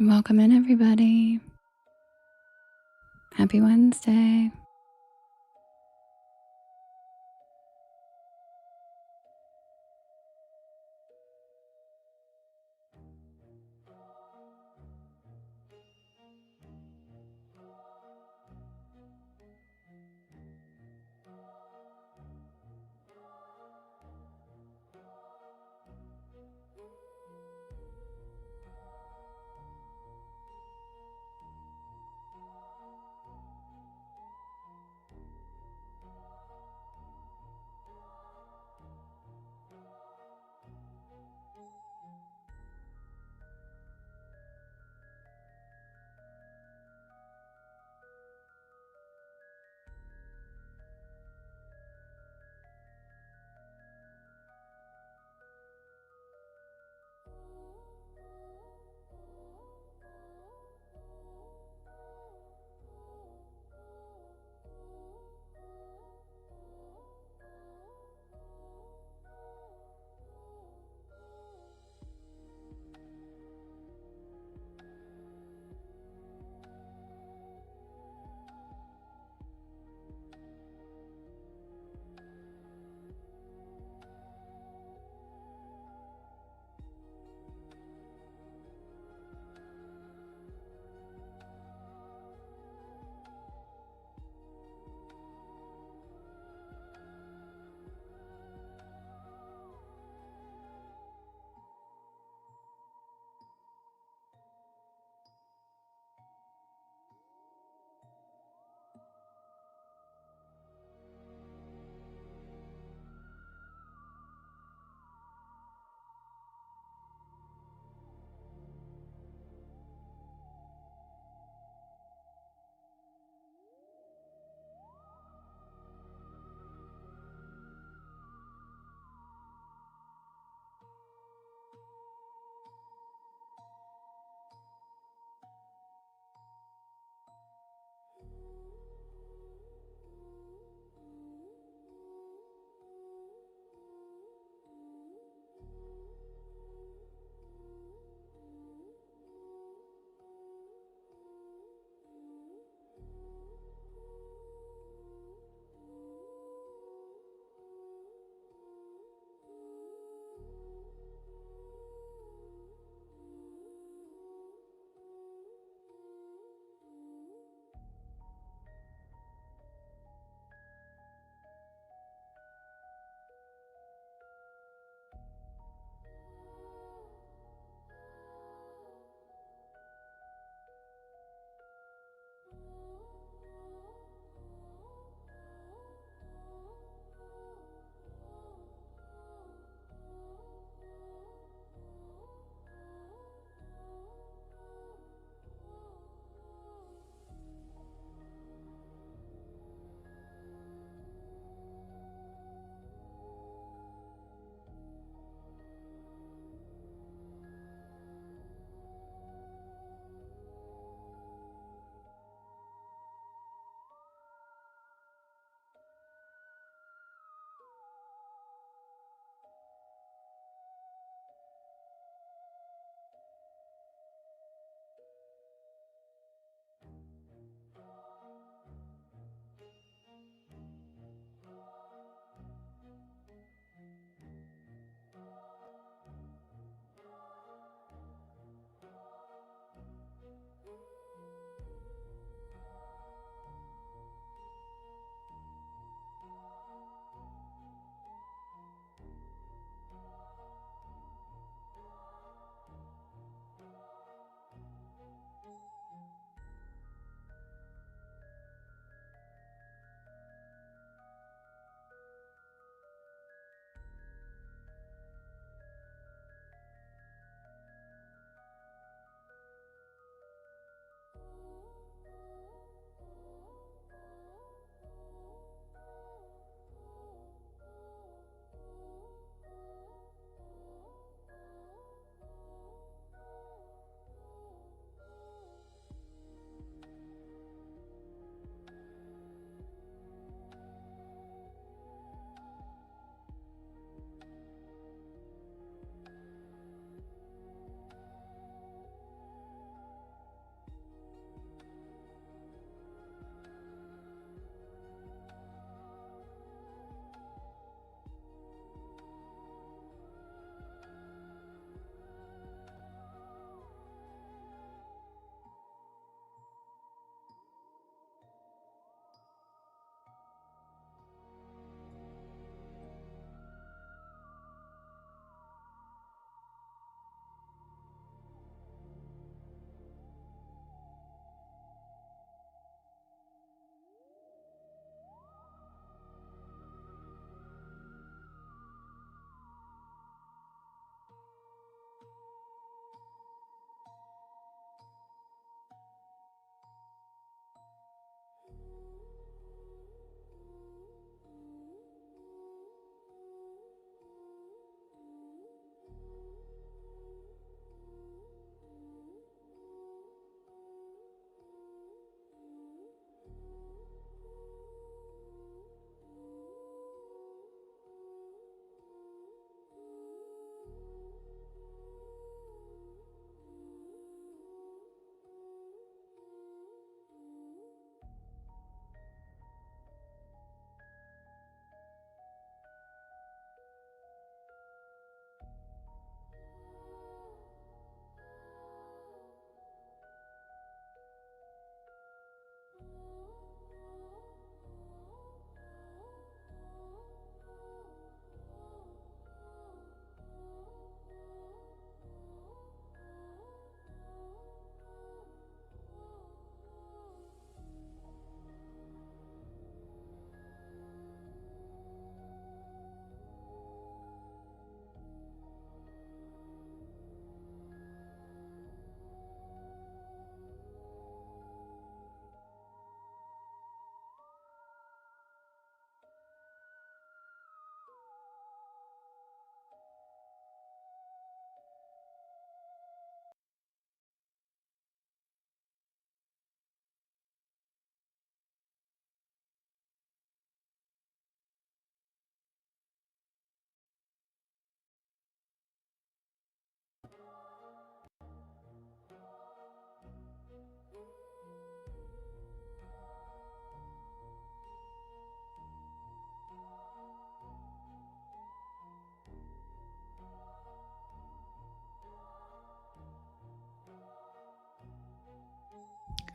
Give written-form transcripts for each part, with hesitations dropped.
Welcome in, everybody. Happy Wednesday.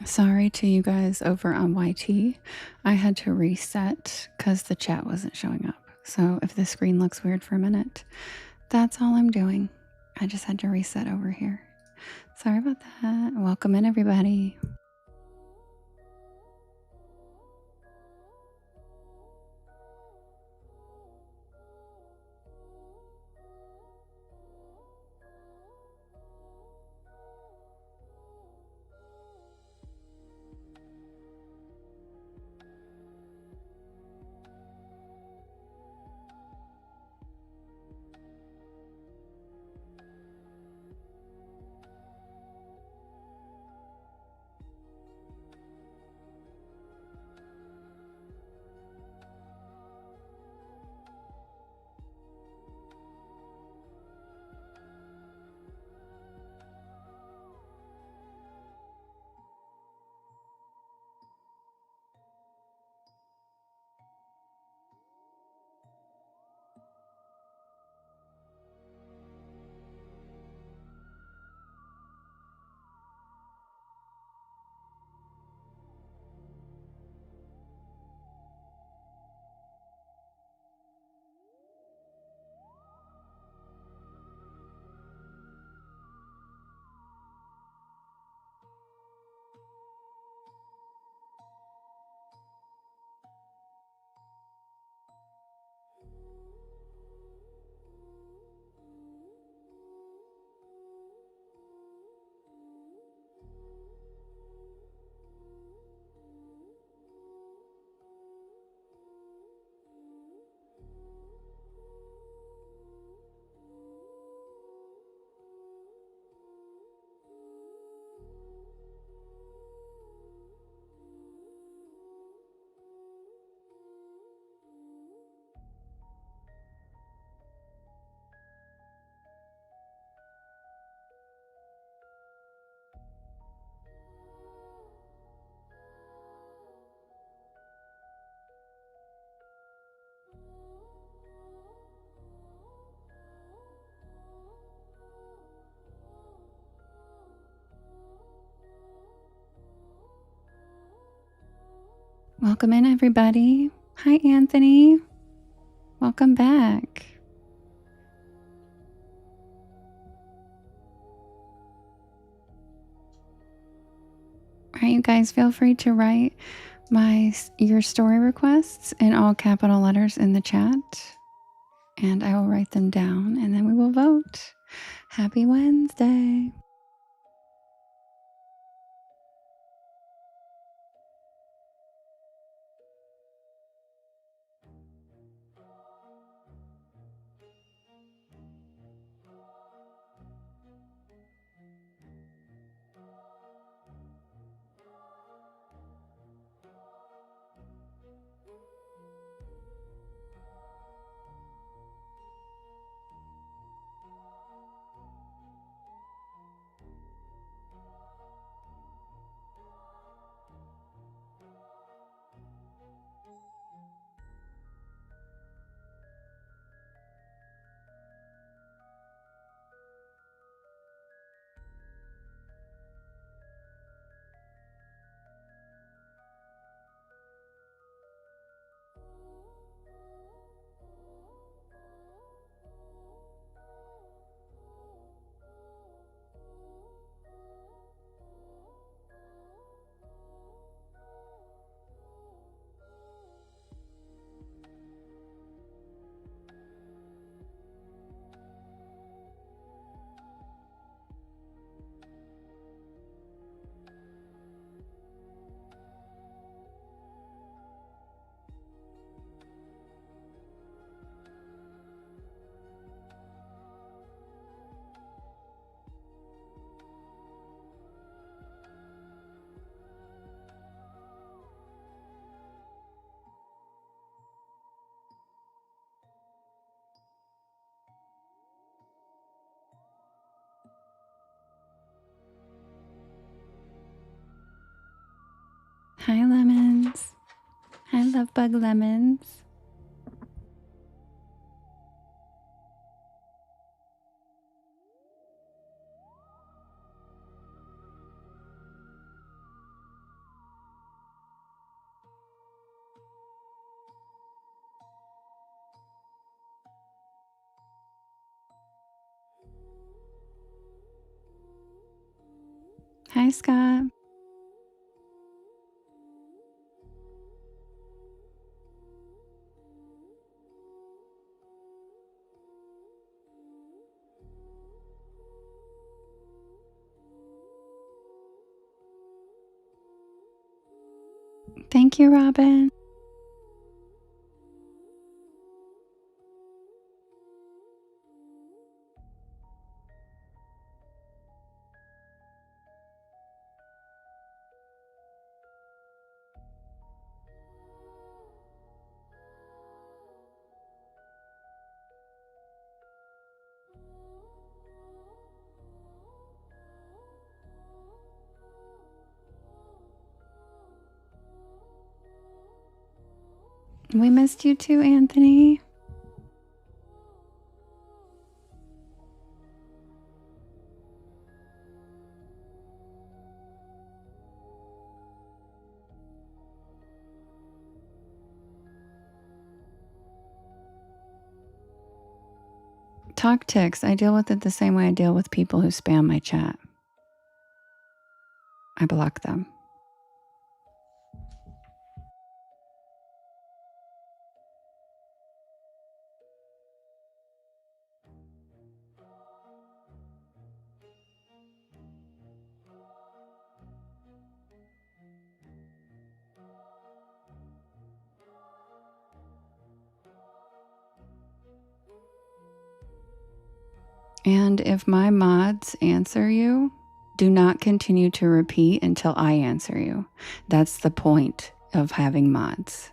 Sorry to you guys over on YT. I had to reset because the chat wasn't showing up. So if the screen looks weird for a minute, that's all I'm doing. I just had to reset over here. Sorry about that. Welcome in, everybody. Welcome in, everybody. Hi, Anthony. Welcome back. All right, you guys, feel free to write your story requests in all capital letters in the chat, and I will write them down, and then we will vote. Happy Wednesday. Hi, lemons. Hi, love bug lemons. Hi, Scott. Thank you, Robin. We missed you too, Anthony. Talk ticks. I deal with it the same way I deal with people who spam my chat. I block them. And if my mods answer you, do not continue to repeat until I answer you. That's the point of having mods.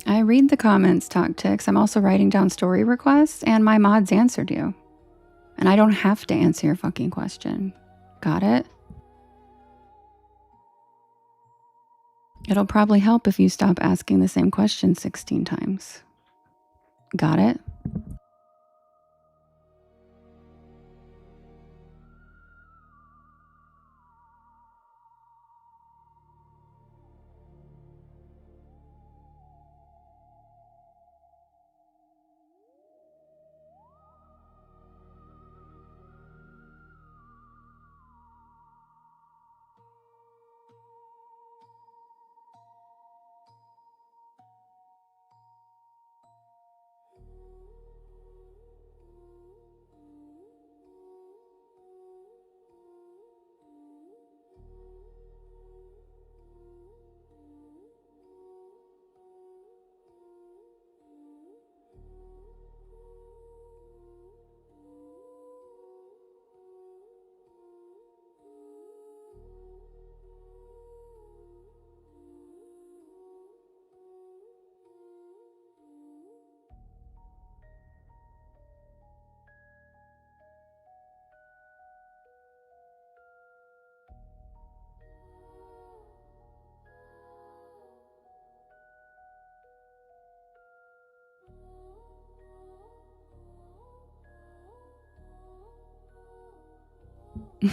I read the comments, Talk Ticks. I'm also writing down story requests, and my mods answered you. And I don't have to answer your fucking question. Got it? It'll probably help if you stop asking the same question 16 times. Got it?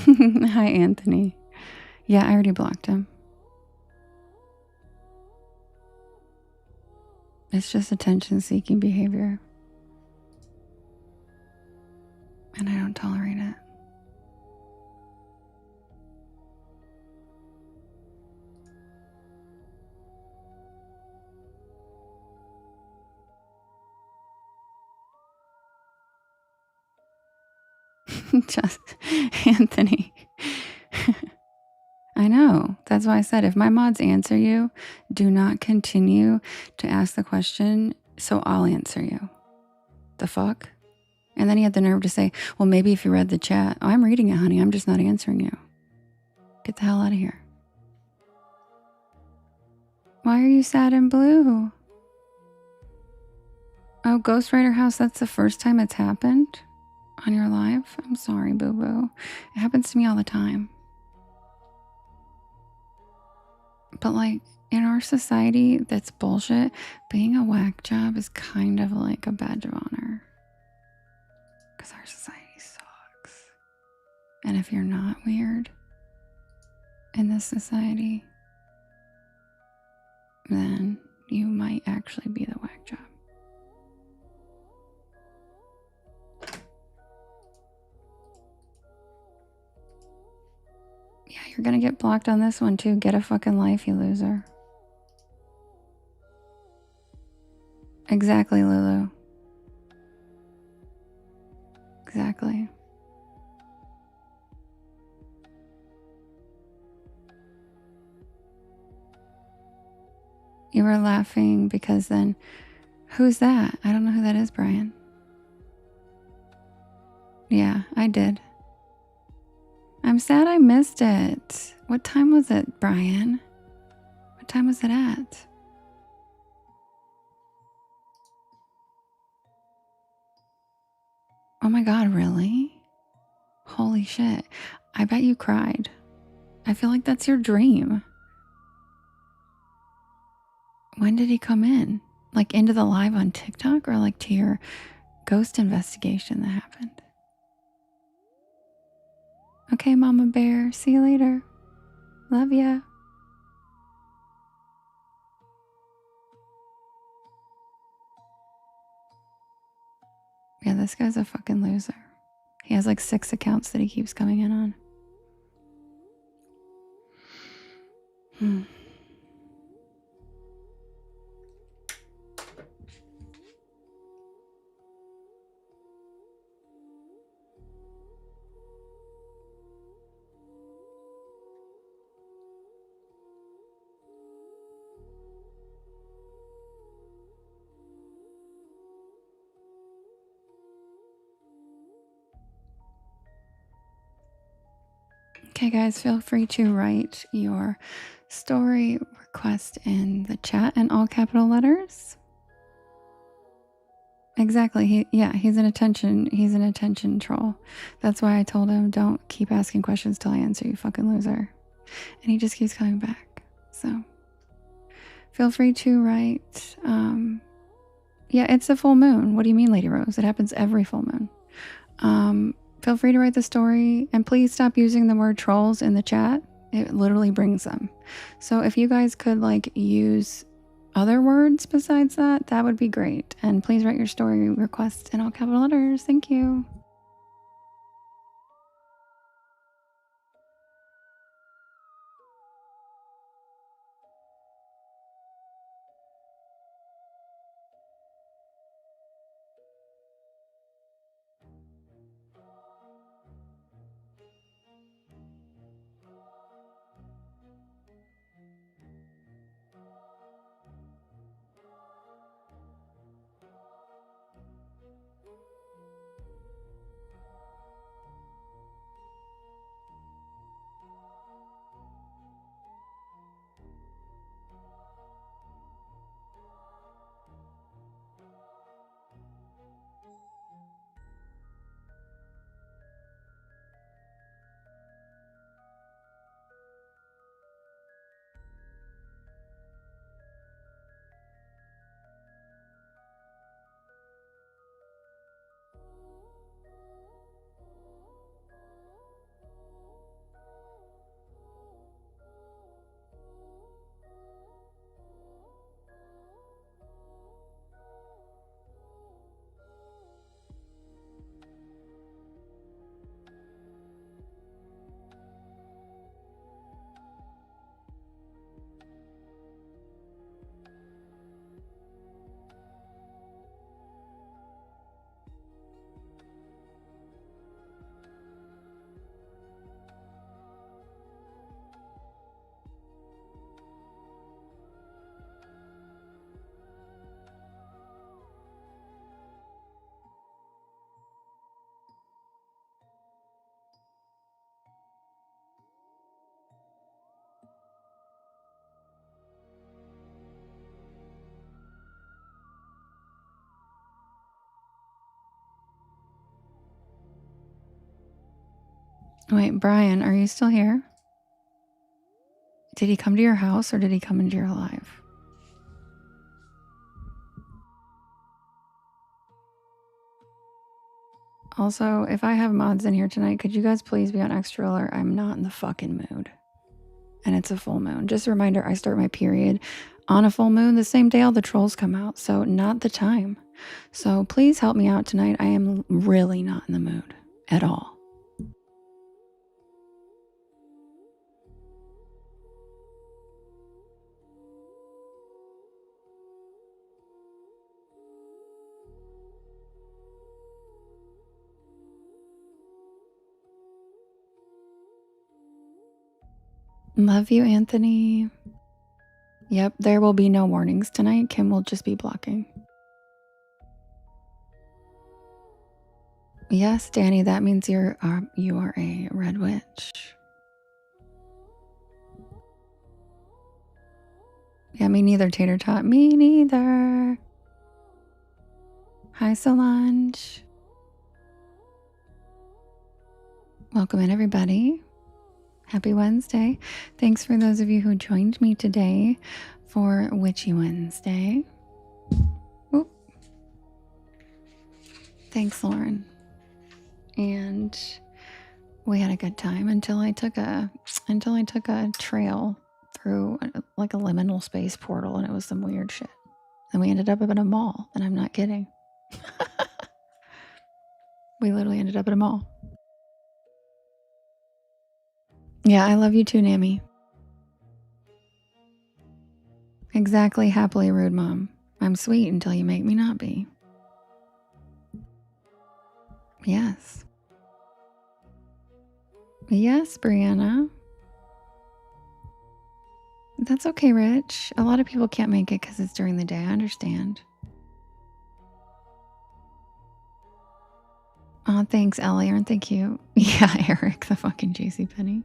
Hi, Anthony. Yeah, I already blocked him. It's just attention-seeking behavior. And I don't tolerate it. Just Anthony. I know. That's why I said if my mods answer you, do not continue to ask the question So I'll answer you. The fuck? And then he had the nerve to say, well, maybe if you read the chat. Oh, I'm reading it, honey. I'm just not answering you. Get the hell out of here. Why are you sad and blue? Oh, Ghostwriter House, that's the first time it's happened on your live? I'm sorry, boo-boo. It happens to me all the time. But like, in our society that's bullshit, being a whack job is kind of like a badge of honor. Because our society sucks. And if you're not weird in this society, then you might actually be the whack job. Yeah, you're gonna get blocked on this one too. Get a fucking life, you loser. Exactly, Lulu. Exactly. You were laughing because then, who's that? I don't know who that is, Brian. Yeah, I did. I'm sad I missed it. What time was it, Brian? What time was it at? Oh my God, really? Holy shit. I bet you cried. I feel like that's your dream. When did he come in? Like into the live on TikTok or like to your ghost investigation that happened? Okay, Mama Bear. See you later. Love ya. Yeah, this guy's a fucking loser. He has like 6 accounts that he keeps coming in on. Okay, guys, feel free to write your story request in the chat in all capital letters. Exactly. He's an attention troll. That's why I told him, don't keep asking questions till I answer, you fucking loser. And he just keeps coming back. So feel free to write. Yeah, it's a full moon. What do you mean, Lady Rose? It happens every full moon. Feel free to write the story, and please stop using the word trolls in the chat. It literally brings them. So if you guys could like use other words besides that, that would be great. And please write your story request in all capital letters. Thank you. Wait, Brian, are you still here? Did he come to your house or did he come into your life? Also, if I have mods in here tonight, could you guys please be on extra alert? I'm not in the fucking mood. And it's a full moon. Just a reminder, I start my period on a full moon the same day all the trolls come out. So not the time. So please help me out tonight. I am really not in the mood at all. Love you, Anthony. Yep, there will be no warnings tonight. Kim will just be blocking. Yes, Danny, that means you are a red witch. Yeah, me neither, Tater Tot. Me neither. Hi, Solange. Welcome in, everybody. Happy Wednesday. Thanks for those of you who joined me today for Witchy Wednesday. Oop. Thanks, Lauren. And we had a good time until I took a trail through like a liminal space portal, and it was some weird shit. And we ended up at a mall, and I'm not kidding. We literally ended up at a mall. Yeah, I love you too, Nami. Exactly, happily rude, Mom. I'm sweet until you make me not be. Yes. Yes, Brianna. That's okay, Rich. A lot of people can't make it because it's during the day. I understand. Oh, thanks, Ellie. Aren't they cute? Yeah, Eric, the fucking JCPenney.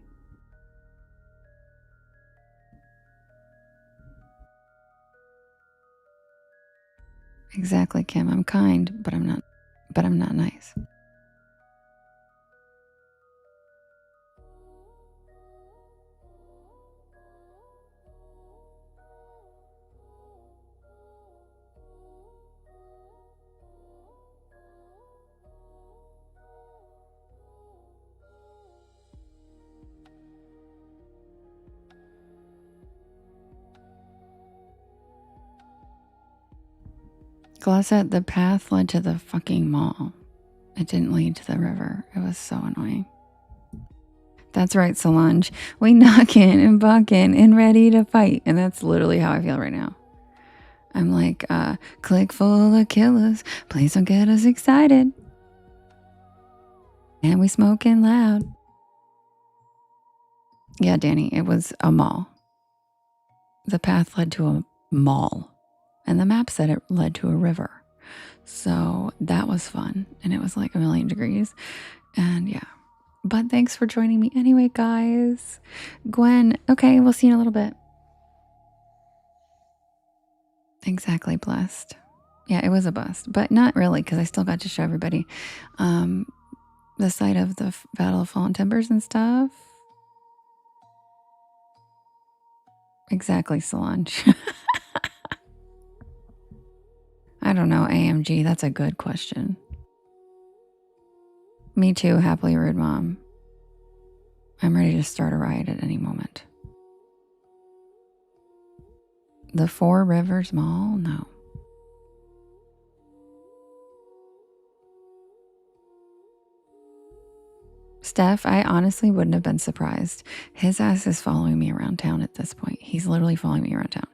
Exactly, Kim. I'm kind, but I'm not nice. Glossette, the path led to the fucking mall. It didn't lead to the river. It was so annoying. That's right, Solange. We knocking and bucking and ready to fight. And that's literally how I feel right now. I'm like, click full of killers. Please don't get us excited. And we smoking loud. Yeah, Danny, it was a mall. The path led to a mall. And the map said it led to a river. So that was fun. And it was like 1,000,000 degrees. And yeah. But thanks for joining me anyway, guys. Gwen, okay, we'll see you in a little bit. Exactly, blessed. Yeah, it was a bust, but not really, because I still got to show everybody the site of the Battle of Fallen Timbers and stuff. Exactly, Solange. I don't know, AMG, that's a good question. Me too, happily rude mom. I'm ready to start a riot at any moment. The Four Rivers Mall? No. Steph, I honestly wouldn't have been surprised. His ass is following me around town at this point. He's literally following me around town.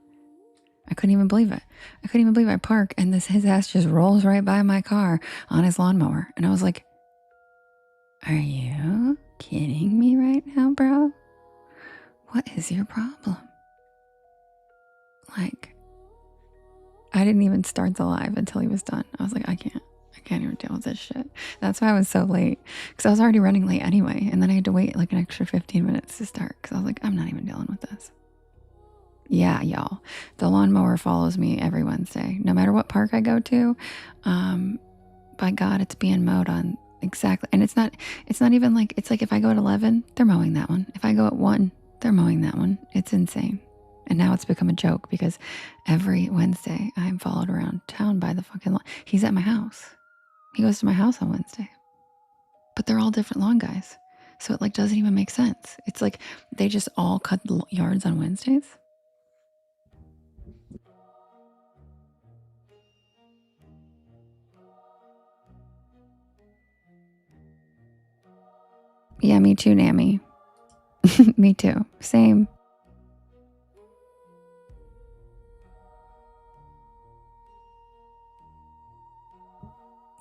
I couldn't even believe it. I couldn't even believe I park and his ass just rolls right by my car on his lawnmower. And I was like, are you kidding me right now, bro? What is your problem? Like, I didn't even start the live until he was done. I was like, I can't even deal with this shit. That's why I was so late, because I was already running late anyway. And then I had to wait like an extra 15 minutes to start because I was like, I'm not even dealing with this. Yeah, y'all. The lawnmower follows me every Wednesday. No matter what park I go to, by God, it's being mowed on Exactly. And it's not even like, it's like if I go at 11, they're mowing that one. If I go at 1, they're mowing that one. It's insane. And now it's become a joke because every Wednesday I'm followed around town by the fucking lawn. He's at my house. He goes to my house on Wednesday. But they're all different lawn guys. So it like doesn't even make sense. It's like they just all cut yards on Wednesdays. Yeah, me too, Nammy. Me too. Same.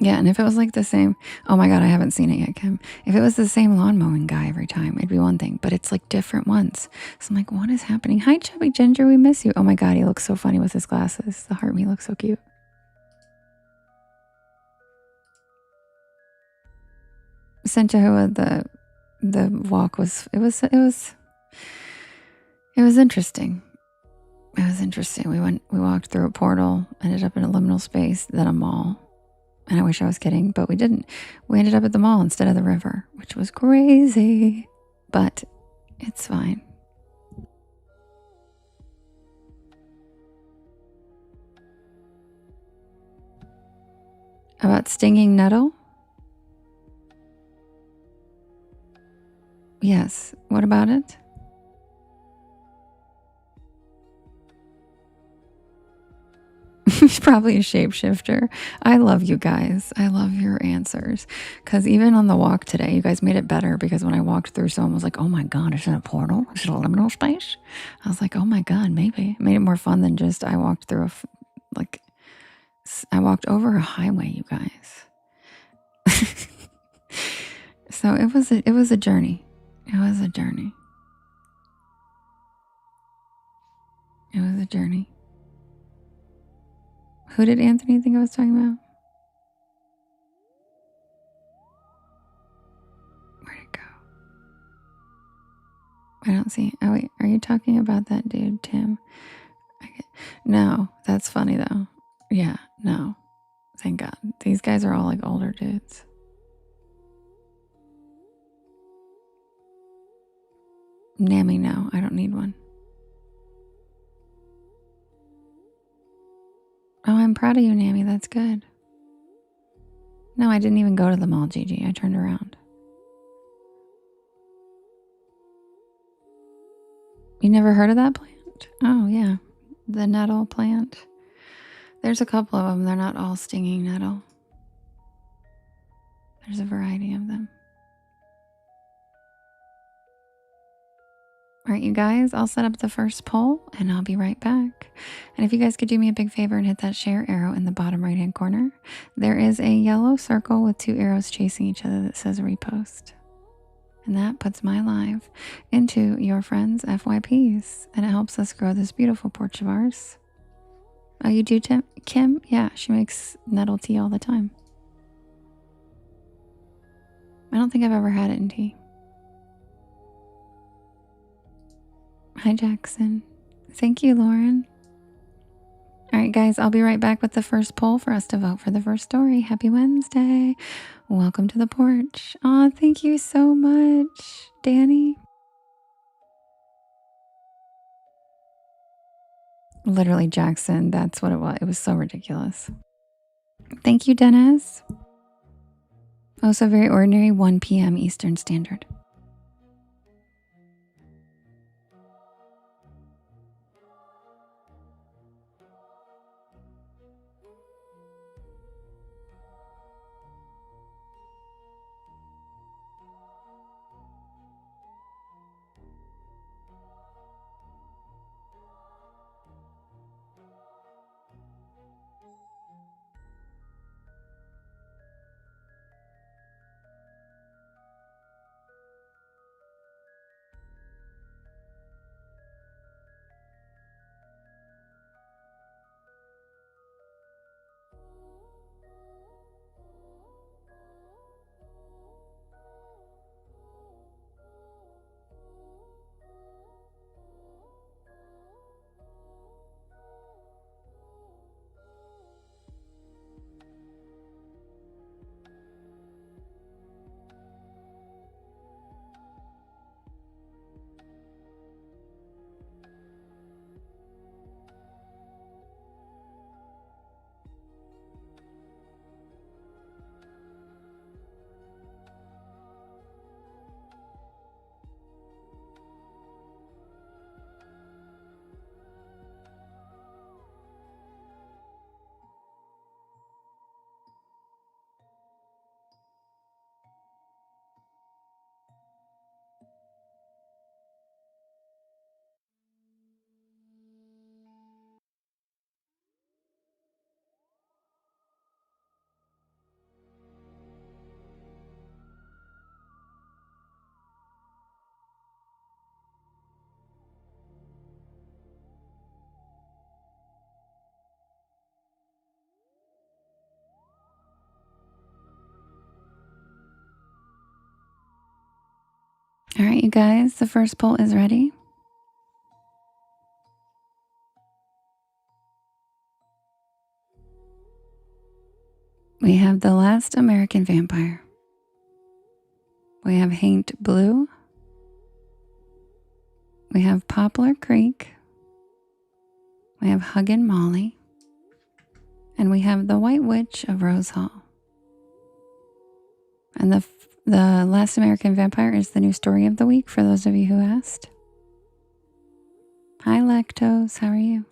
Yeah, and if it was like the same, oh my God, I haven't seen it yet, Kim. If it was the same lawn mowing guy every time, it'd be one thing, but it's like different ones. So I'm like, what is happening? Hi, Chubby Ginger, we miss you. Oh my God, he looks so funny with his glasses. The heart me looks so cute. Sentahua, the walk was interesting. It was interesting. We walked through a portal, ended up in a liminal space, then a mall. And I wish I was kidding, but we didn't. We ended up at the mall instead of the river, which was crazy, but it's fine. About stinging nettle? Yes. What about it? He's probably a shapeshifter. I love you guys. I love your answers. Because even on the walk today, you guys made it better because when I walked through, someone was like, oh my God, is it a portal? Is it a liminal space? I was like, oh my God, maybe. It made it more fun than just I walked through I walked over a highway, you guys. So it was a journey. It was a journey. It was a journey. Who did Anthony think I was talking about? Where'd it go? I don't see. Oh wait, are you talking about that dude, Tim? No, that's funny though. Yeah, no. Thank God. These guys are all like older dudes. Nammy, no, I don't need one. Oh, I'm proud of you, Nammy. That's good. No, I didn't even go to the mall, Gigi. I turned around. You never heard of that plant? Oh, yeah. The nettle plant. There's a couple of them. They're not all stinging nettle. There's a variety of them. All right, you guys, I'll set up the first poll and I'll be right back. And if you guys could do me a big favor and hit that share arrow in the bottom right hand corner, there is a yellow circle with 2 arrows chasing each other that says repost. And that puts my live into your friends' FYPs and it helps us grow this beautiful porch of ours. Oh, you do, Tim? Kim? Yeah, she makes nettle tea all the time. I don't think I've ever had it in tea. Hi, Jackson. Thank you, Lauren. All right, guys, I'll be right back with the first poll for us to vote for the first story. Happy Wednesday. Welcome to the porch. Aw, thank you so much, Danny. Literally, Jackson, that's what it was. It was so ridiculous. Thank you, Dennis. Also, very ordinary, 1 p.m. Eastern Standard. All right, you guys, the first poll is ready. We have The Last American Vampire. We have Haint Blue. We have Poplar Creek. We have Huggin' Molly. And we have The White Witch of Rose Hall. And the Last American Vampire is the new story of the week for those of you who asked. Hi, Lactose. How are you?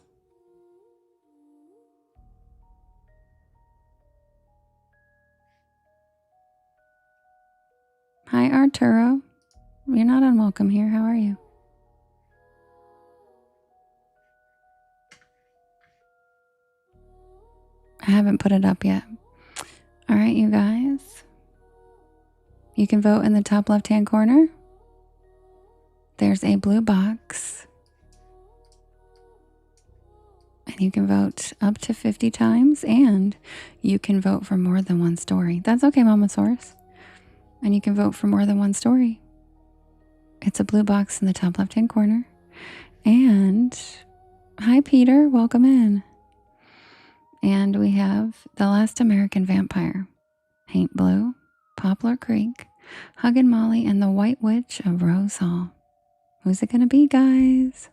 Hi, Arturo. You're not unwelcome here. How are you? I haven't put it up yet. All right, you guys. You can vote in the top left-hand corner. There's a blue box. And you can vote up to 50 times, and you can vote for more than one story. That's okay, Mamasaurus. And you can vote for more than one story. It's a blue box in the top left-hand corner. And hi, Peter. Welcome in. And we have The Last American Vampire, Paint Blue, Poplar Creek, Huggin' Molly, and The White Witch of Rose Hall. Who's it going to be, guys?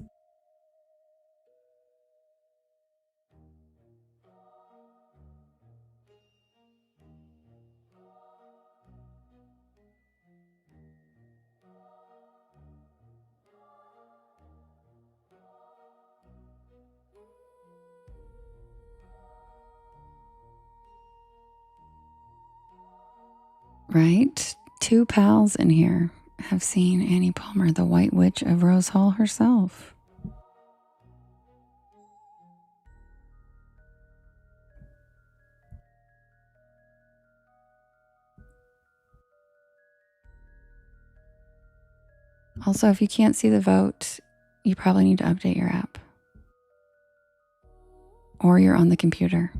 Right? 2 pals in here have seen Annie Palmer, the White Witch of Rose Hall herself. Also, if you can't see the vote, you probably need to update your app. Or you're on the computer.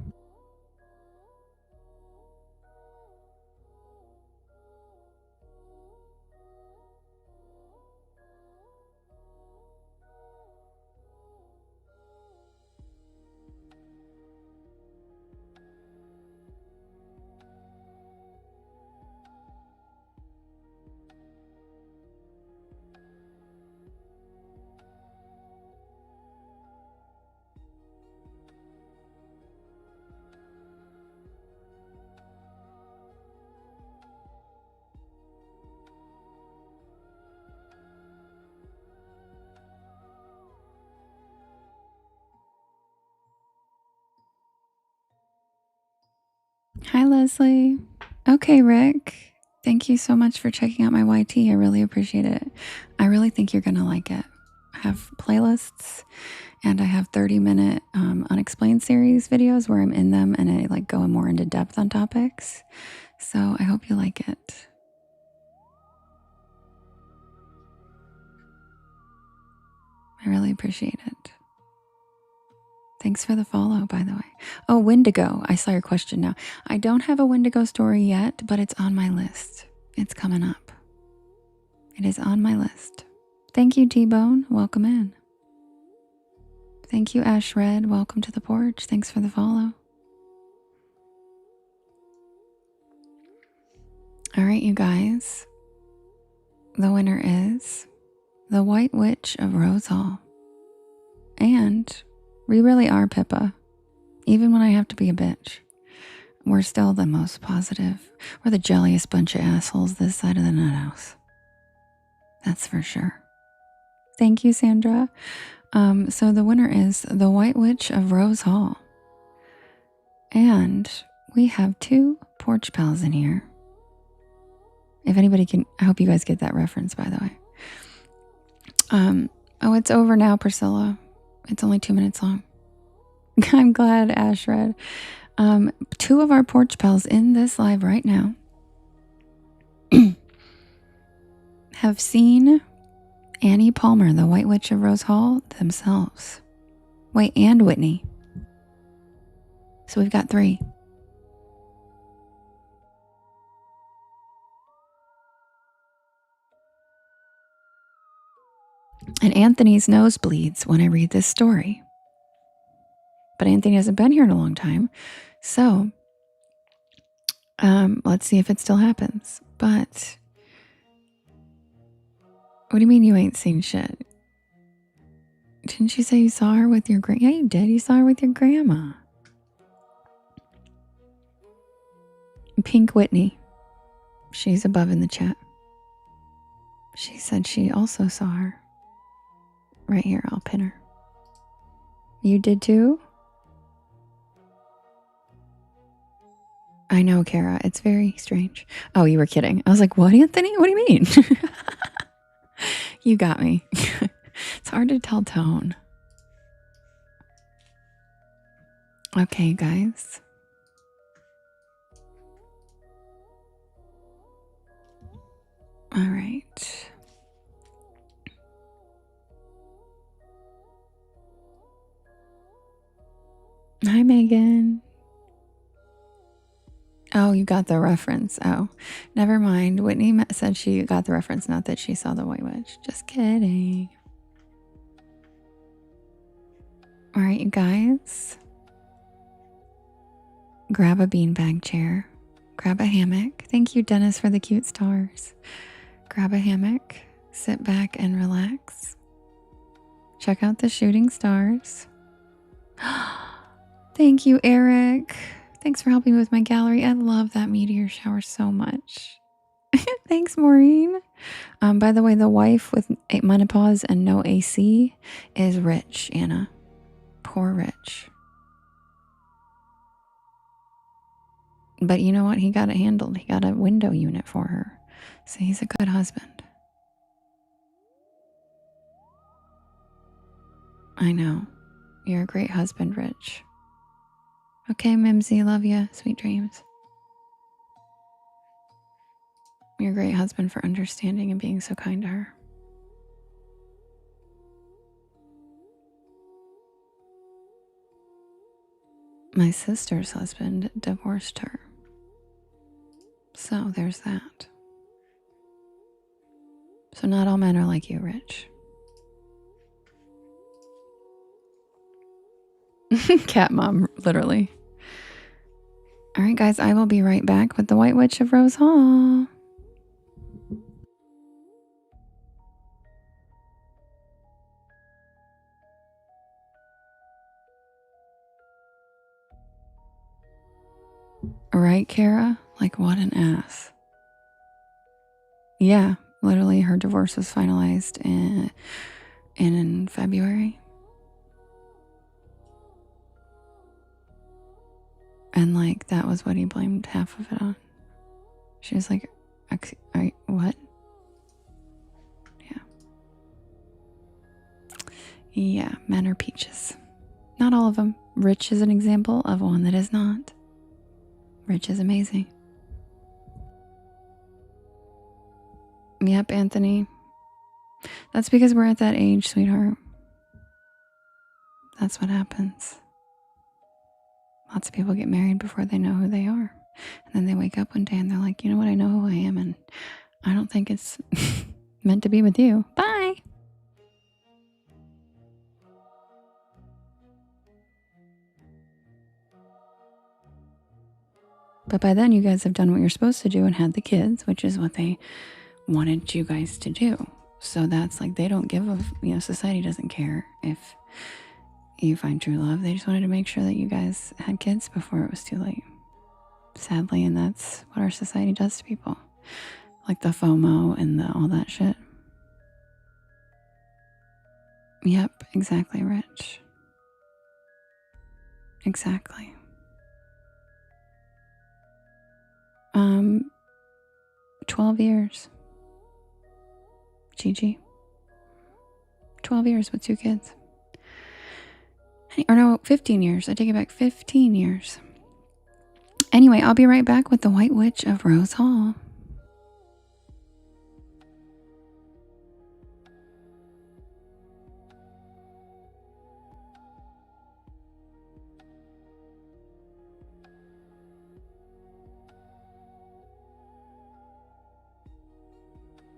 Hi, Leslie. Okay, Rick. Thank you so much for checking out my YT. I really appreciate it. I really think you're going to like it. I have playlists, and I have 30-minute unexplained series videos where I'm in them and I like go more into depth on topics. So I hope you like it. I really appreciate it. Thanks for the follow, by the way. Oh, Wendigo. I saw your question now. I don't have a Wendigo story yet, but it's on my list. It's coming up. It is on my list. Thank you, T-Bone. Welcome in. Thank you, Ash Red. Welcome to the porch. Thanks for the follow. All right, you guys. The winner is The White Witch of Rose Hall. And we really are Pippa. Even when I have to be a bitch, we're still the most positive. We're the jelliest bunch of assholes this side of the nut house. That's for sure. Thank you, Sandra. So the winner is The White Witch of Rose Hall. And we have 2 porch pals in here. If anybody can, I hope you guys get that reference, by the way. Oh, it's over now, Priscilla. It's only 2 minutes long. I'm glad, Ash Red. 2 of our porch pals in this live right now have seen Annie Palmer, the White Witch of Rose Hall, themselves. Wait, and Whitney. So we've got 3. And Anthony's nose bleeds when I read this story. But Anthony hasn't been here in a long time. So let's see if it still happens. But what do you mean you ain't seen shit? Didn't you say you saw her with your grandma? Yeah, you did. You saw her with your grandma. Pink Whitney. She's above in the chat. She said she also saw her. Right here, I'll pin her. You did too? I know, Kara. It's very strange. Oh, you were kidding. I was like, what, Anthony? What do you mean? You got me. It's hard to tell tone. Okay, guys. All right. Hi, Megan. Oh, you got the reference. Oh, never mind. Whitney said she got the reference, not that she saw the White Witch. Just kidding. All right, you guys. Grab a beanbag chair. Grab a hammock. Thank you, Dennis, for the cute stars. Grab a hammock. Sit back and relax. Check out the shooting stars. Thank you, Eric. Thanks for helping me with my gallery. I love that meteor shower so much. Thanks, Maureen. By the way, the wife with menopause and no AC is Rich, Anna. Poor Rich. But you know what? He got it handled. He got a window unit for her. So he's a good husband. I know. You're a great husband, Rich. Okay, Mimsy, love you. Sweet dreams. You're a great husband for understanding and being so kind to her. My sister's husband divorced her. So there's that. So not all men are like you, Rich. Cat mom, literally. All right, guys, I will be right back with the White Witch of Rose Hall. Right, Kara? Like, what an ass. Yeah, literally, her divorce was finalized in February. And, like, that was what he blamed half of it on. She was like, what? Yeah. Yeah, men are peaches. Not all of them. Rich is an example of one that is not. Rich is amazing. Yep, Anthony. That's because we're at that age, sweetheart. That's what happens. Lots of people get married before they know who they are. And then they wake up one day and they're like, you know what? I know who I am and I don't think it's meant to be with you. Bye. But by then you guys have done what you're supposed to do and had the kids, which is what they wanted you guys to do. So that's like, they don't give a, society doesn't care if you find true love. They just wanted to make sure that you guys had kids before it was too late. Sadly, and that's what our society does to people. Like the FOMO and all that shit. Yep, exactly, Rich. Exactly. 12 years. Gigi. 12 years with 2 kids. Or no, 15 years. I take it back. 15 years. Anyway, I'll be right back with the White Witch of Rose Hall.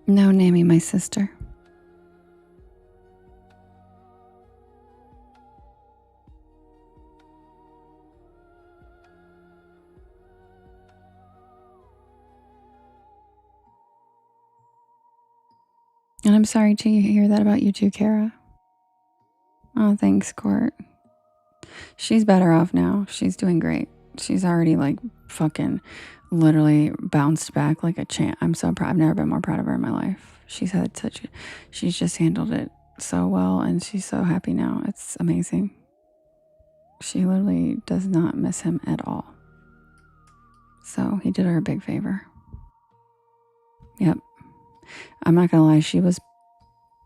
No, Nami, my sister. And I'm sorry to hear that about you too, Kara. Oh, thanks, Court. She's better off now. She's doing great. She's already like fucking literally bounced back like a champ. I'm so proud. I've never been more proud of her in my life. She's just handled it so well, and she's so happy now. It's amazing. She literally does not miss him at all. So he did her a big favor. Yep. I'm not gonna lie, she was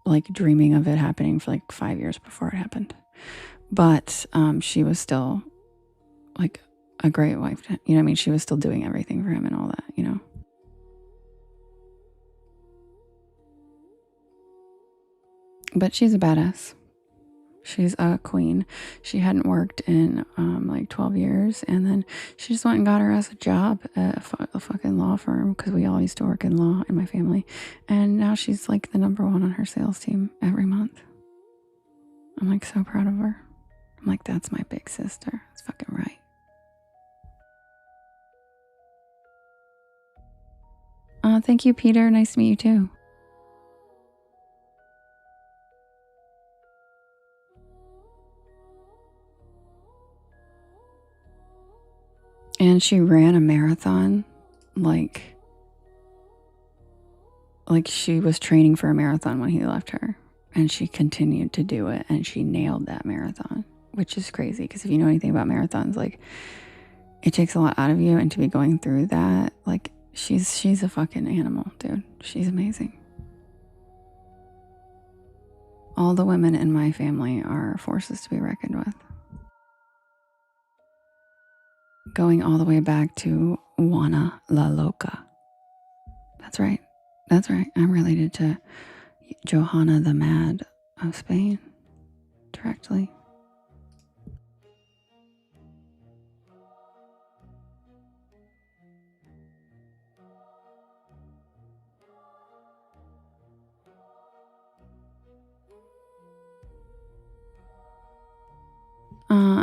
like dreaming of it happening for like 5 years before it happened. But she was still like a great wife. You know what I mean? She was still doing everything for him and all that, you know? But she's a badass. She's a queen. She hadn't worked in like 12 years. And then she just went and got her ass a job at a fucking law firm, because we all used to work in law in my family. And now she's like the number one on her sales team every month. I'm like so proud of her. I'm like, that's my big sister. That's fucking right. Thank you, Peter. Nice to meet you too. And she ran a marathon like she was training for a marathon when he left her. And she continued to do it, and she nailed that marathon, which is crazy, because if you know anything about marathons, like it takes a lot out of you, and to be going through that, like she's a fucking animal, dude. She's amazing. All the women in my family are forces to be reckoned with. Going all the way back to Juana la Loca. That's right. That's right. I'm related to Johanna the Mad of Spain directly.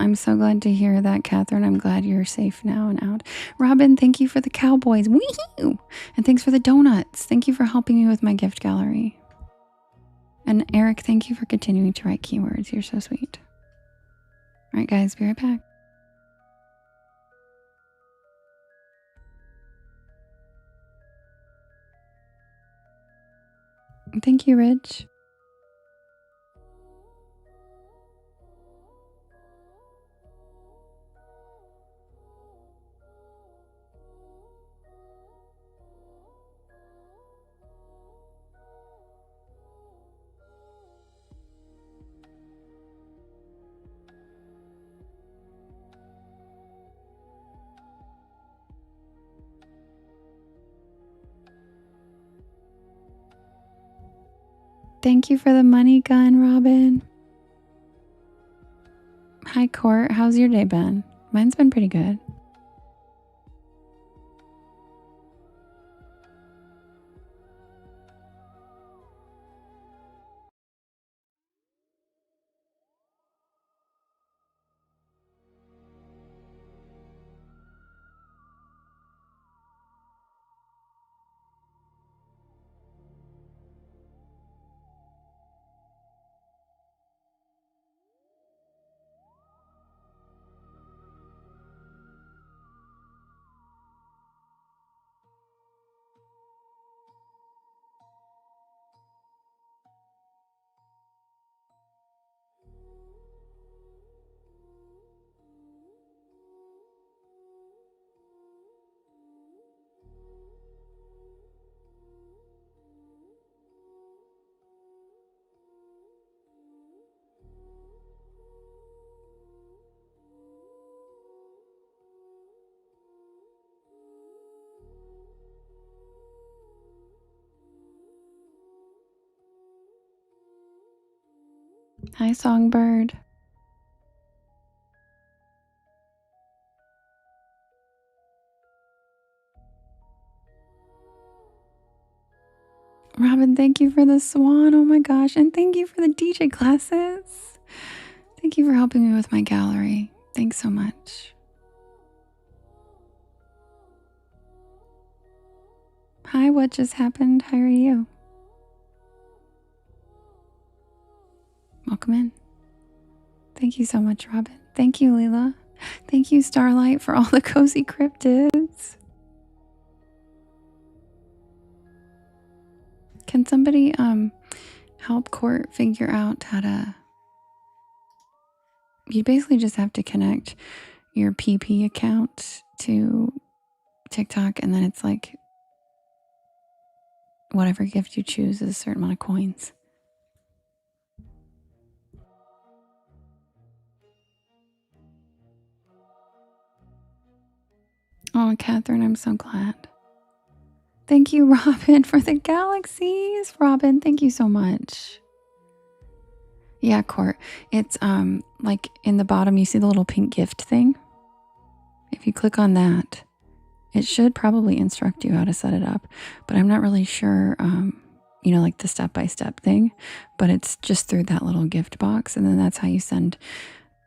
I'm so glad to hear that, Catherine. I'm glad you're safe now and out. Robin, thank you for the cowboys. Wee-hoo! And thanks for the donuts. Thank you for helping me with my gift gallery. And Eric, thank you for continuing to write keywords. You're so sweet. All right, guys, be right back. Thank you, Rich. Thank you for the money gun, Robin. Hi, Court. How's your day been? Mine's been pretty good. Hi, Songbird. Robin, thank you for the swan. Oh my gosh. And thank you for the DJ classes. Thank you for helping me with my gallery. Thanks so much. Hi, what just happened? How are you? welcome in. Thank you so much, Robin. Thank you, Leela. Thank you, Starlight, for all the cozy cryptids. Can somebody help Court figure out how to... You basically just have to connect your PP account to TikTok, and then it's like whatever gift you choose is a certain amount of coins. Oh, Catherine, I'm so glad. Thank you, Robin, for the galaxies. Robin, thank you so much. Yeah, Court. It's like in the bottom, you see the little pink gift thing. If you click on that, it should probably instruct you how to set it up, but I'm not really sure, you know, like the step-by-step thing, but it's just through that little gift box, and then that's how you send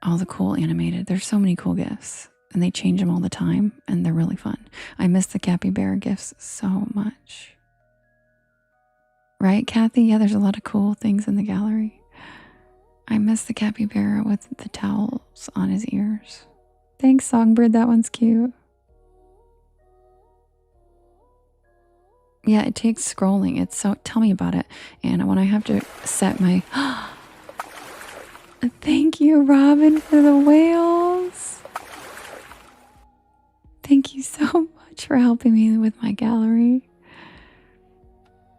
all the cool animated. There's so many cool gifts, and they change them all the time, and they're really fun. I miss the capybara gifts so much. Right, Kathy? Yeah, there's a lot of cool things in the gallery. I miss the capybara with the towels on his ears. Thanks, Songbird. That one's cute. Yeah, it takes scrolling. It's so... Tell me about it, Anna. When I have to set my... Thank you, Robin, for the whales. Thank you so much for helping me with my gallery.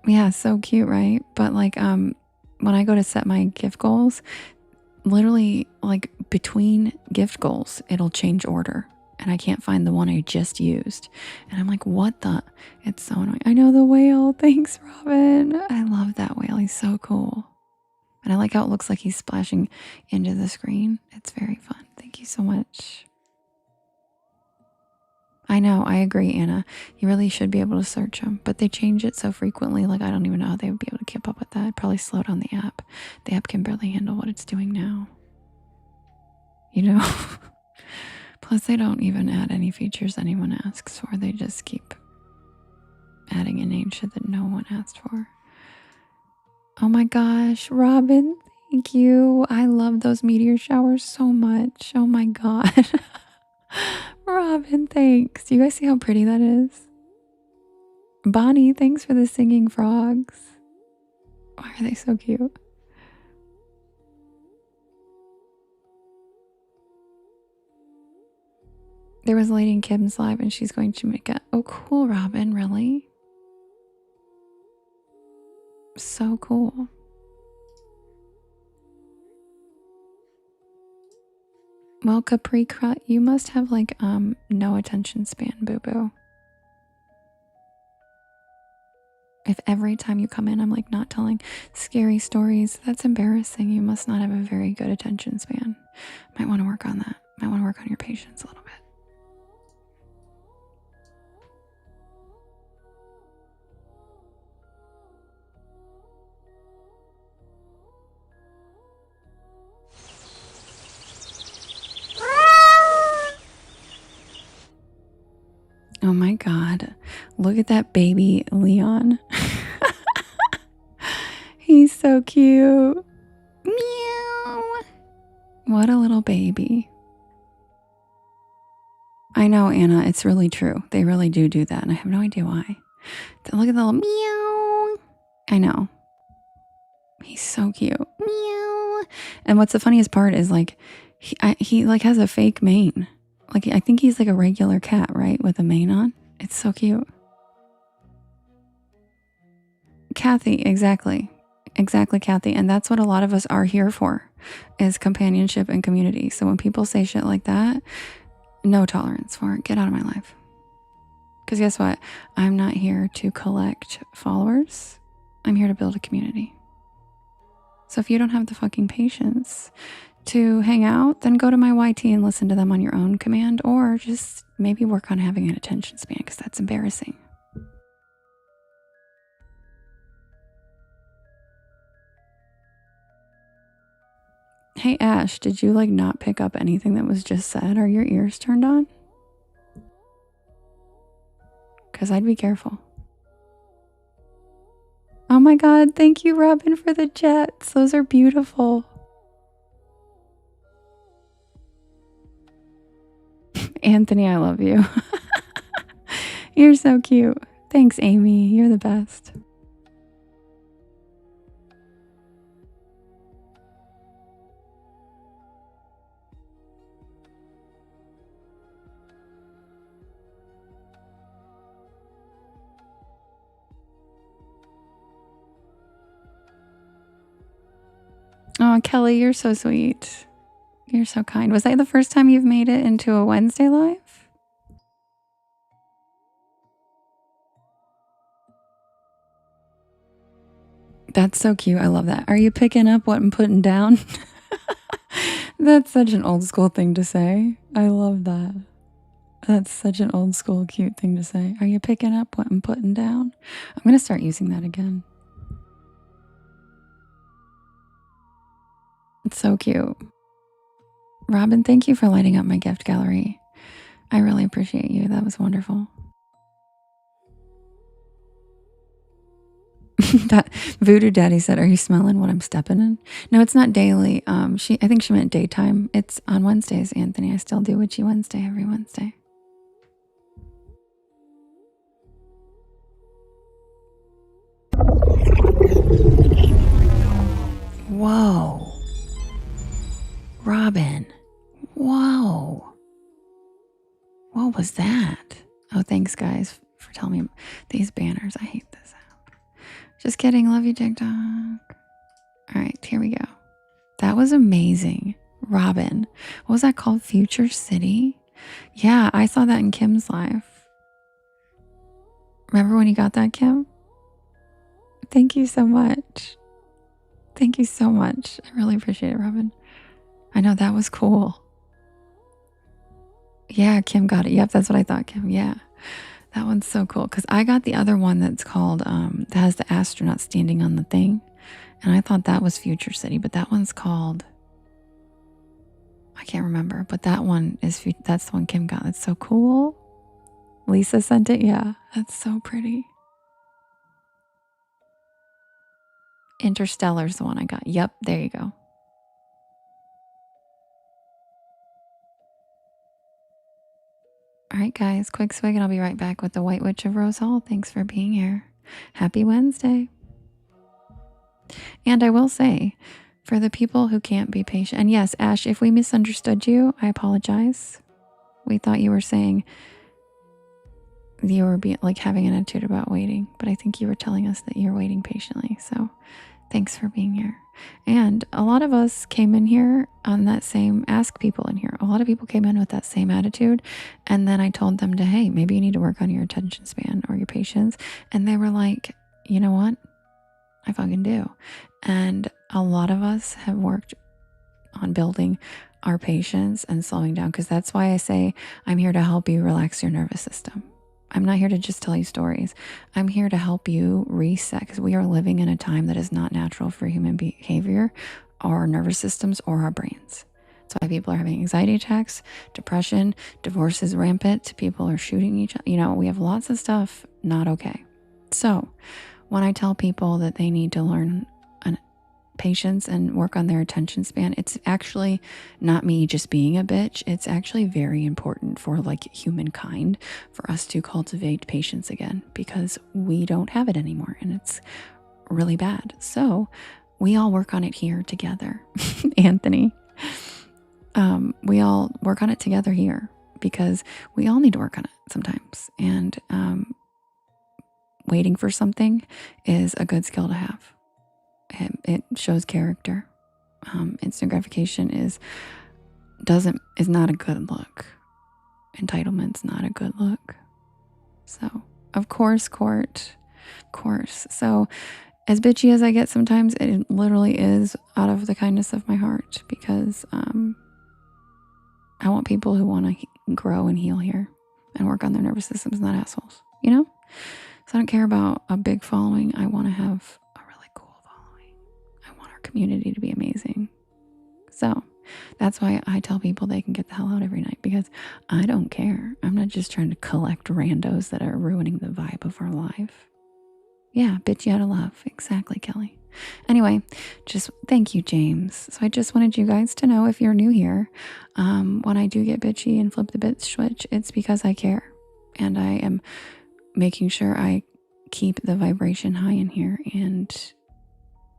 Yeah, so cute, right? But like, when I go to set my gift goals, literally like between gift goals, it'll change order. And I can't find the one I just used. And I'm like, what the? It's so annoying. I know the whale. Thanks, Robin. I love that whale. He's so cool. And I like how it looks like he's splashing into the screen. It's very fun. Thank you so much. I know. I agree, Anna. You really should be able to search them. But they change it so frequently. Like, I don't even know how they would be able to keep up with that. It'd probably slow down the app. The app can barely handle what it's doing now. You know? Plus, they don't even add any features anyone asks for. They just keep adding inane shit that no one asked for. Oh my gosh, Robin, thank you. I love those meteor showers so much. Oh my god. Robin, thanks. Do you guys see how pretty that is? Bonnie, thanks for the singing frogs. Why are they so cute? There was a lady in Kim's live and she's going to make it. Oh, cool, Robin, really? So cool. Well, Capri Crut, you must have like no attention span, boo-boo. If every time you come in I'm like not telling scary stories, that's embarrassing. You must not have a very good attention span. Might want to work on that. Might want to work on your patience a little bit. Oh my god. Look at that baby Leon. He's so cute. Meow. What a little baby. I know, Anna, it's really true. They really do that, and I have no idea why. Look at the little meow. I know. He's so cute. Meow. And what's the funniest part is like, he like has a fake mane. Like, I think he's like a regular cat, right? With a mane on. It's so cute. Kathy, exactly. Exactly, Kathy. And that's what a lot of us are here for, is companionship and community. So when people say shit like that, no tolerance for it. Get out of my life. Because guess what? I'm not here to collect followers. I'm here to build a community. So if you don't have the fucking patience to hang out, then go to my YT and listen to them on your own command, or just maybe work on having an attention span, because that's embarrassing. Hey Ash, did you like not pick up anything that was just said? Are your ears turned on? Because I'd be careful. Oh my god, thank you, Robin, for the jets. Those are beautiful. Anthony, I love you. You're so cute. Thanks, Amy. You're the best. Oh, Kelly, you're so sweet. You're so kind. Was that the first time you've made it into a Wednesday live? That's so cute. I love that. Are you picking up what I'm putting down? That's such an old school thing to say. I love that. That's such an old school cute thing to say. Are you picking up what I'm putting down? I'm going to start using that again. It's so cute. Robin, thank you for lighting up my gift gallery. I really appreciate you. That was wonderful. That Voodoo Daddy said, "Are you smelling what I'm stepping in?" No, it's not daily. I think she meant daytime. It's on Wednesdays, Anthony. I still do Witchy Wednesday every Wednesday. Whoa. Robin. Whoa. What was that? Oh, thanks, guys, for telling me these banners. I hate this app. Just kidding. Love you, TikTok. All right, here we go. That was amazing. Robin. What was that called? Future City? Yeah, I saw that in Kim's live. Remember when you got that, Kim? Thank you so much. Thank you so much. I really appreciate it, Robin. I know that was cool. Yeah, Kim got it. Yep, that's what I thought, Kim. Yeah. That one's so cool. Because I got the other one that's called, that has the astronaut standing on the thing. And I thought that was Future City, but that one's called, I can't remember. But that one is, that's the one Kim got. That's so cool. Lisa sent it. Yeah, that's so pretty. Interstellar's the one I got. Yep, there you go. All right, guys, quick swig, and I'll be right back with the White Witch of Rose Hall. Thanks for being here. Happy Wednesday. And I will say, for the people who can't be patient, and yes, Ash, if we misunderstood you, I apologize. We thought you were saying you were like having an attitude about waiting, but I think you were telling us that you're waiting patiently. So thanks for being here. And a lot of us came in here on that same, ask people in here. A lot of people came in with that same attitude. And then I told them to, hey, maybe you need to work on your attention span or your patience. And they were like, you know what? I fucking do. And a lot of us have worked on building our patience and slowing down, because that's why I say I'm here to help you relax your nervous system. I'm not here to just tell you stories. I'm here to help you reset, because we are living in a time that is not natural for human behavior, our nervous systems, or our brains. That's why people are having anxiety attacks, depression, divorce is rampant, people are shooting each other. You know, we have lots of stuff not okay. So when I tell people that they need to learn patience and work on their attention span, it's actually not me just being a bitch. It's actually very important for like humankind for us to cultivate patience again, because we don't have it anymore and it's really bad. So we all work on it here together. Anthony, we all work on it together here, because we all need to work on it sometimes. And waiting for something is a good skill to have. It shows character. Instant gratification is not a good look. Entitlement's not a good look. So, of course, court. Of course. So, as bitchy as I get sometimes, it literally is out of the kindness of my heart, because I want people who want to grow and heal here and work on their nervous systems, not assholes, you know? So I don't care about a big following. I want to have a really cool following. I want our community to be amazing. So that's why I tell people they can get the hell out every night, because I don't care. I'm not just trying to collect randos that are ruining the vibe of our life. Yeah, bitch you out of love. Exactly, Kelly. Anyway, just thank you, James. So I just wanted you guys to know, if you're new here, when I do get bitchy and flip the bit switch, it's because I care. And I am making sure I keep the vibration high in here and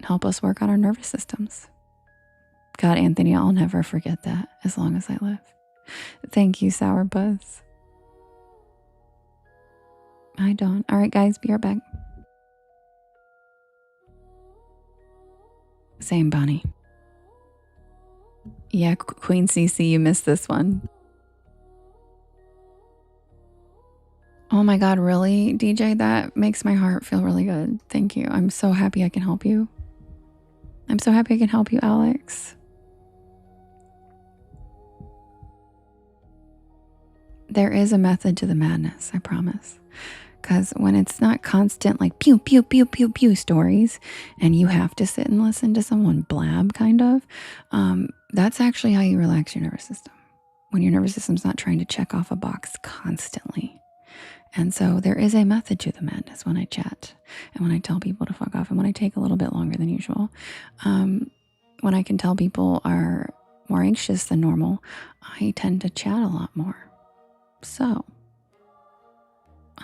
help us work on our nervous systems. God, Anthony, I'll never forget that as long as I live. Thank you, Sour Buzz. Hi, Dawn. All right, guys, be right back. Same, Bonnie. Yeah, Queen CC, you missed this one. Oh my God, really, DJ? That makes my heart feel really good. Thank you. I'm so happy I can help you. I'm so happy I can help you, Alex. There is a method to the madness, I promise. Because when it's not constant, like pew, pew, pew, pew, pew stories, and you have to sit and listen to someone blab, kind of, that's actually how you relax your nervous system. When your nervous system's not trying to check off a box constantly. And so there is a method to the madness when I chat and when I tell people to fuck off and when I take a little bit longer than usual. When I can tell people are more anxious than normal, I tend to chat a lot more. So,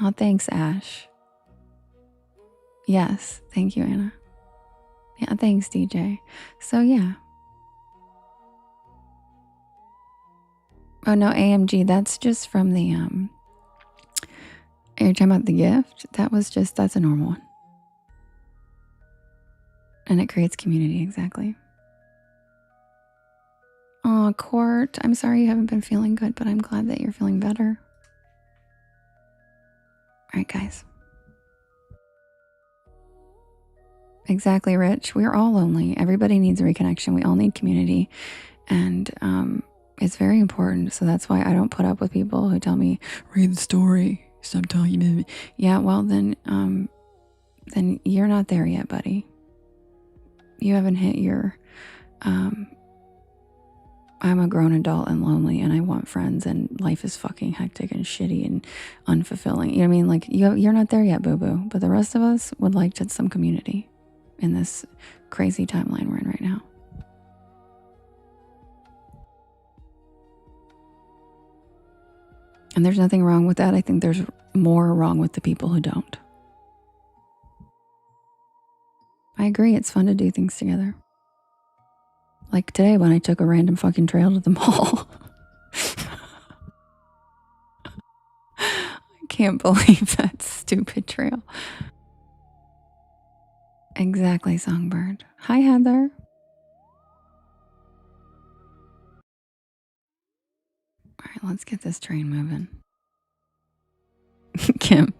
oh, thanks, Ash. Yes, thank you, Anna. Yeah, thanks, DJ. So, yeah. Oh, no, AMG, that's just from the, you're talking about the gift? That's a normal one. And it creates community, exactly. Oh, Court, I'm sorry you haven't been feeling good, but I'm glad that you're feeling better. All right, guys. Exactly, Rich. We're all lonely. Everybody needs a reconnection. We all need community. And it's very important. So that's why I don't put up with people who tell me, read the story. Stop talking to me. Yeah, well, then you're not there yet, buddy. You haven't hit your... I'm a grown adult and lonely and I want friends and life is fucking hectic and shitty and unfulfilling. You know what I mean? Like, you're not there yet, boo-boo. But the rest of us would like some community in this crazy timeline we're in right now. And there's nothing wrong with that. I think there's more wrong with the people who don't. I agree. It's fun to do things together. Like today when I took a random fucking trail to the mall. I can't believe that stupid trail. Exactly, Songbird. Hi, Heather. All right, let's get this train moving. Kim.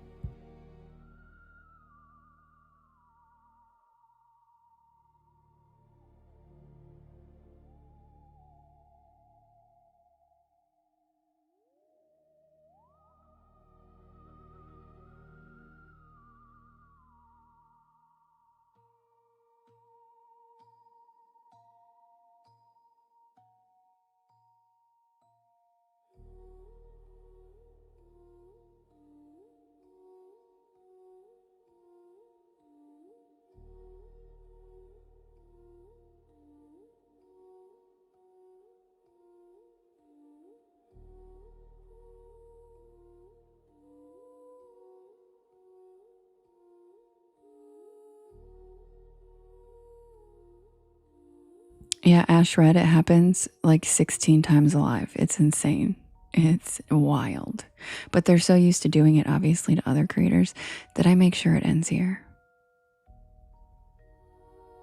Yeah, Ash Red, it happens like 16 times alive. It's insane. It's wild. But they're so used to doing it, obviously, to other creators that I make sure it ends here.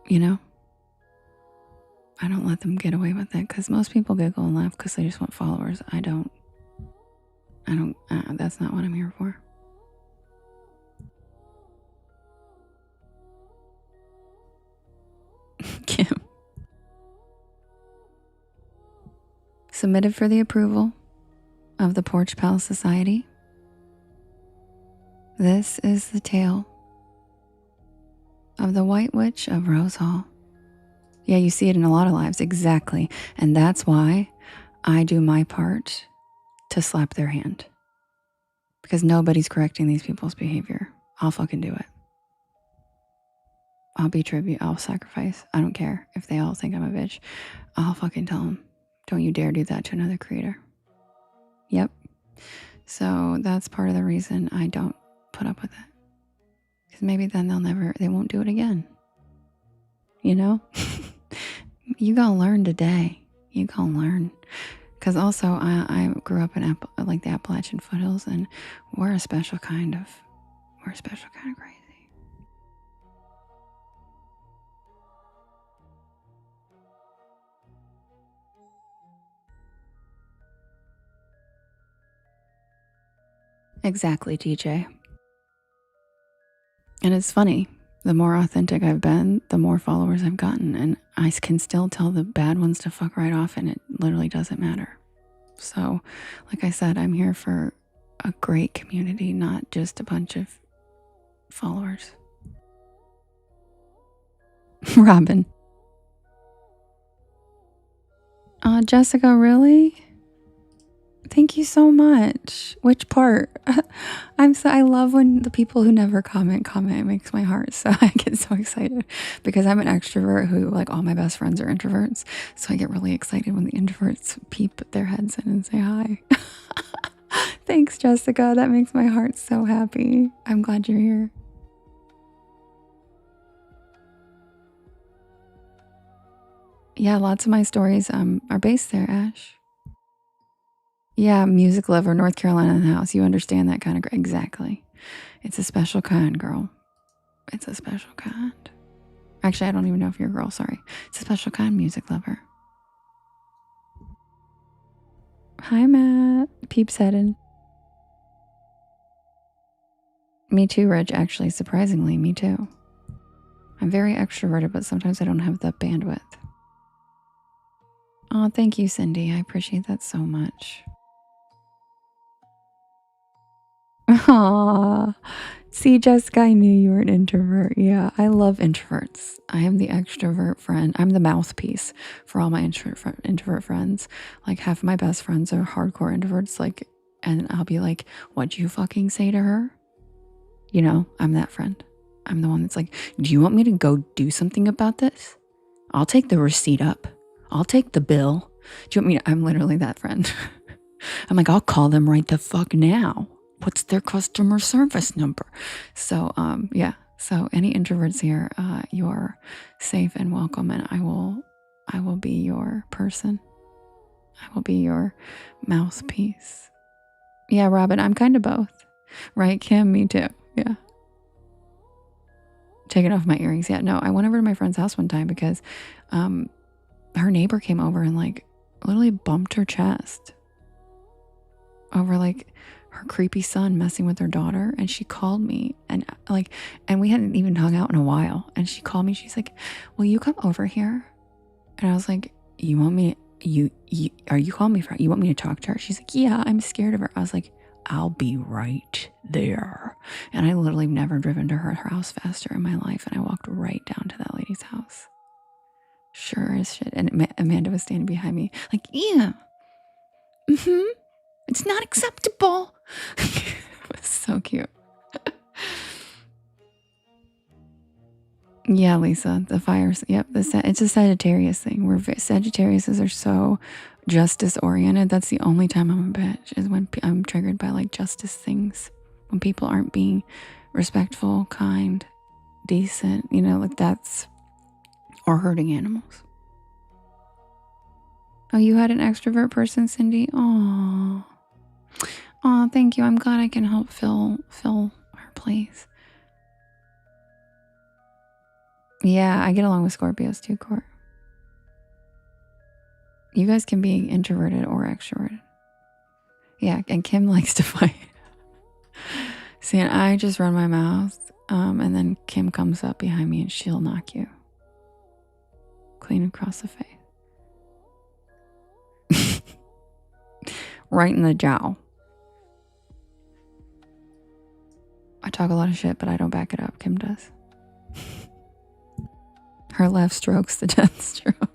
You know? I don't let them get away with it because most people giggle and laugh because they just want followers. I don't, that's not what I'm here for. Kim. Submitted for the approval of the Porch Palace Society. This is the tale of the White Witch of Rose Hall. Yeah, you see it in a lot of lives, exactly. And that's why I do my part to slap their hand. Because nobody's correcting these people's behavior. I'll fucking do it. I'll be tribute. I'll sacrifice. I don't care if they all think I'm a bitch. I'll fucking tell them, don't you dare do that to another creator. Yep. So that's part of the reason I don't put up with it. Because maybe then they won't do it again. You know? You gotta learn today. You gotta learn. Because also I grew up in like the Appalachian foothills, and we're a special kind of crazy. Exactly, DJ. And it's funny, the more authentic I've been, the more followers I've gotten. And I can still tell the bad ones to fuck right off, and it literally doesn't matter. So, like I said, I'm here for a great community, not just a bunch of followers. Robin. Jessica, really? Thank you so much. Which part? I love when the people who never comment. It makes my heart so I get so excited because I'm an extrovert who, like, all my best friends are introverts. So I get really excited when the introverts peep their heads in and say hi. Thanks, Jessica. That makes my heart so happy. I'm glad you're here. Yeah, lots of my stories are based there, Ash. Yeah, music lover, North Carolina in the house. You understand that kind of exactly. It's a special kind, girl. It's a special kind. Actually, I don't even know if you're a girl, sorry. It's a special kind music lover. Hi, Matt. Peeps headed. Me too, Reg, actually, surprisingly, me too. I'm very extroverted, but sometimes I don't have the bandwidth. Oh, thank you, Cindy. I appreciate that so much. Aww. See, Jessica, I knew you were an introvert. Yeah, I love introverts. I am the extrovert friend. I'm the mouthpiece for all my introvert friends. Like, half of my best friends are hardcore introverts. Like, and I'll be like, what'd you fucking say to her? You know, I'm that friend. I'm the one that's like, do you want me to go do something about this? I'll take the receipt up. I'll take the bill. Do you want me to? I'm literally that friend. I'm like, I'll call them right the fuck now. What's their customer service number? So, yeah. So any introverts here, you are safe and welcome, and I will be your person. I will be your mouthpiece. Yeah, Robin, I'm kind of both. Right, Kim? Me too. Yeah. Taking off my earrings. Yeah, no, I went over to my friend's house one time because her neighbor came over and, like, literally bumped her chest over, like, her creepy son messing with her daughter. And she called me, and we hadn't even hung out in a while. And she called me. She's like, will you come over here? And I was like, you want me, are you calling me for, you want me to talk to her? She's like, yeah, I'm scared of her. I was like, I'll be right there. And I literally never driven to her house faster in my life. And I walked right down to that lady's house. Sure as shit. And Amanda was standing behind me like, yeah, it's not acceptable. It was so cute. Yeah, Lisa, the fires. Yep, it's a Sagittarius thing. Sagittariuses are so justice oriented. That's the only time I'm a bitch, is when I'm triggered by, like, justice things. When people aren't being respectful, kind, decent, you know, like that's, or hurting animals. Oh, you had an extrovert person, Cindy? Aw. Aw, thank you. I'm glad I can help fill her place. Yeah, I get along with Scorpios too, Court. You guys can be introverted or extroverted. Yeah, and Kim likes to fight. See, and I just run my mouth, and then Kim comes up behind me and she'll knock you clean across the face. Right in the jaw. I talk a lot of shit, but I don't back it up. Kim does. Her left stroke's the death stroke.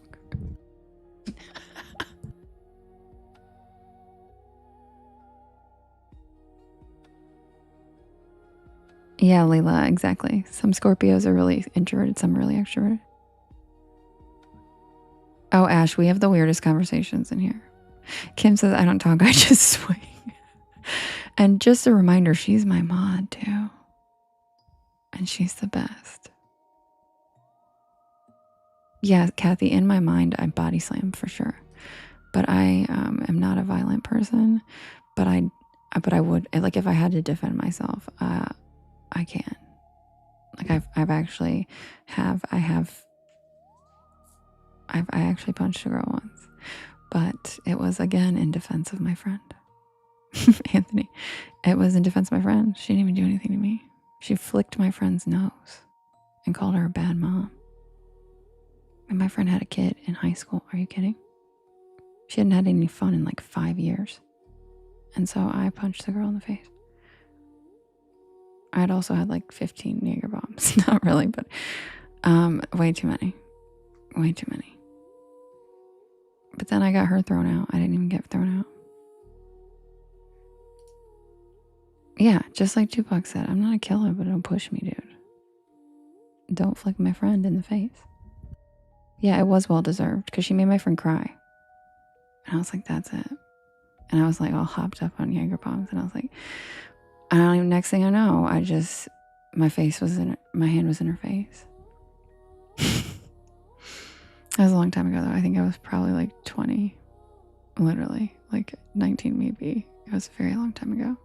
Yeah, Leila, exactly. Some Scorpios are really introverted, some really extroverted. Oh, Ash, we have the weirdest conversations in here. Kim says, I don't talk, I just swing. And just a reminder, she's my mod too. And she's the best. Yeah, Kathy, in my mind, I body slam for sure. But I am not a violent person. But I would, like, if I had to defend myself, I can. Like I actually punched a girl once, but it was again in defense of my friend, Anthony. It was in defense of my friend. She didn't even do anything to me. She flicked my friend's nose and called her a bad mom. And my friend had a kid in high school. Are you kidding? She hadn't had any fun in like 5 years. And so I punched the girl in the face. I'd also had like 15 Jaeger bombs. Not really, but way too many. Way too many. But then I got her thrown out. I didn't even get thrown out. Yeah, just like Tupac said, I'm not a killer, but don't push me, dude. Don't flick my friend in the face. Yeah, it was well deserved because she made my friend cry. And I was like, that's it. And I was like all hopped up on Jaeger bombs. And I was like, I don't even, next thing I know, my hand was in her face. That was a long time ago though. I think I was probably like 20, literally, like 19 maybe. It was a very long time ago.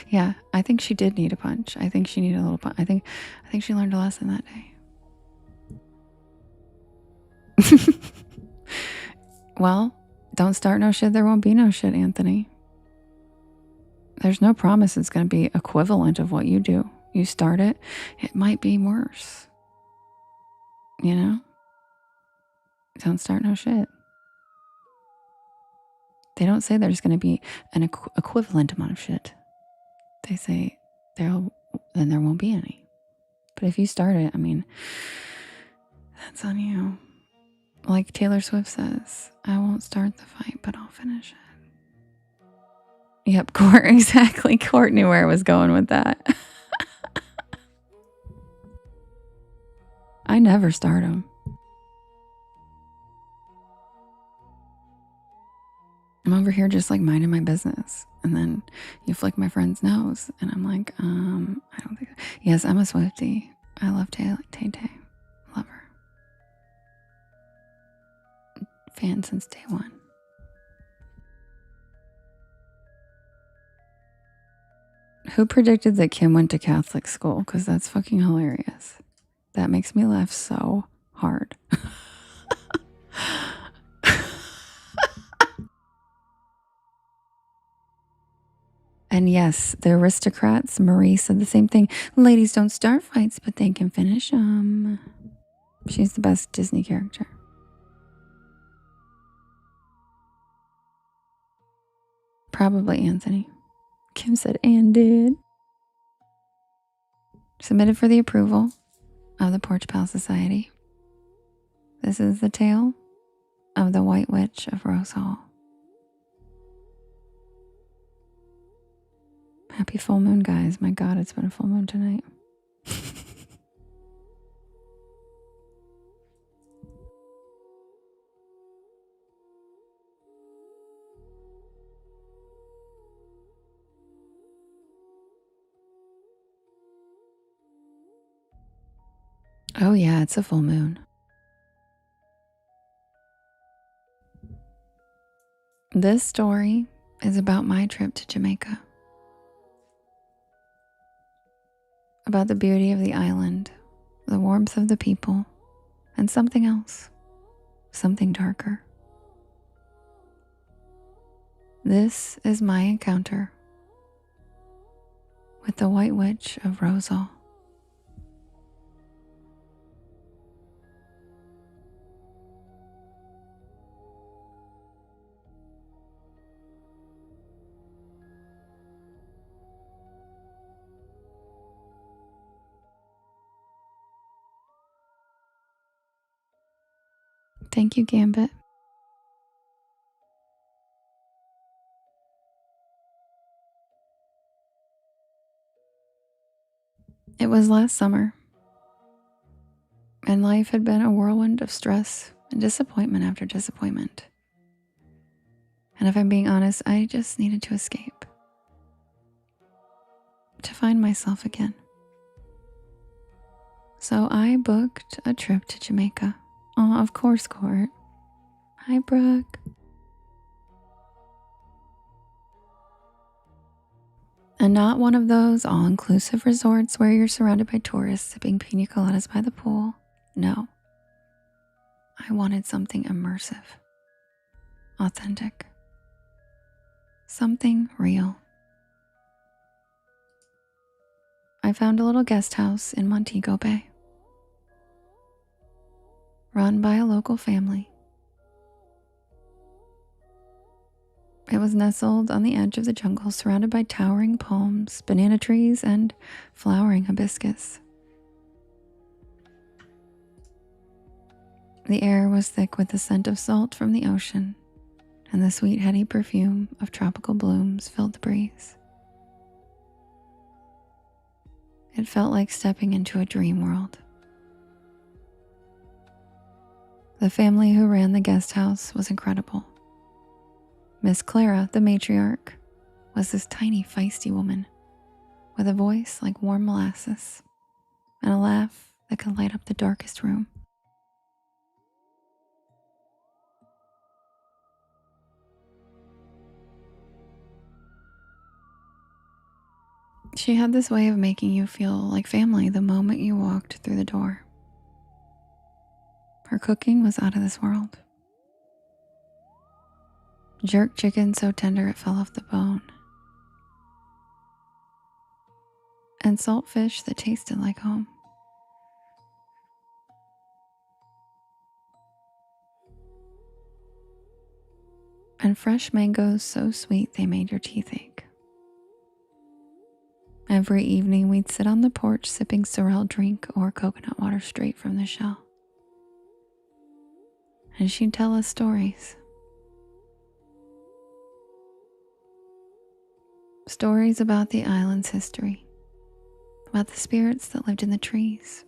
Yeah, I think she did need a punch. I think she needed a little punch. I think she learned a lesson that day. Well, don't start no shit, there won't be no shit, Anthony. There's no promise it's going to be equivalent of what you do. You start it, it might be worse. You know? Don't start no shit. They don't say there's going to be an equivalent amount of shit. They say then there won't be any. But if you start it, I mean, that's on you. Like Taylor Swift says, I won't start the fight, but I'll finish it. Yep, Court, exactly. Court knew where I was going with that. I never start them. I'm over here just like minding my business. And then you flick my friend's nose. And I'm like, I don't think. Yes, I'm a Swiftie. I love Tay Tay. Love her. Fan since day one. Who predicted that Kim went to Catholic school? Because that's fucking hilarious. That makes me laugh so hard. And yes, the aristocrats, Marie said the same thing. Ladies don't start fights, but they can finish them. She's the best Disney character. Probably Anthony. Kim said, and did. Submitted for the approval of the Porch Pal Society. This is the tale of the White Witch of Rose Hall. Happy full moon, guys. My God, it's been a full moon tonight. Oh yeah, it's a full moon. This story is about my trip to Jamaica. About the beauty of the island, the warmth of the people, and something else, something darker. This is my encounter with the White Witch of Rose Hall. Thank you, Gambit. It was last summer, and life had been a whirlwind of stress and disappointment after disappointment. And if I'm being honest, I just needed to escape, to find myself again. So I booked a trip to Jamaica. Oh, of course, Court. Hi, Brooke. And not one of those all-inclusive resorts where you're surrounded by tourists sipping pina coladas by the pool. No. I wanted something immersive, authentic, something real. I found a little guest house in Montego Bay, run by a local family. It was nestled on the edge of the jungle, surrounded by towering palms, banana trees, and flowering hibiscus. The air was thick with the scent of salt from the ocean, and the sweet, heady perfume of tropical blooms filled the breeze. It felt like stepping into a dream world. The family who ran the guest house was incredible. Miss Clara, the matriarch, was this tiny, feisty woman with a voice like warm molasses and a laugh that could light up the darkest room. She had this way of making you feel like family the moment you walked through the door. Her cooking was out of this world. Jerk chicken so tender it fell off the bone. And salt fish that tasted like home. And fresh mangoes so sweet they made your teeth ache. Every evening we'd sit on the porch sipping sorrel drink or coconut water straight from the shell. And she'd tell us stories. Stories about the island's history, about the spirits that lived in the trees,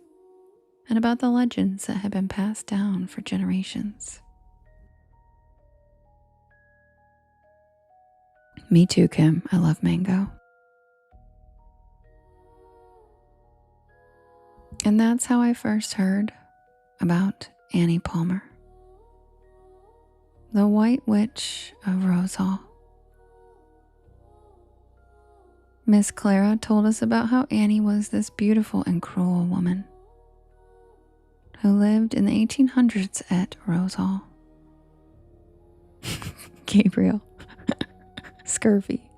and about the legends that had been passed down for generations. Me too, Kim. I love mango. And that's how I first heard about Annie Palmer, the White Witch of Rose Hall. Miss Clara told us about how Annie was this beautiful and cruel woman who lived in the 1800s at Rose Hall. Gabriel. Scurvy.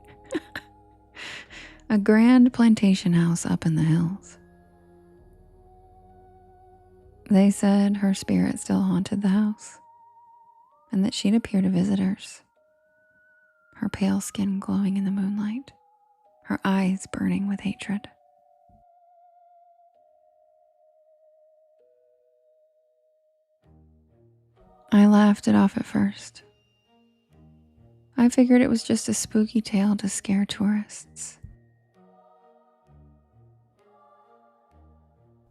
A grand plantation house up in the hills. They said her spirit still haunted the house, and that she'd appear to visitors, her pale skin glowing in the moonlight, her eyes burning with hatred. I laughed it off at first. I figured it was just a spooky tale to scare tourists.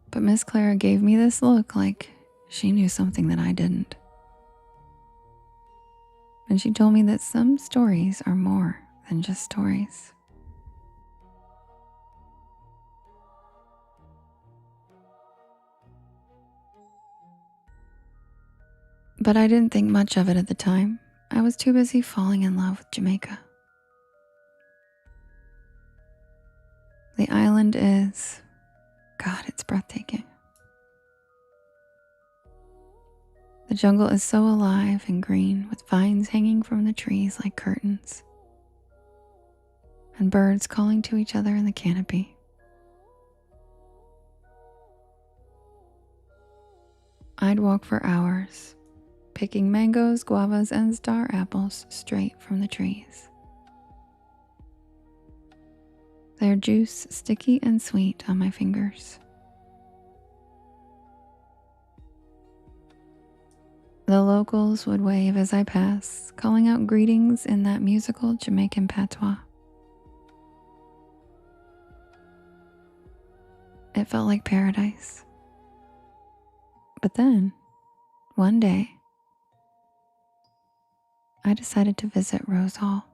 But Miss Clara gave me this look like she knew something that I didn't. And she told me that some stories are more than just stories. But I didn't think much of it at the time. I was too busy falling in love with Jamaica. The island is, God, it's breathtaking. The jungle is so alive and green, with vines hanging from the trees like curtains, and birds calling to each other in the canopy. I'd walk for hours, picking mangoes, guavas, and star apples straight from the trees. Their juice sticky and sweet on my fingers. The locals would wave as I pass, calling out greetings in that musical Jamaican patois. it felt like paradise. But then, one day, I decided to visit Rose Hall.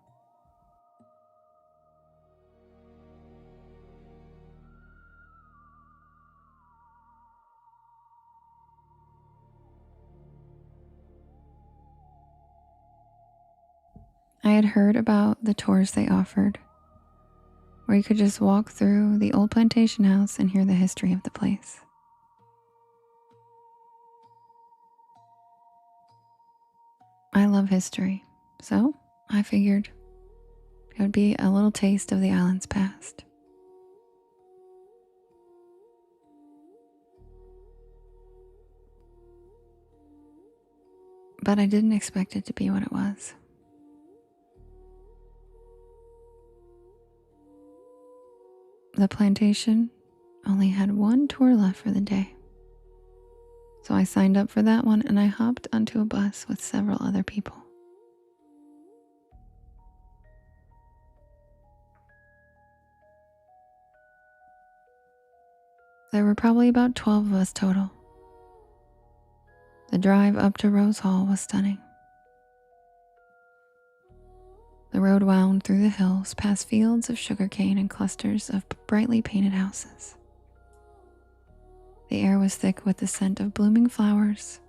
I had heard about the tours they offered, where you could just walk through the old plantation house and hear the history of the place. I love history, so I figured it would be a little taste of the island's past. But I didn't expect it to be what it was. The plantation only had one tour left for the day. So I signed up for that one and I hopped onto a bus with several other people. There were probably about 12 of us total. The drive up to Rose Hall was stunning. The road wound through the hills past fields of sugarcane and clusters of brightly painted houses. The air was thick with the scent of blooming flowers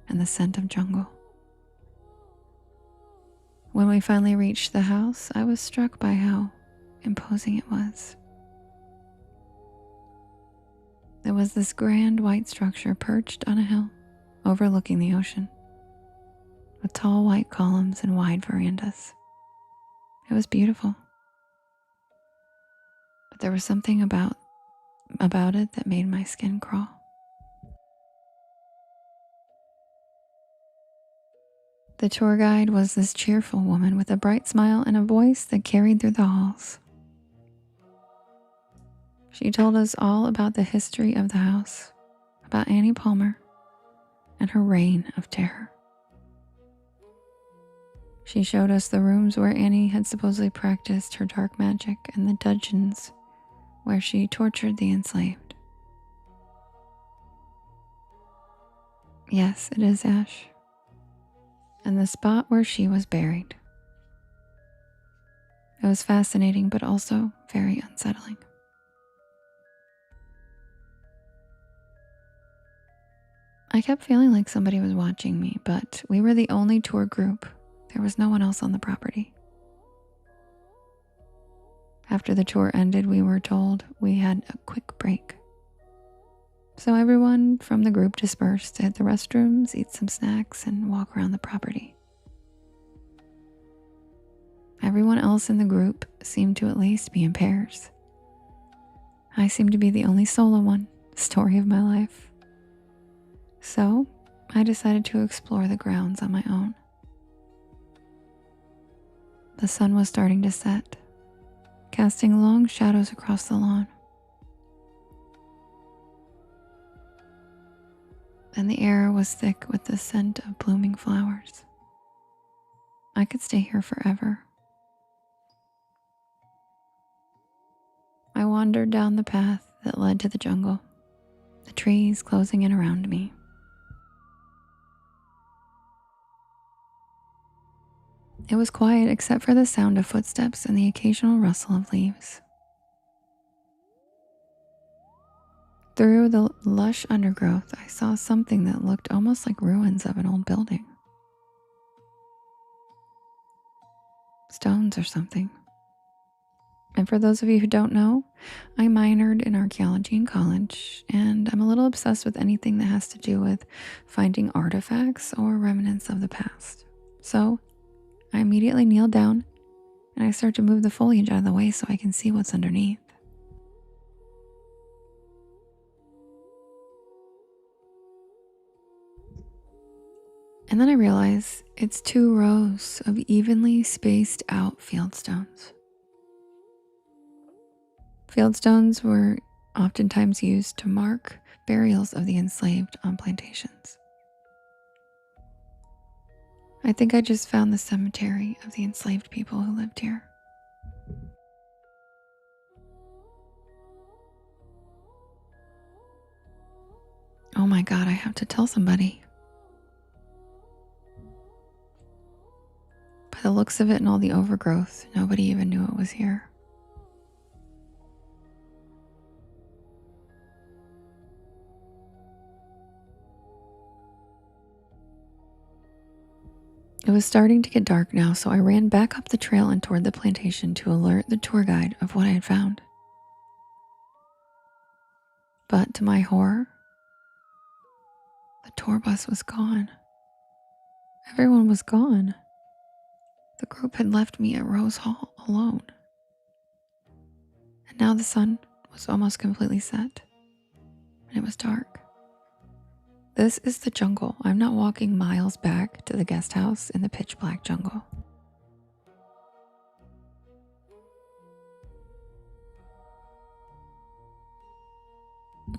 and the scent of jungle. When we finally reached the house, I was struck by how imposing it was. There was this grand white structure perched on a hill overlooking the ocean, with tall white columns and wide verandas. It was beautiful, but there was something about it that made my skin crawl. The tour guide was this cheerful woman with a bright smile and a voice that carried through the halls. She told us all about the history of the house, about Annie Palmer and her reign of terror. She showed us the rooms where Annie had supposedly practiced her dark magic and the dungeons where she tortured the enslaved. Yes, it is Ash. And the spot where she was buried. It was fascinating, but also very unsettling. I kept feeling like somebody was watching me, but we were the only tour group. There was no one else on the property. After the tour ended, we were told we had a quick break. So everyone from the group dispersed to hit the restrooms, eat some snacks, and walk around the property. Everyone else in the group seemed to at least be in pairs. I seemed to be the only solo one, story of my life. So I decided to explore the grounds on my own. The sun was starting to set, casting long shadows across the lawn. And the air was thick with the scent of blooming flowers. I could stay here forever. I wandered down the path that led to the jungle, the trees closing in around me. It was quiet except for the sound of footsteps and the occasional rustle of leaves. Through the lush undergrowth, I saw something that looked almost like ruins of an old building. Stones or something. And for those of you who don't know, I minored in archaeology in college, and I'm a little obsessed with anything that has to do with finding artifacts or remnants of the past. So I immediately kneel down and I start to move the foliage out of the way so I can see what's underneath. And then I realize it's 2 rows of evenly spaced out fieldstones. Fieldstones were oftentimes used to mark burials of the enslaved on plantations. I think I just found the cemetery of the enslaved people who lived here. my God, I have to tell somebody. By the looks of it and all the overgrowth, nobody even knew it was here. It was starting to get dark now, so I ran back up the trail and toward the plantation to alert the tour guide of what I had found. But to my horror, the tour bus was gone. Everyone was gone. The group had left me at Rose Hall alone. And now the sun was almost completely set, and it was dark. This is the jungle. I'm not walking miles back to the guest house in the pitch black jungle.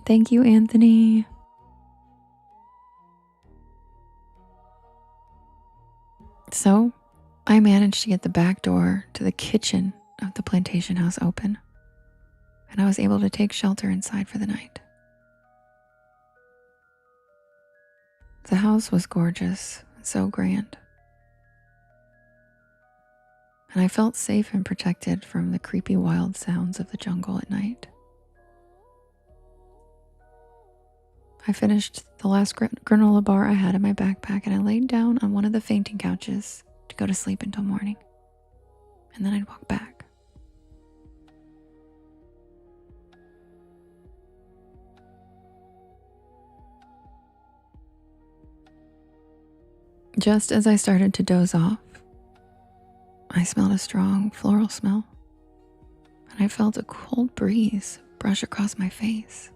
Thank you, Anthony. So I managed to get the back door to the kitchen of the plantation house open, and I was able to take shelter inside for the night. The house was gorgeous and so grand, and I felt safe and protected from the creepy wild sounds of the jungle at night. I finished the last granola bar I had in my backpack, and I laid down on one of the fainting couches to go to sleep until morning, and then I'd walk back. Just as I started to doze off, I smelled a strong floral smell, and I felt a cold breeze brush across my face.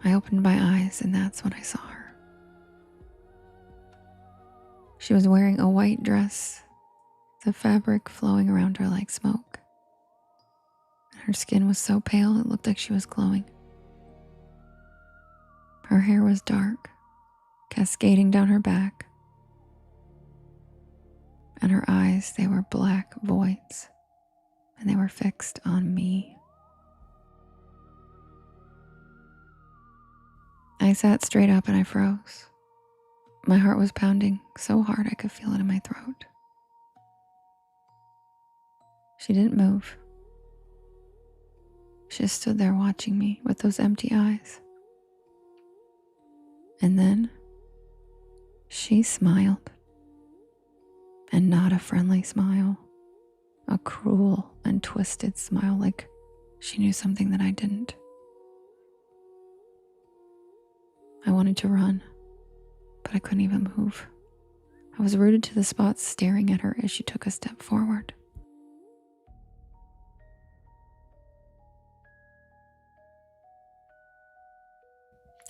I opened my eyes, and that's when I saw her. She was wearing a white dress, the fabric flowing around her like smoke. Her skin was so pale it looked like she was glowing. Her hair was dark, cascading down her back, and her eyes, they were black voids, and they were fixed on me. I sat straight up and I froze. My heart was pounding so hard I could feel it in my throat. She didn't move. She just stood there watching me with those empty eyes. And then she smiled. And not a friendly smile. A cruel and twisted smile, like she knew something that I didn't. I wanted to run, but I couldn't even move. I was rooted to the spot, staring at her as she took a step forward.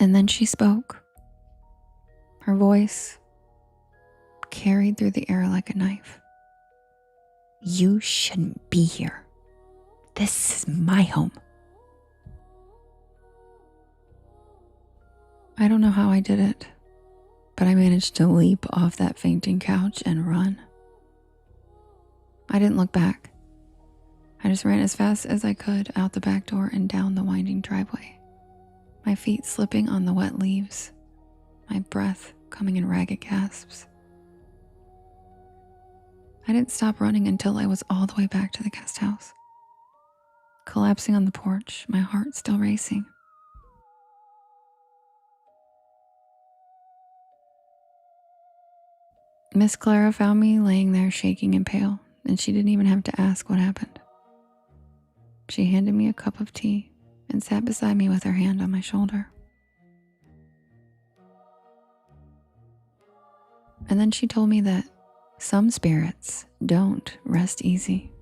And then she spoke. Her voice carried through the air like a knife. You shouldn't be here. This is my home. I don't know how I did it, but I managed to leap off that fainting couch and run. I didn't look back. I just ran as fast as I could out the back door and down the winding driveway, my feet slipping on the wet leaves, my breath coming in ragged gasps. I didn't stop running until I was all the way back to the guest house, collapsing on the porch, my heart still racing. Miss Clara found me laying there shaking and pale, and she didn't even have to ask what happened. She handed me a cup of tea and sat beside me with her hand on my shoulder. And then she told me that some spirits don't rest easy.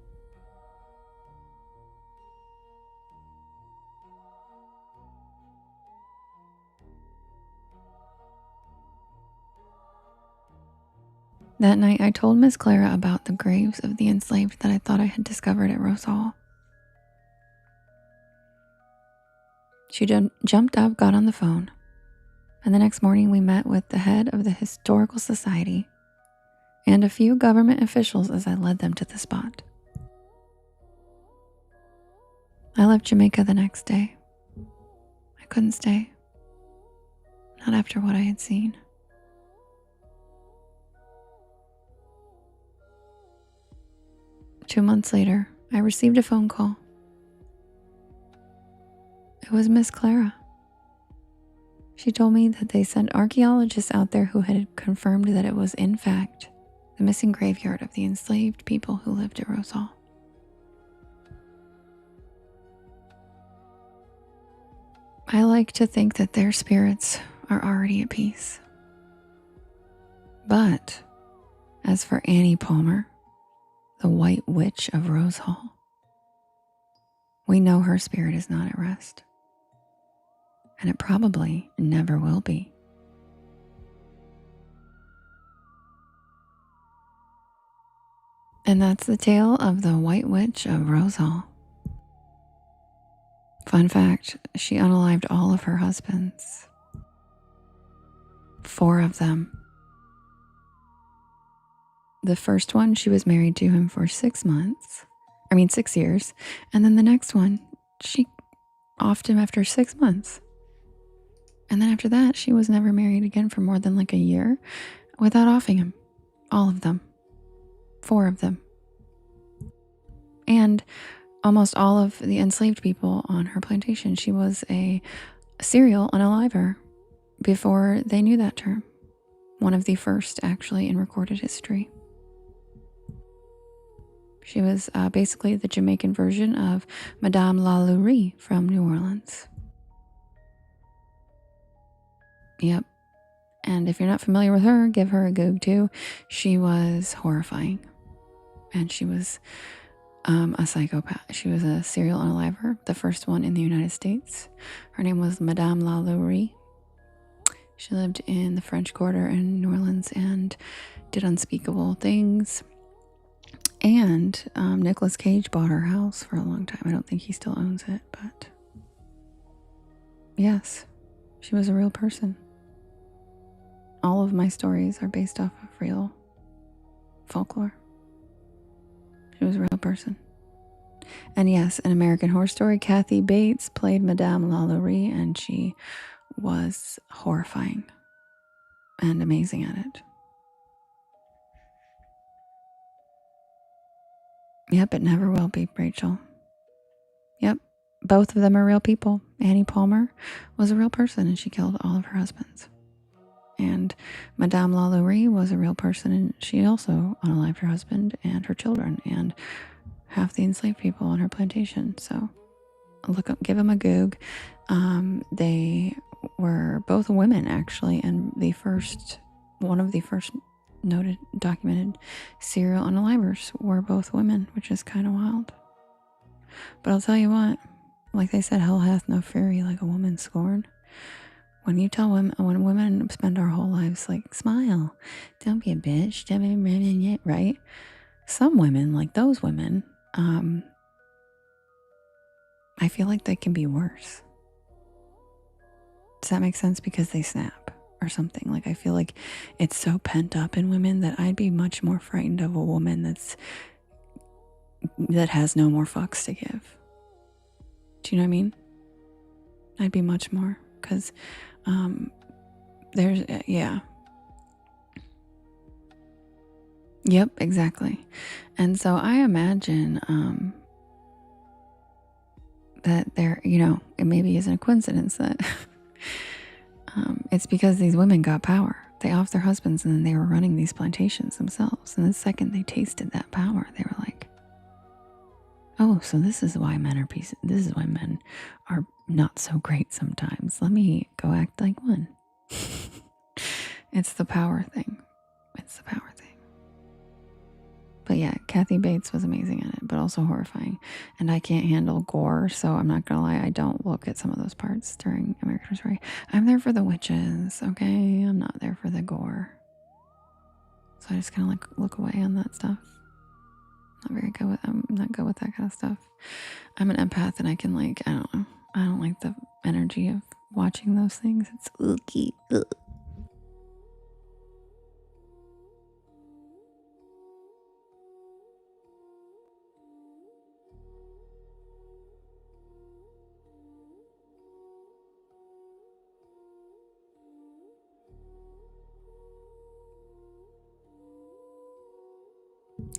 That night, I told Miss Clara about the graves of the enslaved that I thought I had discovered at Rose Hall. She jumped up, got on the phone, and the next morning we met with the head of the Historical Society and a few government officials as I led them to the spot. I left Jamaica the next day, couldn't stay. Not after what I had seen. Two months later, I received a phone call. It was Miss Clara. She told me that they sent archaeologists out there who had confirmed that it was, in fact, the missing graveyard of the enslaved people who lived at Rose Hall. I like to think that their spirits are already at peace. But as for Annie Palmer, the White Witch of Rose Hall, we know her spirit is not at rest. And it probably never will be. And that's the tale of the White Witch of Rose Hall. Fun fact, she unalived all of her husbands. 4 of them. The first one, she was married to him for 6 years. And then the next one, she offed him after 6 months. And then after that, she was never married again for more than like a year without offing him. All of them. 4 of them. And almost all of the enslaved people on her plantation. She was a serial unaliver before they knew that term. One of the first, actually, in recorded history. She was basically the Jamaican version of Madame LaLaurie from New Orleans. Yep. And if you're not familiar with her, give her a Goog too. She was horrifying. And she was a psychopath. She was a serial unaliver, the first one in the United States. Her name was Madame LaLaurie. She lived in the French Quarter in New Orleans and did unspeakable things. And Nicolas Cage bought her house for a long time. I don't think he still owns it, but yes, she was a real person. All of my stories are based off of real folklore. She was a real person. And yes, in American Horror Story, Kathy Bates played Madame LaLaurie, and she was horrifying and amazing at it. Yep, it never will be, Rachel. Yep, both of them are real people. Annie Palmer was a real person, and she killed all of her husbands. And Madame LaLaurie was a real person, and she also unalived her husband and her children and half the enslaved people on her plantation. So give them a Goog. They were both women, actually, and one of the first noted documented serial unalivers were both women, which is kind of wild. But I'll tell you what, like they said, hell hath no fury like a woman scorned. When women spend our whole lives like, smile, don't be a bitch, don't be it, right? Some women, like those women, I feel like they can be worse. Does that make sense? Because they snap or something. Like, I feel like it's so pent up in women that I'd be much more frightened of a woman that has no more fucks to give. Do you know what I mean? I'd be much more, because yeah. Yep, exactly. And so I imagine that there, it maybe isn't a coincidence that it's because these women got power. They offed their husbands, and then they were running these plantations themselves. And the second they tasted that power, they were like, oh, so this is why men are pieces. This is why men are not so great sometimes. Let me go act like one. It's the power thing. It's the power thing. But yeah, Kathy Bates was amazing at it, but also horrifying. And I can't handle gore, so I'm not gonna lie, I don't look at some of those parts during American Horror Story. I'm there for the witches, okay? I'm not there for the gore. So I just kind of like look away on that stuff. I'm not good with that kind of stuff. I'm an empath, and I can I don't like the energy of watching those things. It's ooky. Ugh.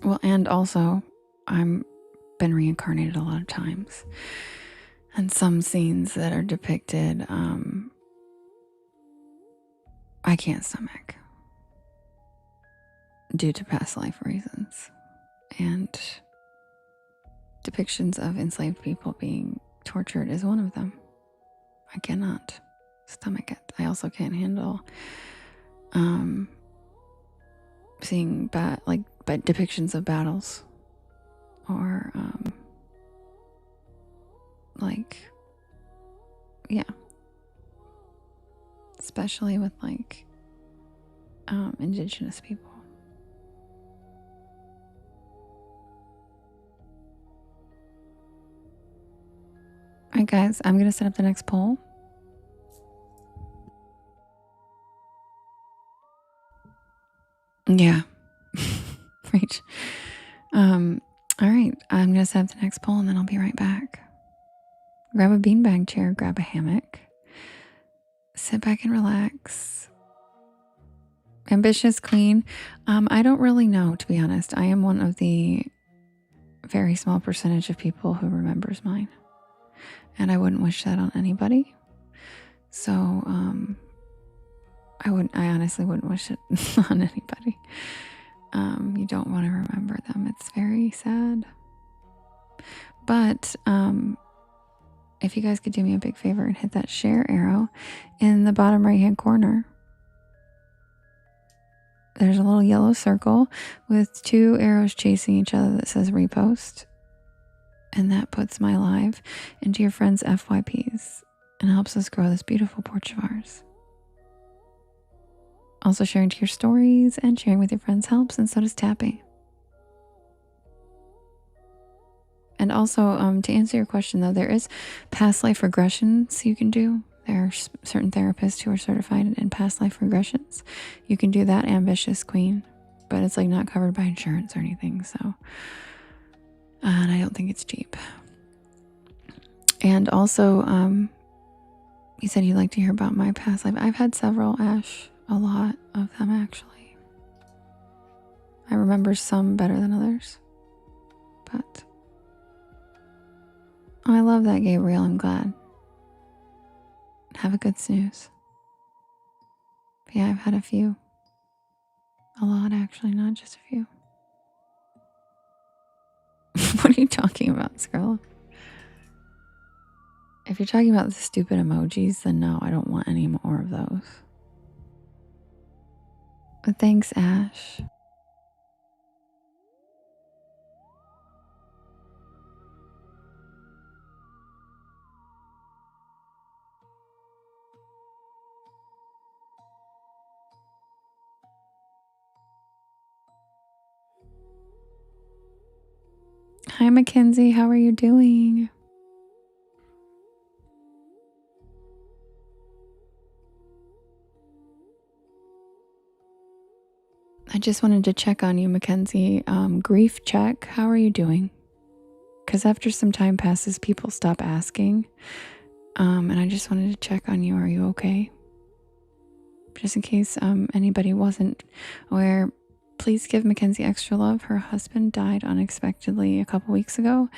Well, and also, I'm been reincarnated a lot of times. And some scenes that are depicted, I can't stomach due to past life reasons. And depictions of enslaved people being tortured is one of them. I cannot stomach it. I also can't handle seeing depictions of battles or yeah, especially with indigenous people. All right, guys, I'm gonna set up the next poll. Yeah. Right. All right, I'm gonna set up the next poll and then I'll be right back. Grab a beanbag chair, grab a hammock, sit back and relax. Ambitious queen. I don't really know, to be honest. I am one of the very small percentage of people who remembers mine. And I wouldn't wish that on anybody. So, I honestly wouldn't wish it on anybody. You don't want to remember them. It's very sad. But if you guys could do me a big favor and hit that share arrow in the bottom right hand corner, there's a little yellow circle with 2 arrows chasing each other that says repost. And that puts my live into your friends' FYPs and helps us grow this beautiful porch of ours. Also, sharing to your stories and sharing with your friends helps, and so does tapping. And also, to answer your question though, there is past life regressions you can do. There are certain therapists who are certified in past life regressions. You can do that, ambitious queen, but it's not covered by insurance or anything. So, and I don't think it's cheap. And also, you said you'd like to hear about my past life. I've had several, Ash, a lot of them actually. I remember some better than others, but I love that, Gabriel. I'm glad. Have a good snooze. But yeah, I've had a few. A lot, actually, not just a few. What are you talking about, Scarlet? If you're talking about the stupid emojis, then no, I don't want any more of those. But thanks, Ash. Hi, Mackenzie. How are you doing? I just wanted to check on you, Mackenzie. Grief check. How are you doing? Because after some time passes, people stop asking. And I just wanted to check on you. Are you okay? Just in case anybody wasn't aware, please give Mackenzie extra love. Her husband died unexpectedly a couple weeks ago.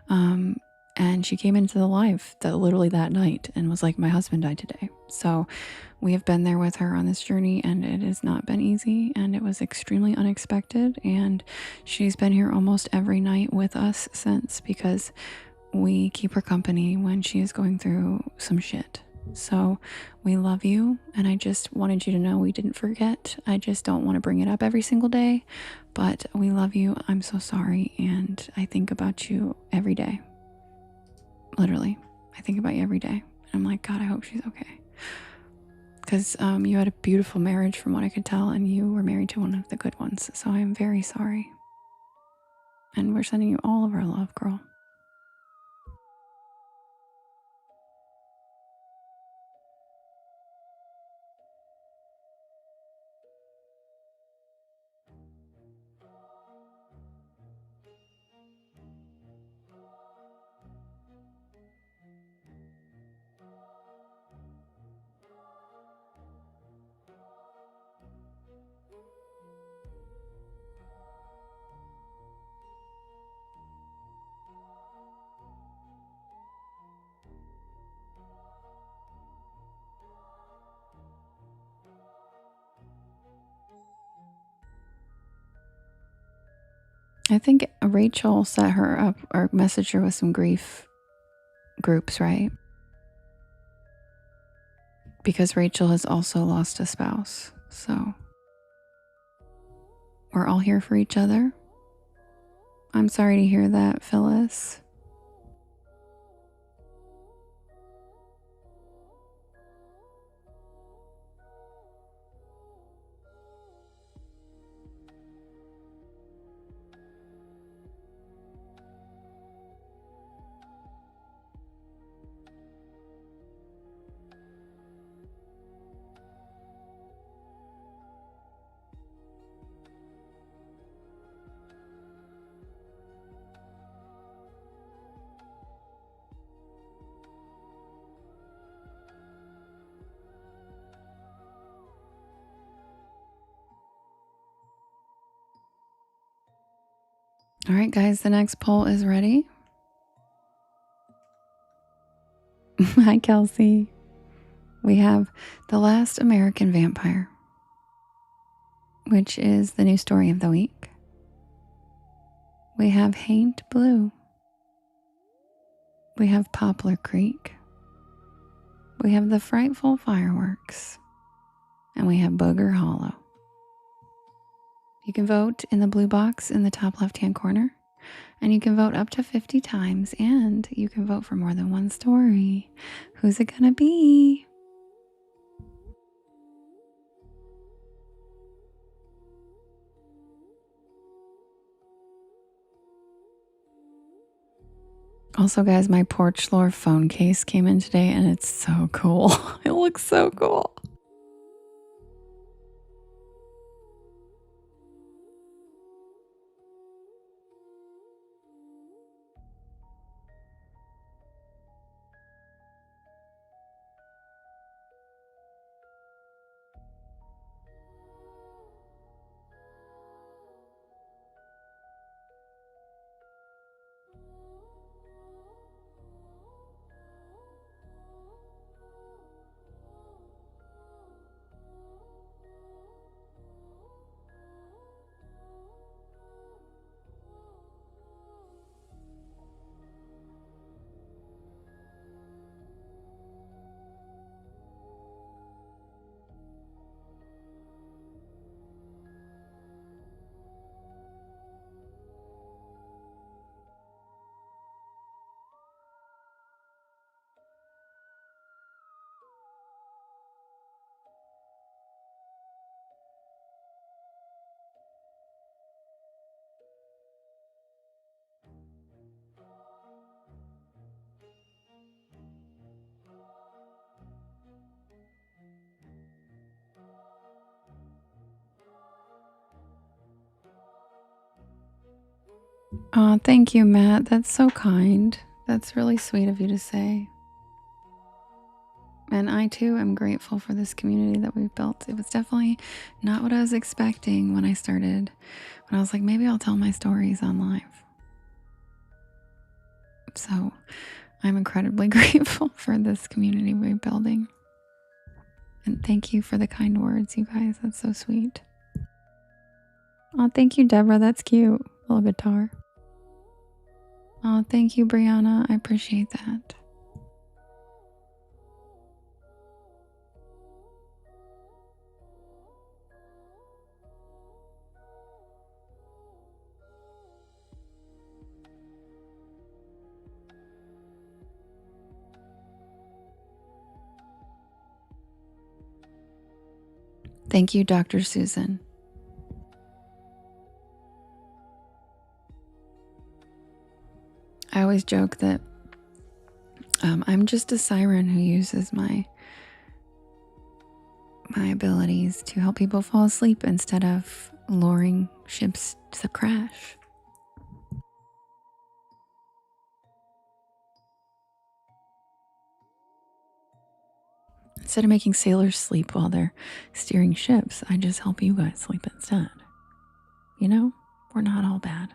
And she came into the live literally that night and was like, my husband died today. So we have been there with her on this journey, and it has not been easy, and it was extremely unexpected. And she's been here almost every night with us since, because we keep her company when she is going through some shit. So we love you, and I just wanted you to know we didn't forget. I just don't want to bring it up every single day, but we love you. I'm so sorry, and I think about you every day. Literally, I think about you every day. I'm like, God, I hope she's okay. Because you had a beautiful marriage from what I could tell, and you were married to one of the good ones. So I am very sorry. And we're sending you all of our love, girl. I think Rachel set her up or messaged her with some grief groups, right? Because Rachel has also lost a spouse. So we're all here for each other. I'm sorry to hear that, Phyllis. All right, guys, the next poll is ready. Hi, Kelsey. We have The Last American Vampire, which is the new story of the week. We have Haint Blue. We have Poplar Creek. We have The Frightful Fireworks. And we have Booger Hollow. You can vote in the blue box in the top left-hand corner. And you can vote up to 50 times. And you can vote for more than one story. Who's it gonna be? Also, guys, my Porch Lore phone case came in today and it's so cool. It looks so cool. Oh, thank you, Matt. That's so kind. That's really sweet of you to say. And I too am grateful for this community that we've built. It was definitely not what I was expecting when I started. When I was like, maybe I'll tell my stories on live. So I'm incredibly grateful for this community we're building. And thank you for the kind words, you guys. That's so sweet. Oh, thank you, Deborah. That's cute. Little guitar. Oh, thank you, Brianna. I appreciate that. Thank you, Dr. Susan. I always joke that I'm just a siren who uses my abilities to help people fall asleep instead of luring ships to crash. Instead of making sailors sleep while they're steering ships, I just help you guys sleep instead. You know, we're not all bad.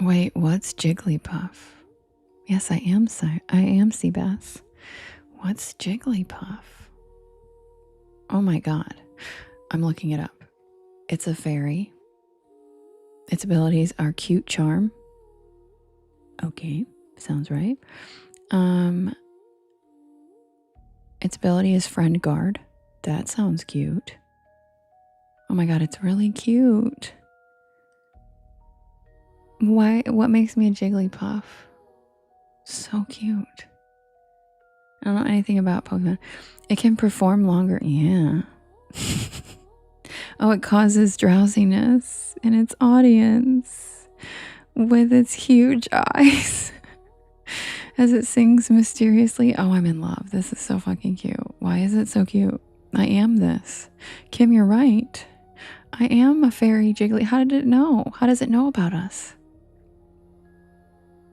Wait, what's Jigglypuff? Yes, I am Seabass. What's Jigglypuff? Oh my god. I'm looking it up. It's a fairy. Its abilities are cute charm. Okay, sounds right. Its ability is friend guard. That sounds cute. Oh my god, it's really cute. Why? What makes me a Jigglypuff? So cute. I don't know anything about Pokemon. It can perform longer. Yeah. Oh, it causes drowsiness in its audience with its huge eyes as it sings mysteriously. Oh, I'm in love. This is so fucking cute. Why is it so cute? I am this. Kim, you're right. I am a fairy Jiggly. How did it know? How does it know about us?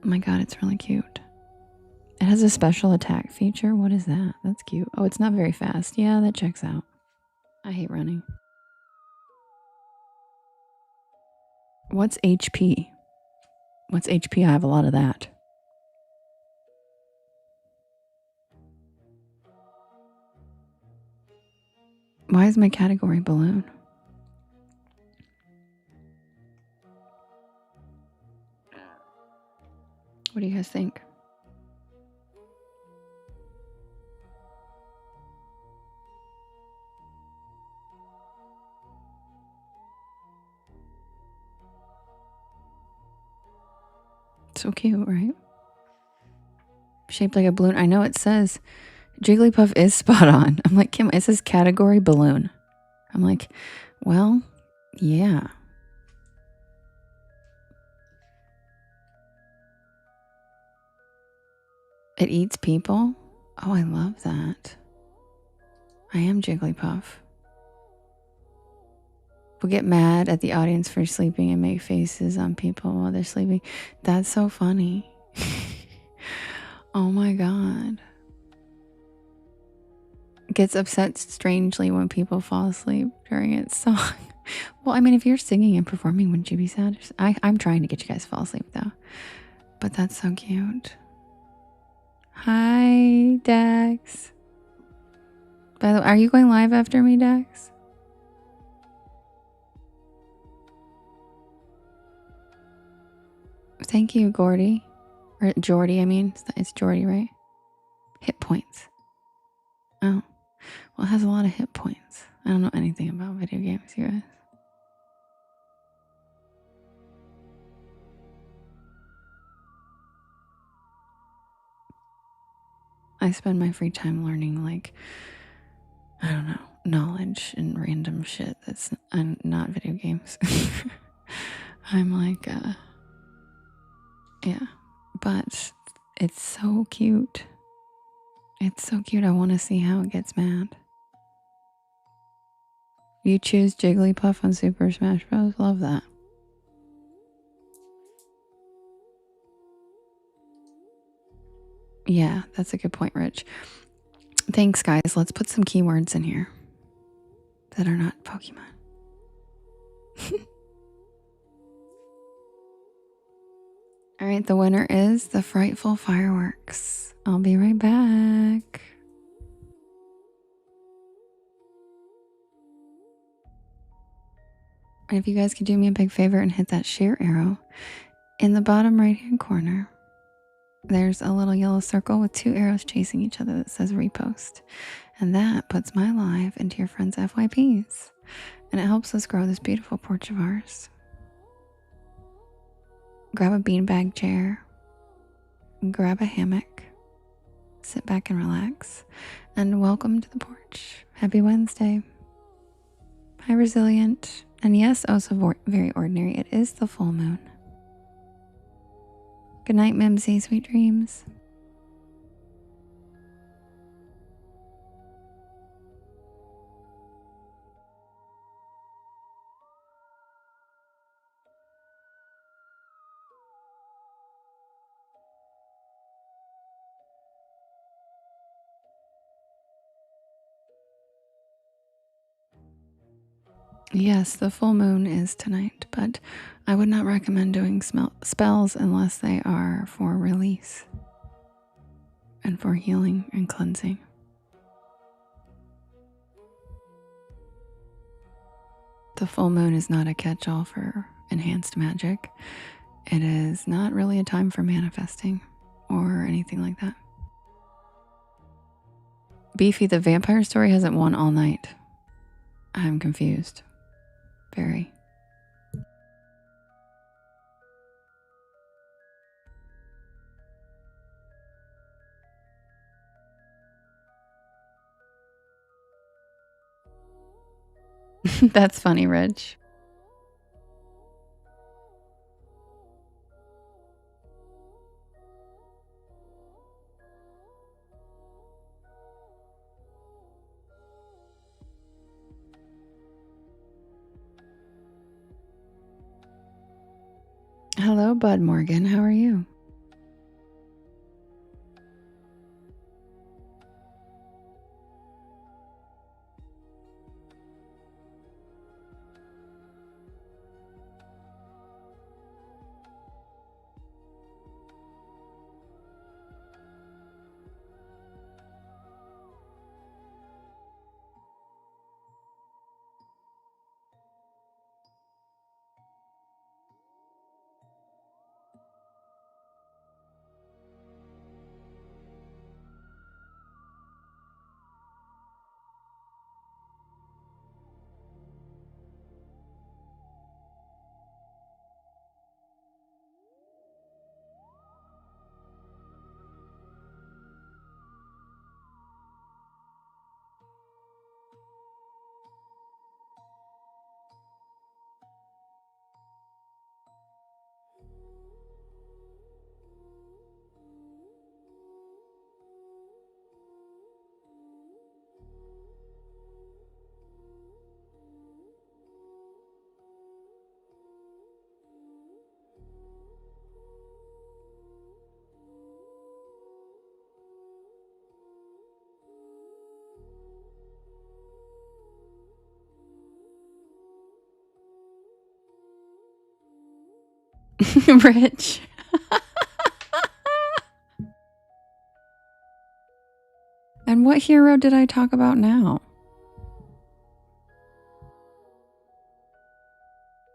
Oh my god, it's really cute. It has a special attack feature. What is that? That's cute. Oh, it's not very fast. Yeah, that checks out. I hate running. What's HP? What's HP? I have a lot of that. Why is my category balloon? What do you guys think? So cute, right? Shaped like a balloon. I know it says Jigglypuff is spot on. I'm like, Kim, it says category balloon. I'm like, well, yeah. It eats people? Oh, I love that. I am Jigglypuff. We'll get mad at the audience for sleeping and make faces on people while they're sleeping. That's so funny. Oh my god. Gets upset strangely when people fall asleep during its song. Well, I mean, if you're singing and performing, wouldn't you be sad? I'm trying to get you guys to fall asleep though. But that's so cute. Hi, Dax. By the way, are you going live after me, Dax? Thank you, Gordy. Or Jordy, I mean. It's Jordy, right? Hit points. Oh. Well, it has a lot of hit points. I don't know anything about video games, you guys. I spend my free time learning, like, I don't know, knowledge and random shit that's not video games. I'm like, yeah. But it's so cute. It's so cute. I want to see how it gets mad. You choose Jigglypuff on Super Smash Bros. Love that. Yeah, that's a good point, Rich. Thanks, guys. Let's put some keywords in here that are not Pokemon. All right, the winner is the Frightful Fireworks. I'll be right back. And if you guys could do me a big favor and hit that share arrow in the bottom right hand corner, there's a little yellow circle with 2 arrows chasing each other that says repost. And that puts my live into your friends' FYPs. And it helps us grow this beautiful porch of ours. Grab a beanbag chair, grab a hammock, sit back and relax, and welcome to the porch. Happy Wednesday. Hi, Resilient. And yes, also very ordinary. It is the full moon. Good night, Mimsy. Sweet dreams. Yes, the full moon is tonight, but I would not recommend doing spells unless they are for release and for healing and cleansing. The full moon is not a catch-all for enhanced magic. It is not really a time for manifesting or anything like that. Beefy, the vampire story hasn't won all night. I'm confused. Very. That's funny, Rich. Hello, Bud Morgan. How are you? Rich. And what hero did I talk about now?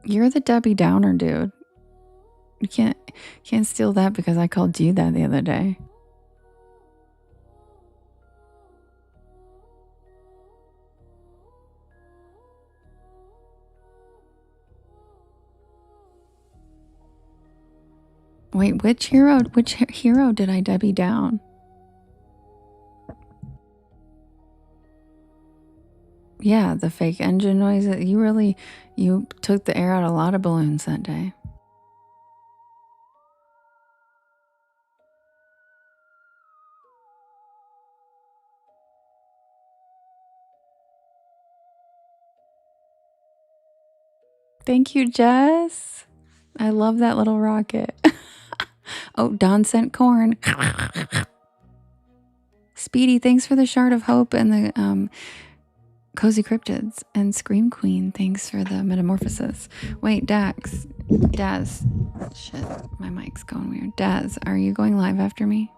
You're the Debbie Downer, dude. You can't steal that because I called you that the other day. Wait, which hero did I Debbie down? Yeah, the fake engine noise. You took the air out of a lot of balloons that day. Thank you, Jess. I love that little rocket. Oh, Don sent corn. Speedy, thanks for the shard of hope and the cozy cryptids. And Scream Queen, thanks for the metamorphosis. Wait, Daz. Shit, my mic's going weird. Daz, are you going live after me?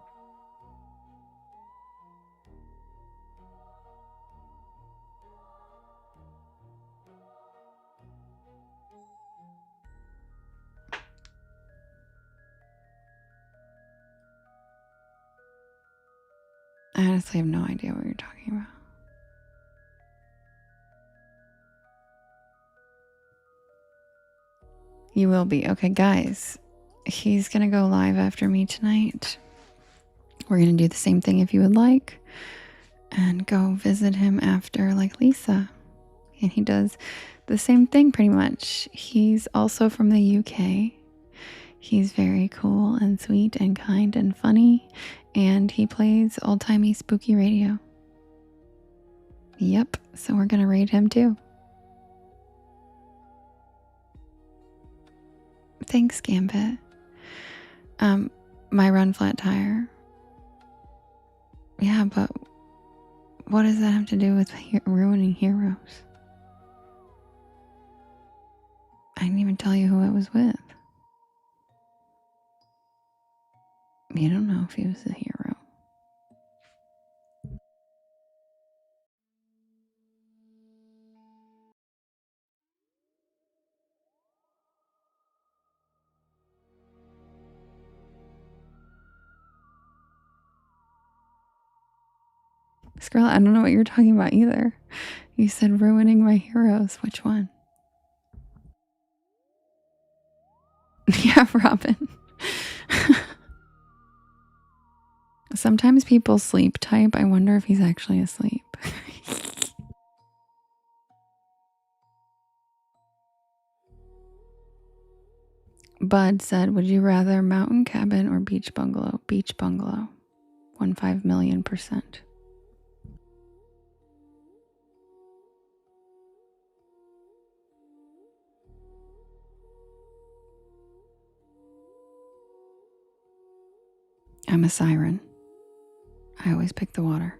I honestly have no idea what you're talking about. You will be. Okay, guys. He's going to go live after me tonight. We're going to do the same thing if you would like. And go visit him after, like Lisa. And he does the same thing pretty much. He's also from the UK. He's very cool and sweet and kind and funny. And he plays old-timey spooky radio. Yep, so we're going to raid him too. Thanks, Gambit. My run flat tire. Yeah, but what does that have to do with ruining heroes? I didn't even tell you who I was with. You don't know if he was a hero. Scarlett, I don't know what you're talking about either. You said ruining my heroes. Which one? Yeah, Robin. Sometimes people sleep type. I wonder if he's actually asleep. Bud said, would you rather mountain cabin or beach bungalow? Beach bungalow. 1,500,000%. I'm a siren. I always pick the water.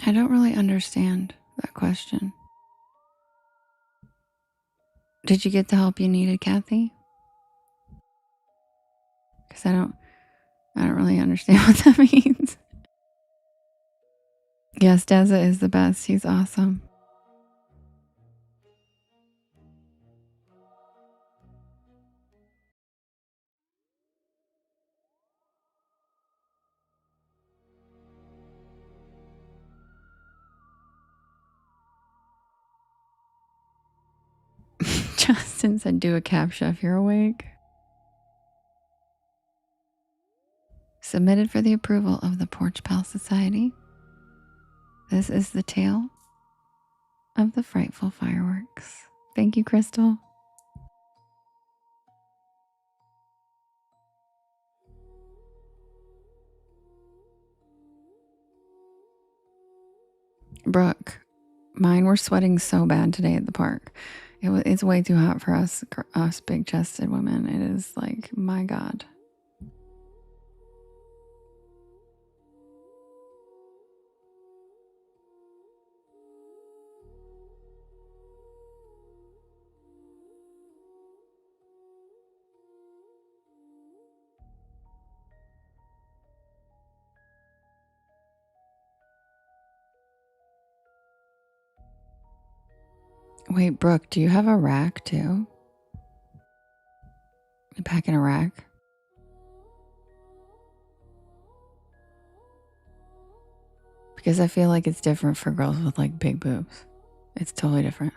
I don't really understand that question. Did you get the help you needed, Kathy? Because I don't really understand what that means. Yes, Deza is the best. He's awesome. Justin said, do a captcha if you're awake. Submitted for the approval of the Porch Pal Society. This is the tale of the frightful fireworks. Thank you, Crystal. Brooke, mine were sweating so bad today at the park. It's way too hot for us big-chested women. It is like, my God. Wait, Brooke, do you have a rack too? You packing a rack? Because I feel like it's different for girls with like big boobs. It's totally different.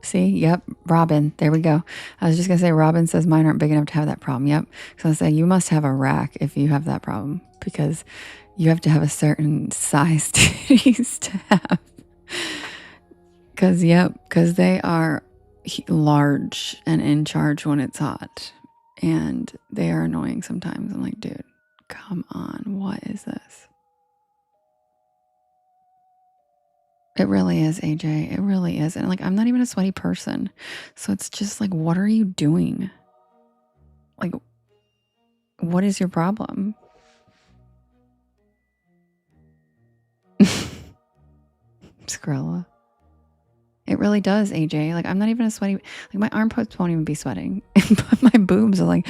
See? Yep. Robin. There we go. I was just going to say, Robin says mine aren't big enough to have that problem. Yep. So I say you must have a rack if you have that problem because you have to have a certain size titties to have. Because they are large and in charge when it's hot. And they are annoying sometimes. I'm like, dude, come on. What is this? It really is, AJ. It really is. And like, I'm not even a sweaty person. So it's just like, what are you doing? Like, what is your problem? Skrilla. It really does, AJ. Like, I'm not even a sweaty, like, my armpits won't even be sweating. But my boobs are like,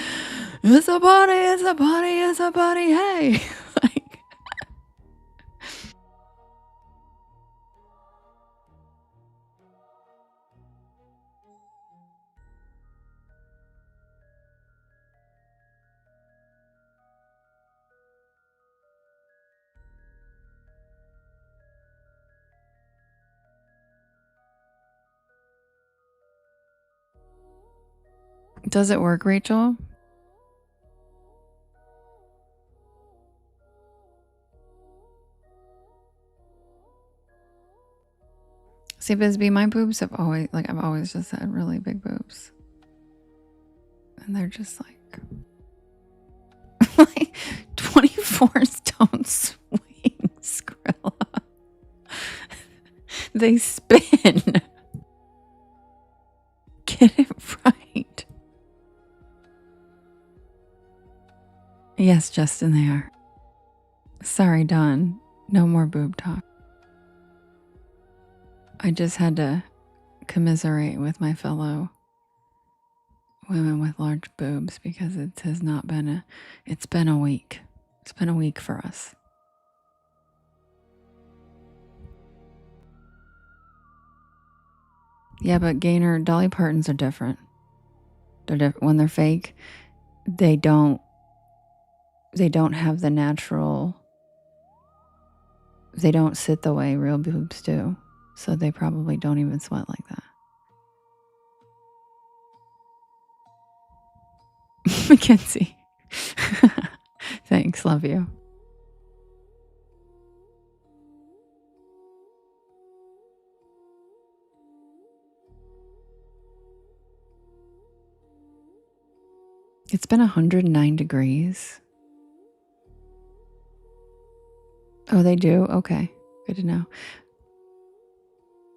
it's a party, it's a party, it's a party, hey. Like, Does it work, Rachel? See, Bisbee, my boobs have always, like, I've always just had really big boobs. And they're just like, like 24s don't swing, Skrilla. They spin. Get it right. Yes, Justin, they are. Sorry, Dawn. No more boob talk. I just had to commiserate with my fellow women with large boobs because it has not been it's been a week. It's been a week for us. Yeah, but Gaynor, Dolly Partons are different. They're different. When they're fake, they don't have the natural, they don't sit the way real boobs do. So they probably don't even sweat like that. Mackenzie. Thanks, love you. It's been 109 degrees. Oh, they do? Okay. Good to know.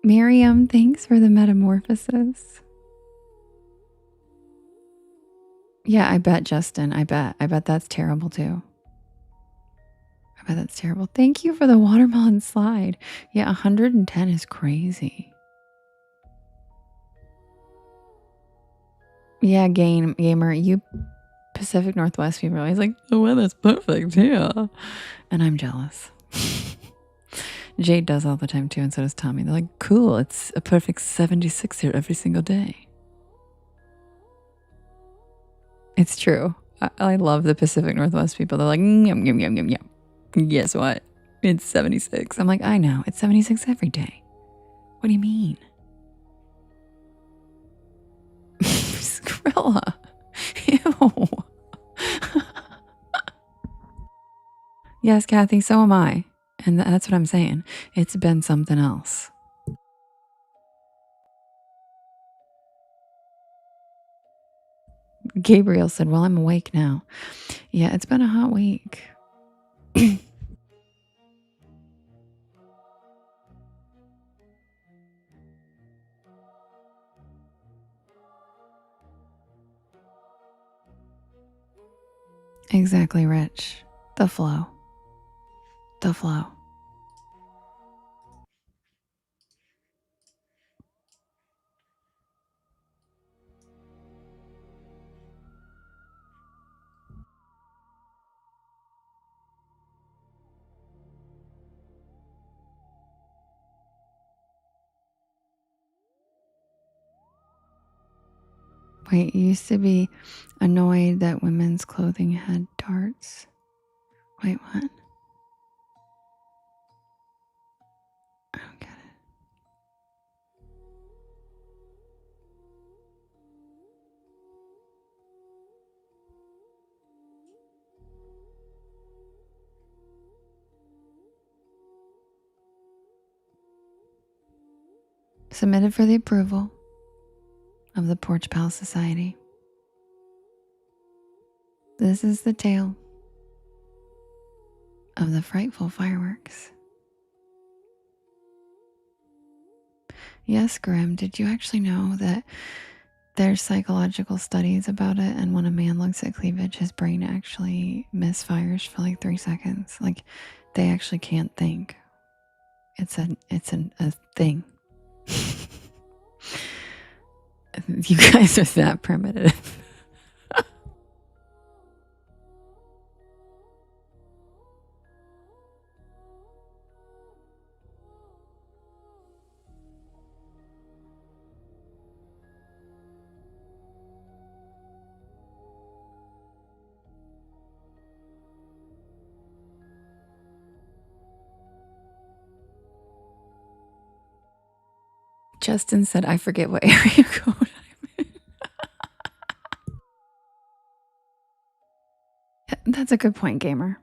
Miriam, thanks for the metamorphosis. Yeah, I bet, Justin. I bet that's terrible too. I bet that's terrible. Thank you for the watermelon slide. Yeah, 110 is crazy. Yeah, gamer, you Pacific Northwest people are always like, the weather's perfect here. And I'm jealous. Jade does all the time too, and so does Tommy. They're like, cool, it's a perfect 76 here every single day. It's true. I love the Pacific Northwest people. They're like, yum, yum, yum, yum, yum. Guess what? It's 76. I'm like, I know. It's 76 every day. What do you mean? Skrilla. Ew. Yes, Kathy, so am I. And that's what I'm saying. It's been something else. Gabriel said, well, I'm awake now. Yeah, it's been a hot week. Exactly, Rich. The flow. The flow. Wait, you used to be annoyed that women's clothing had darts. Wait, what? I don't get it. Submitted for the approval of the Porch Pal Society. This is the tale of the frightful fireworks. Yes, Grim, did you actually know that there's psychological studies about it, and when a man looks at cleavage, his brain actually misfires for like 3 seconds? Like, they actually can't think. It's a thing. You guys are that primitive. Justin said, I forget what area code I'm in. That's a good point, gamer.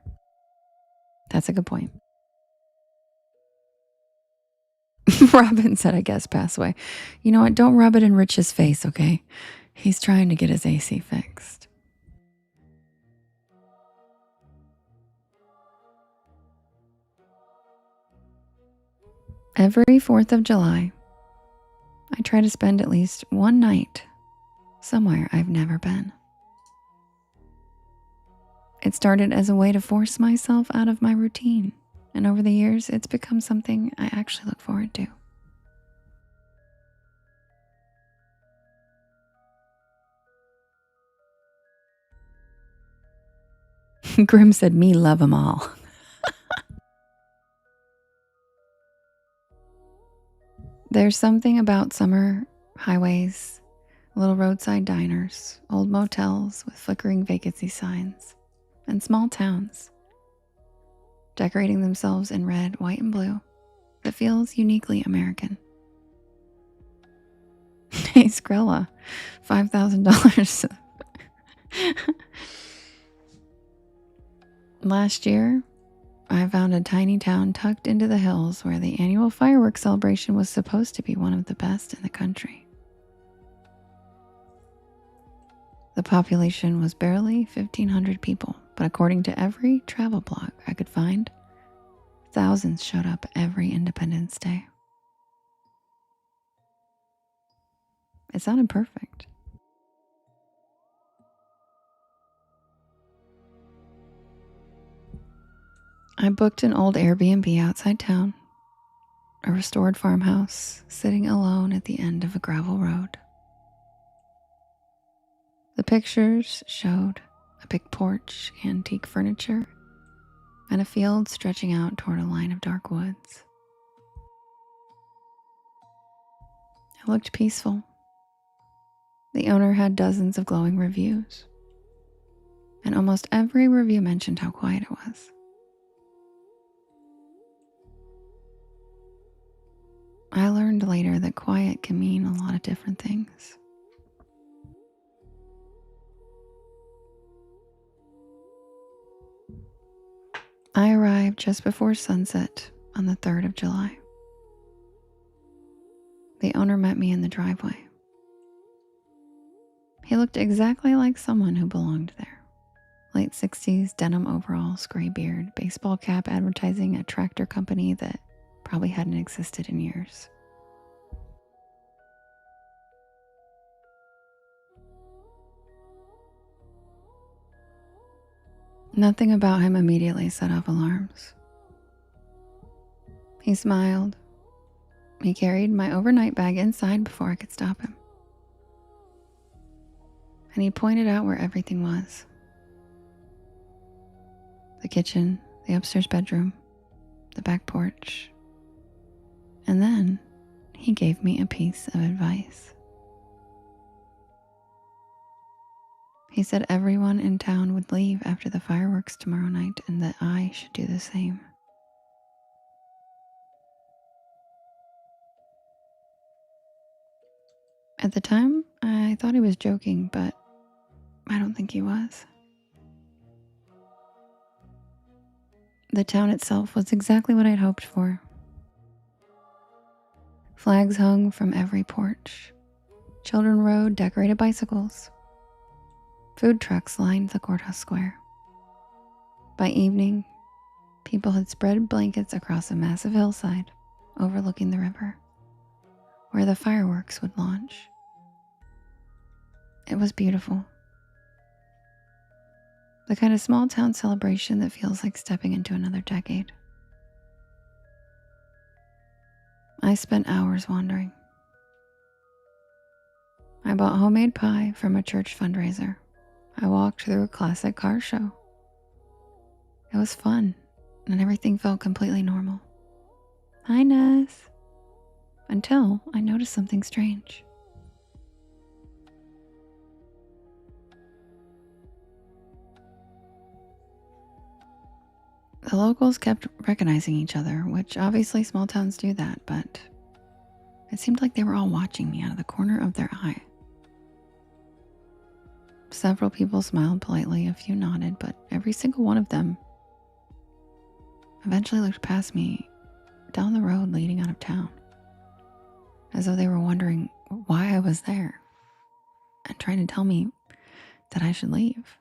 That's a good point. Robin said, I guess, pass away. You know what? Don't rub it in Rich's face, okay? He's trying to get his AC fixed. Every 4th of July, I try to spend at least one night somewhere I've never been. It started as a way to force myself out of my routine, and over the years, it's become something I actually look forward to. Grim said, me love 'em all. There's something about summer highways, little roadside diners, old motels with flickering vacancy signs, and small towns decorating themselves in red, white, and blue that feels uniquely American. Hey, Skrilla, $5,000. Last year, I found a tiny town tucked into the hills where the annual fireworks celebration was supposed to be one of the best in the country. The population was barely 1,500 people, but according to every travel blog I could find, thousands showed up every Independence Day. It sounded perfect. I booked an old Airbnb outside town, a restored farmhouse sitting alone at the end of a gravel road. The pictures showed a big porch, antique furniture, and a field stretching out toward a line of dark woods. It looked peaceful. The owner had dozens of glowing reviews, and almost every review mentioned how quiet it was. I learned later that quiet can mean a lot of different things. I arrived just before sunset on the 3rd of July. The owner met me in the driveway. He looked exactly like someone who belonged there. Late 60s, denim overalls, gray beard, baseball cap advertising a tractor company that probably hadn't existed in years. Nothing about him immediately set off alarms. He smiled. He carried my overnight bag inside before I could stop him. And he pointed out where everything was. The kitchen, the upstairs bedroom, the back porch. And then he gave me a piece of advice. He said everyone in town would leave after the fireworks tomorrow night and that I should do the same. At the time, I thought he was joking, but I don't think he was. The town itself was exactly what I'd hoped for. Flags hung from every porch. Children rode decorated bicycles. Food trucks lined the courthouse square. By evening, people had spread blankets across a massive hillside overlooking the river, where the fireworks would launch. It was beautiful. The kind of small town celebration that feels like stepping into another decade. I spent hours wandering. I bought homemade pie from a church fundraiser. I walked through a classic car show. It was fun, and everything felt completely normal. Hi, Ness. Until I noticed something strange. The locals kept recognizing each other, which obviously small towns do that, but it seemed like they were all watching me out of the corner of their eye. Several people smiled politely, a few nodded, but every single one of them eventually looked past me down the road leading out of town, as though they were wondering why I was there and trying to tell me that I should leave.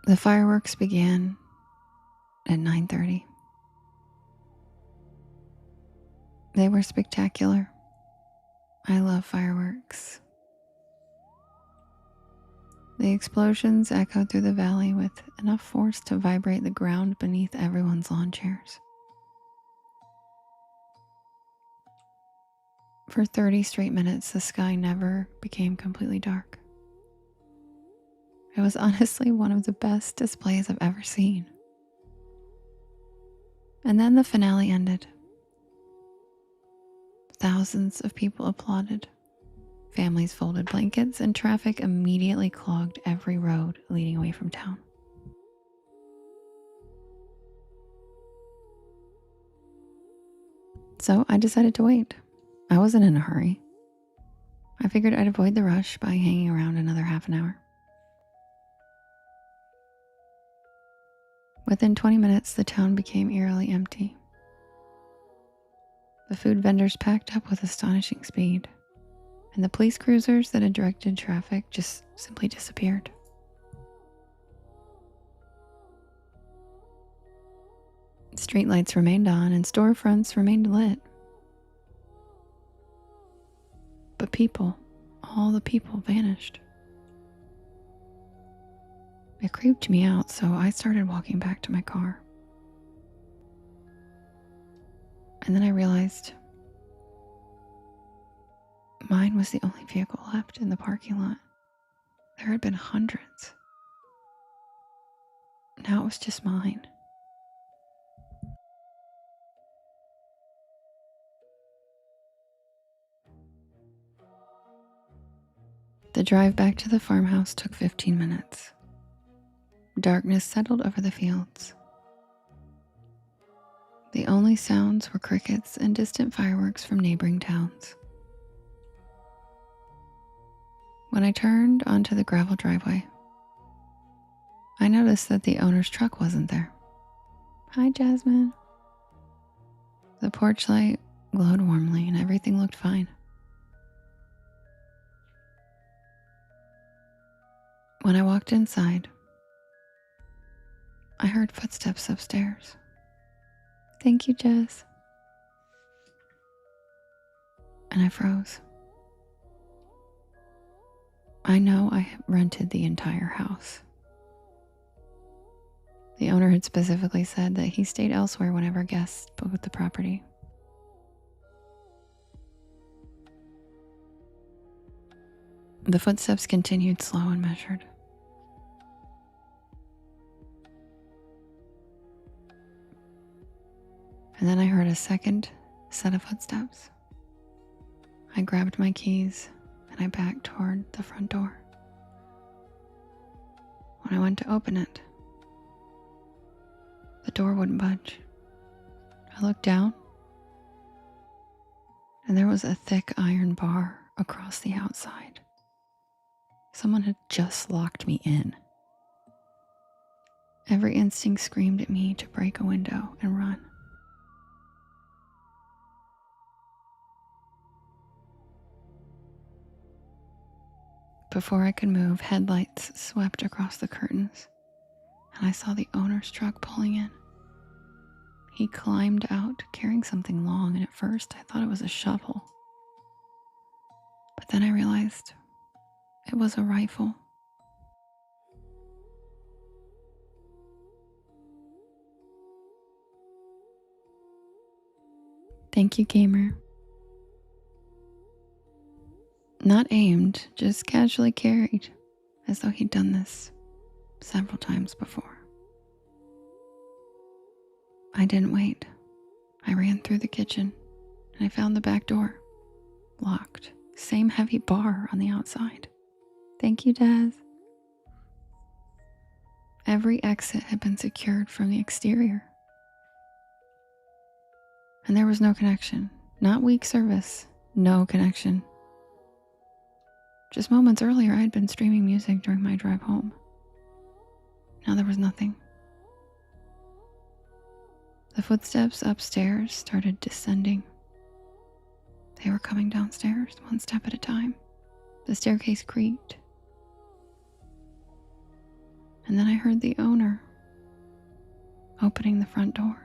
The fireworks began at 9:30. They were spectacular. I love fireworks. The explosions echoed through the valley with enough force to vibrate the ground beneath everyone's lawn chairs. For 30 straight minutes, the sky never became completely dark. It was honestly one of the best displays I've ever seen. And then the finale ended. Thousands of people applauded. Families folded blankets, and traffic immediately clogged every road leading away from town. So I decided to wait. I wasn't in a hurry. I figured I'd avoid the rush by hanging around another half an hour. Within 20 minutes, the town became eerily empty. The food vendors packed up with astonishing speed, and the police cruisers that had directed traffic just simply disappeared. Streetlights remained on and storefronts remained lit. But people, all the people, vanished. It creeped me out, so I started walking back to my car. And then I realized mine was the only vehicle left in the parking lot. There had been hundreds. Now it was just mine. The drive back to the farmhouse took 15 minutes. Darkness settled over the fields. The only sounds were crickets and distant fireworks from neighboring towns. When I turned onto the gravel driveway, I noticed that the owner's truck wasn't there. Hi, Jasmine. The porch light glowed warmly and everything looked fine. When I walked inside, I heard footsteps upstairs. Thank you, Jess. And I froze. I know I rented the entire house. The owner had specifically said that he stayed elsewhere whenever guests booked the property. The footsteps continued slow and measured. And then I heard a second set of footsteps. I grabbed my keys and I backed toward the front door. When I went to open it, the door wouldn't budge. I looked down, and there was a thick iron bar across the outside. Someone had just locked me in. Every instinct screamed at me to break a window and run. Before I could move, headlights swept across the curtains, and I saw the owner's truck pulling in. He climbed out carrying something long, and at first I thought it was a shovel. But then I realized it was a rifle. Thank you, gamer. Not aimed, just casually carried, as though he'd done this several times before. I didn't wait. I ran through the kitchen, and I found the back door, locked. Same heavy bar on the outside. Thank you, Daz. Every exit had been secured from the exterior. And there was no connection, Not weak service, no connection. Just moments earlier, I had been streaming music during my drive home. Now there was nothing. The footsteps upstairs started descending. They were coming downstairs, one step at a time. The staircase creaked. And then I heard the owner opening the front door.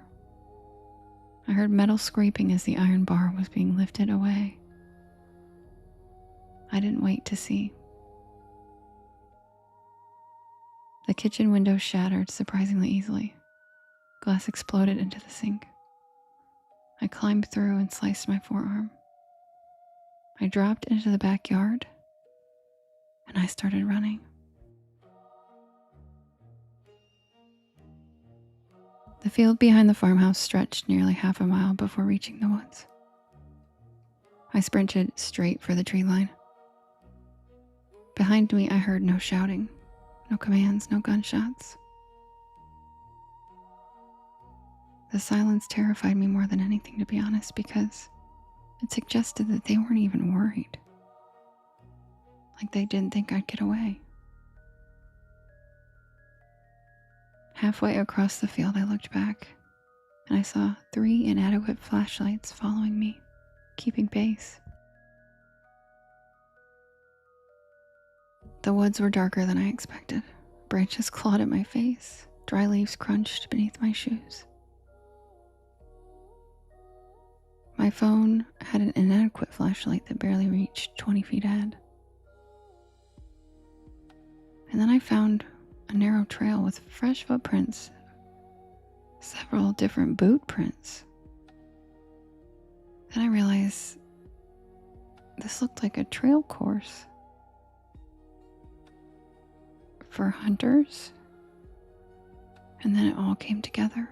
I heard metal scraping as the iron bar was being lifted away. I didn't wait to see. The kitchen window shattered surprisingly easily. Glass exploded into the sink. I climbed through and sliced my forearm. I dropped into the backyard and I started running. The field behind the farmhouse stretched nearly half a mile before reaching the woods. I sprinted straight for the tree line. Behind me, I heard no shouting, no commands, no gunshots. The silence terrified me more than anything, to be honest, because it suggested that they weren't even worried. Like they didn't think I'd get away. Halfway across the field, I looked back, and I saw 3 inadequate flashlights following me, keeping pace. The woods were darker than I expected. Branches clawed at my face. Dry leaves crunched beneath my shoes. My phone had an inadequate flashlight that barely reached 20 feet ahead. And then I found a narrow trail with fresh footprints, several different boot prints. Then I realized this looked like a trail course for hunters. And then it all came together.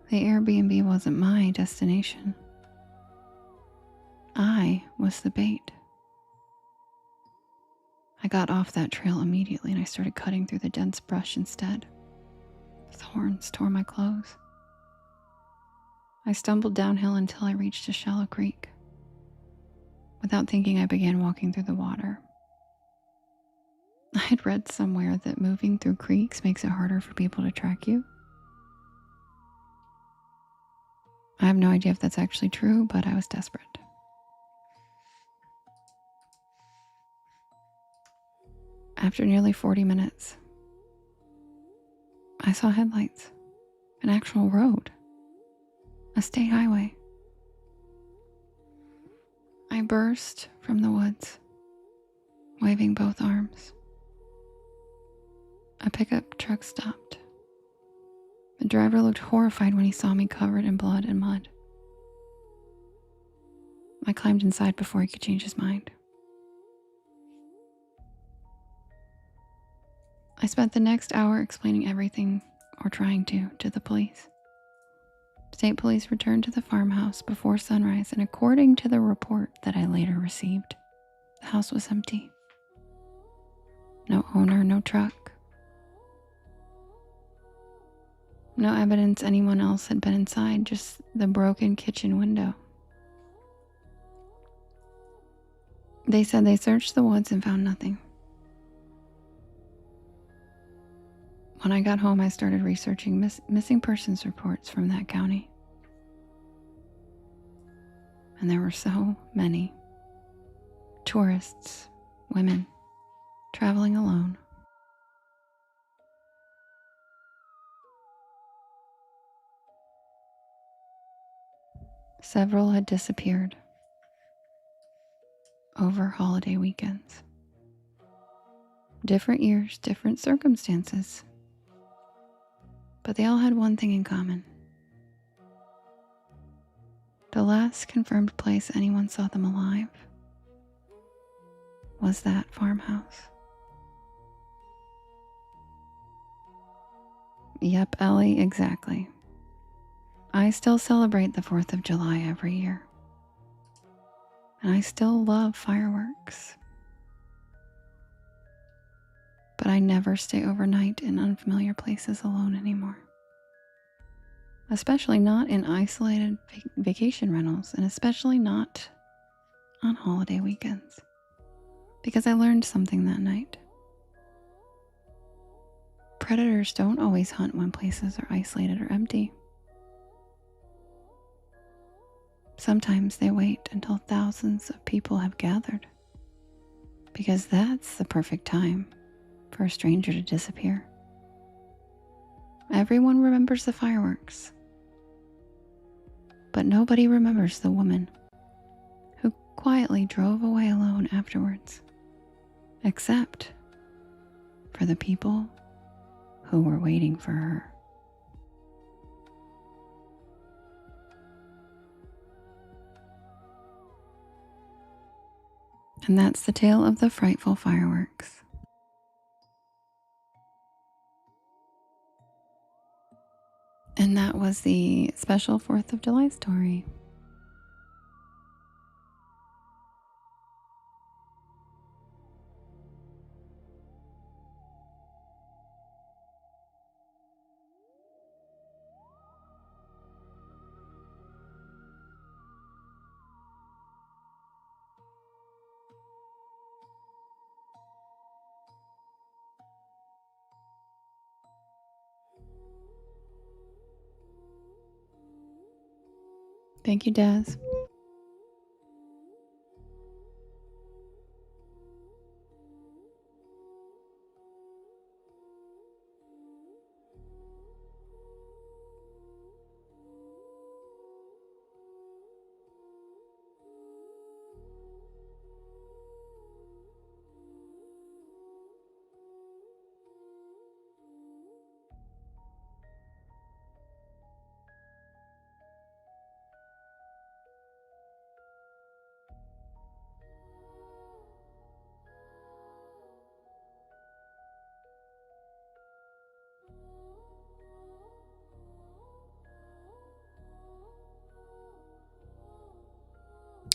The Airbnb wasn't my destination. I was the bait. I got off that trail immediately and I started cutting through the dense brush instead. Thorns tore my clothes. I stumbled downhill until I reached a shallow creek. Without thinking, I began walking through the water. I had read somewhere that moving through creeks makes it harder for people to track you. I have no idea if that's actually true, but I was desperate. After nearly 40 minutes, I saw headlights, an actual road, a state highway. I burst from the woods, waving both arms. A pickup truck stopped. The driver looked horrified when he saw me covered in blood and mud. I climbed inside before he could change his mind. I spent the next hour explaining everything, or trying to the police. State police returned to the farmhouse before sunrise, and according to the report that I later received, the house was empty. No owner, no truck. No evidence anyone else had been inside, just the broken kitchen window. They said they searched the woods and found nothing. When I got home, I started researching missing persons reports from that county. And there were so many. Tourists, women, traveling alone. Several had disappeared over holiday weekends. Different years, different circumstances. But they all had one thing in common. The last confirmed place anyone saw them alive was that farmhouse. Yep, Ellie, exactly. I still celebrate the 4th of July every year. And I still love fireworks. But I never stay overnight in unfamiliar places alone anymore. especially not in isolated vacation rentals, and especially not on holiday weekends. Because I learned something that night. Predators don't always hunt when places are isolated or empty. Sometimes they wait until thousands of people have gathered, because that's the perfect time for a stranger to disappear. Everyone remembers the fireworks, but nobody remembers the woman who quietly drove away alone afterwards, except for the people who were waiting for her. And that's the tale of the frightful fireworks. And that was the special 4th of July story. Thank you, Des.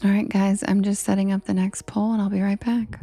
All right, guys, I'm just setting up the next poll and I'll be right back.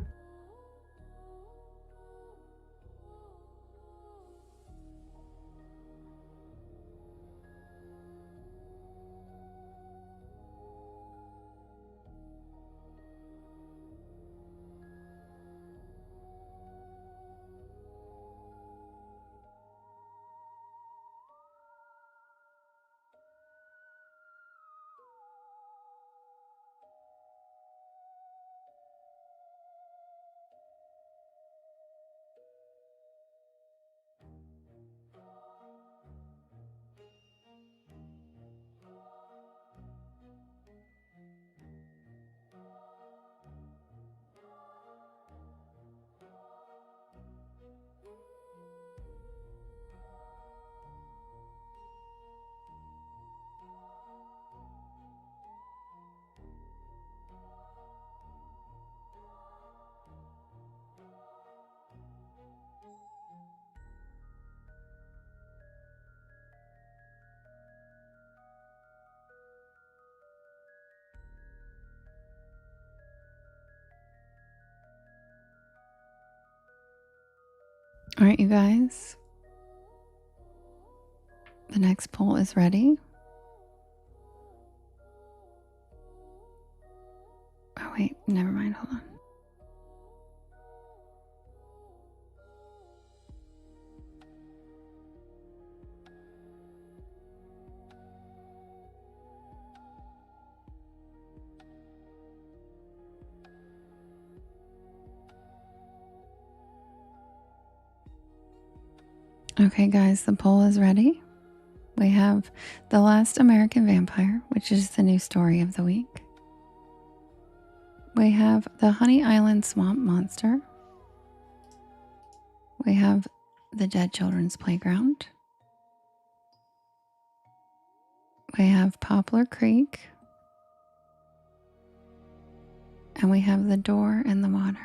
All right, you guys. The next poll is ready. Oh, wait, never mind. Hold on. Okay, guys, the poll is ready. We have The Last American Vampire, which is the new story of the week. We have The Honey Island Swamp Monster. We have The Dead Children's Playground. We have Poplar Creek. And we have The Door in the Water.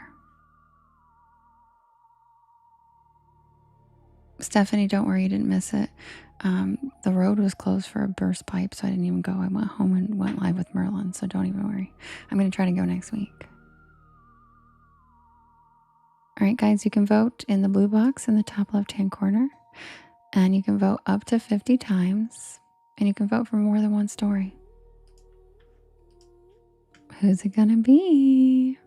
Stephanie, don't worry, you didn't miss it. The road was closed for a burst pipe, so I didn't even go. I went home and went live with Merlin, so don't even worry. I'm going to try to go next week. All right, guys, you can vote in the blue box in the top left-hand corner, and you can vote up to 50 times. And you can vote for more than one story. Who's it gonna be?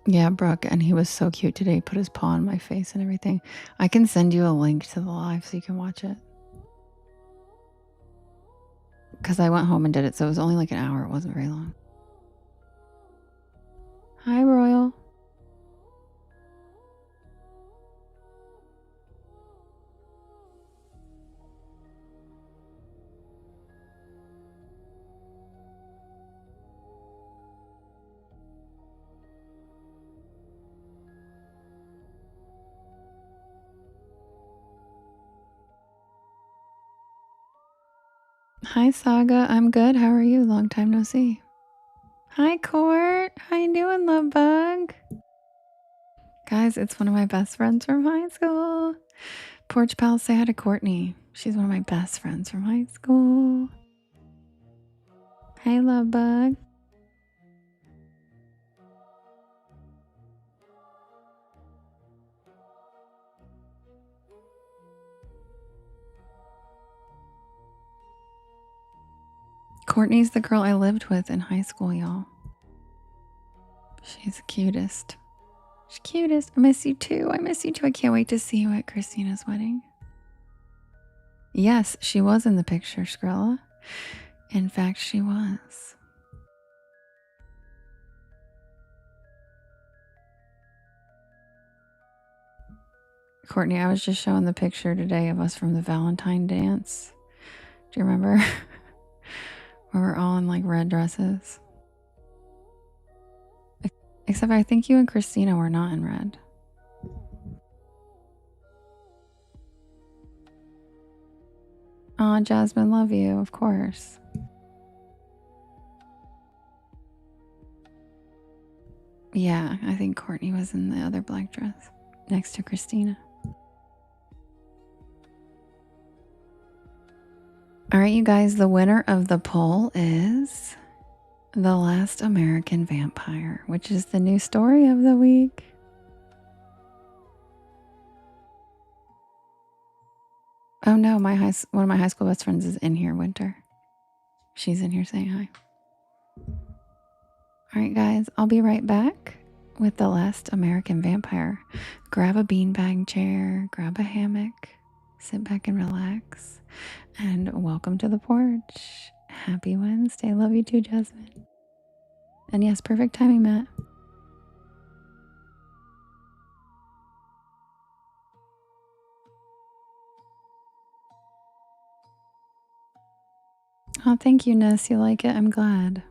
Yeah, Brooke, and he was so cute today. He put his paw on my face and everything. I can send you a link to the live so you can watch it. Because I went home and did it, so it was only like an hour. It wasn't very long. Hi, Royal. Hi, Saga. I'm good. How are you? Long time no see. Hi, Court. How you doing, love bug? Guys, it's one of my best friends from high school. Porch Pals, say hi to Courtney. She's one of my best friends from high school. Hey, love bug. Courtney's the girl I lived with in high school, y'all. She's the cutest. She's cutest. I miss you too. I miss you too. I can't wait to see you at Christina's wedding. Yes, she was in the picture, Skrilla. In fact, she was. Courtney, I was just showing the picture today of us from the Valentine dance. Do you remember? Where we're all in like red dresses. Except I think you and Christina were not in red. Aw, Jasmine, love you, of course. Yeah, I think Courtney was in the other black dress next to Christina. All right, you guys, the winner of the poll is The Last American Vampire, which is the new story of the week. Oh no, one of my high school best friends is in here, Winter. She's in here saying hi. All right, guys, I'll be right back with The Last American Vampire. Grab a beanbag chair, grab a hammock, sit back and relax, and welcome to the porch. Happy Wednesday. Love you too, Jasmine. And yes, perfect timing, Matt. Oh, thank you, Ness. You like it? I'm glad.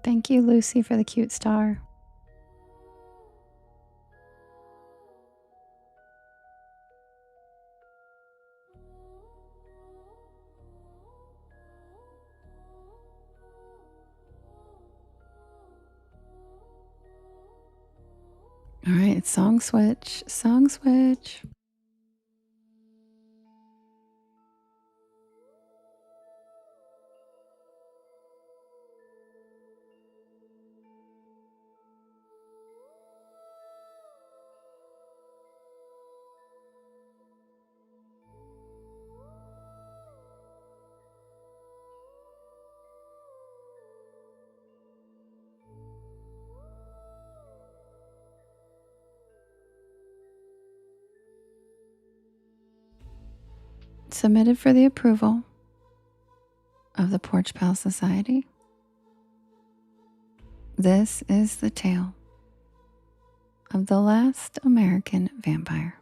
Thank you, Lucy, for the cute star. All right, song switch. Song switch. Submitted for the approval of the Porch Pal Society. This is the tale of the last American vampire.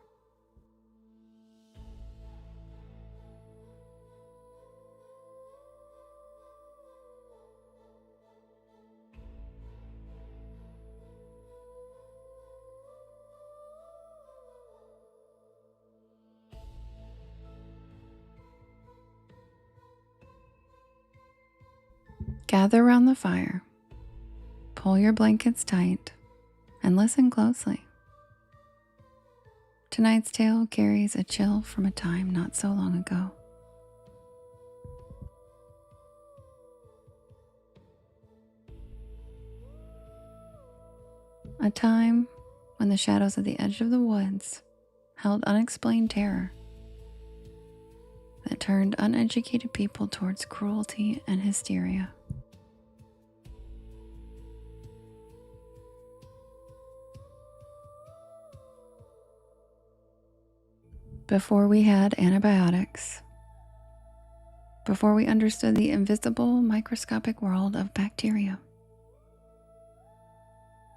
Gather around the fire, pull your blankets tight, and listen closely. Tonight's tale carries a chill from a time not so long ago. A time when the shadows at the edge of the woods held unexplained terror that turned uneducated people towards cruelty and hysteria. Before we had antibiotics, before we understood the invisible microscopic world of bacteria,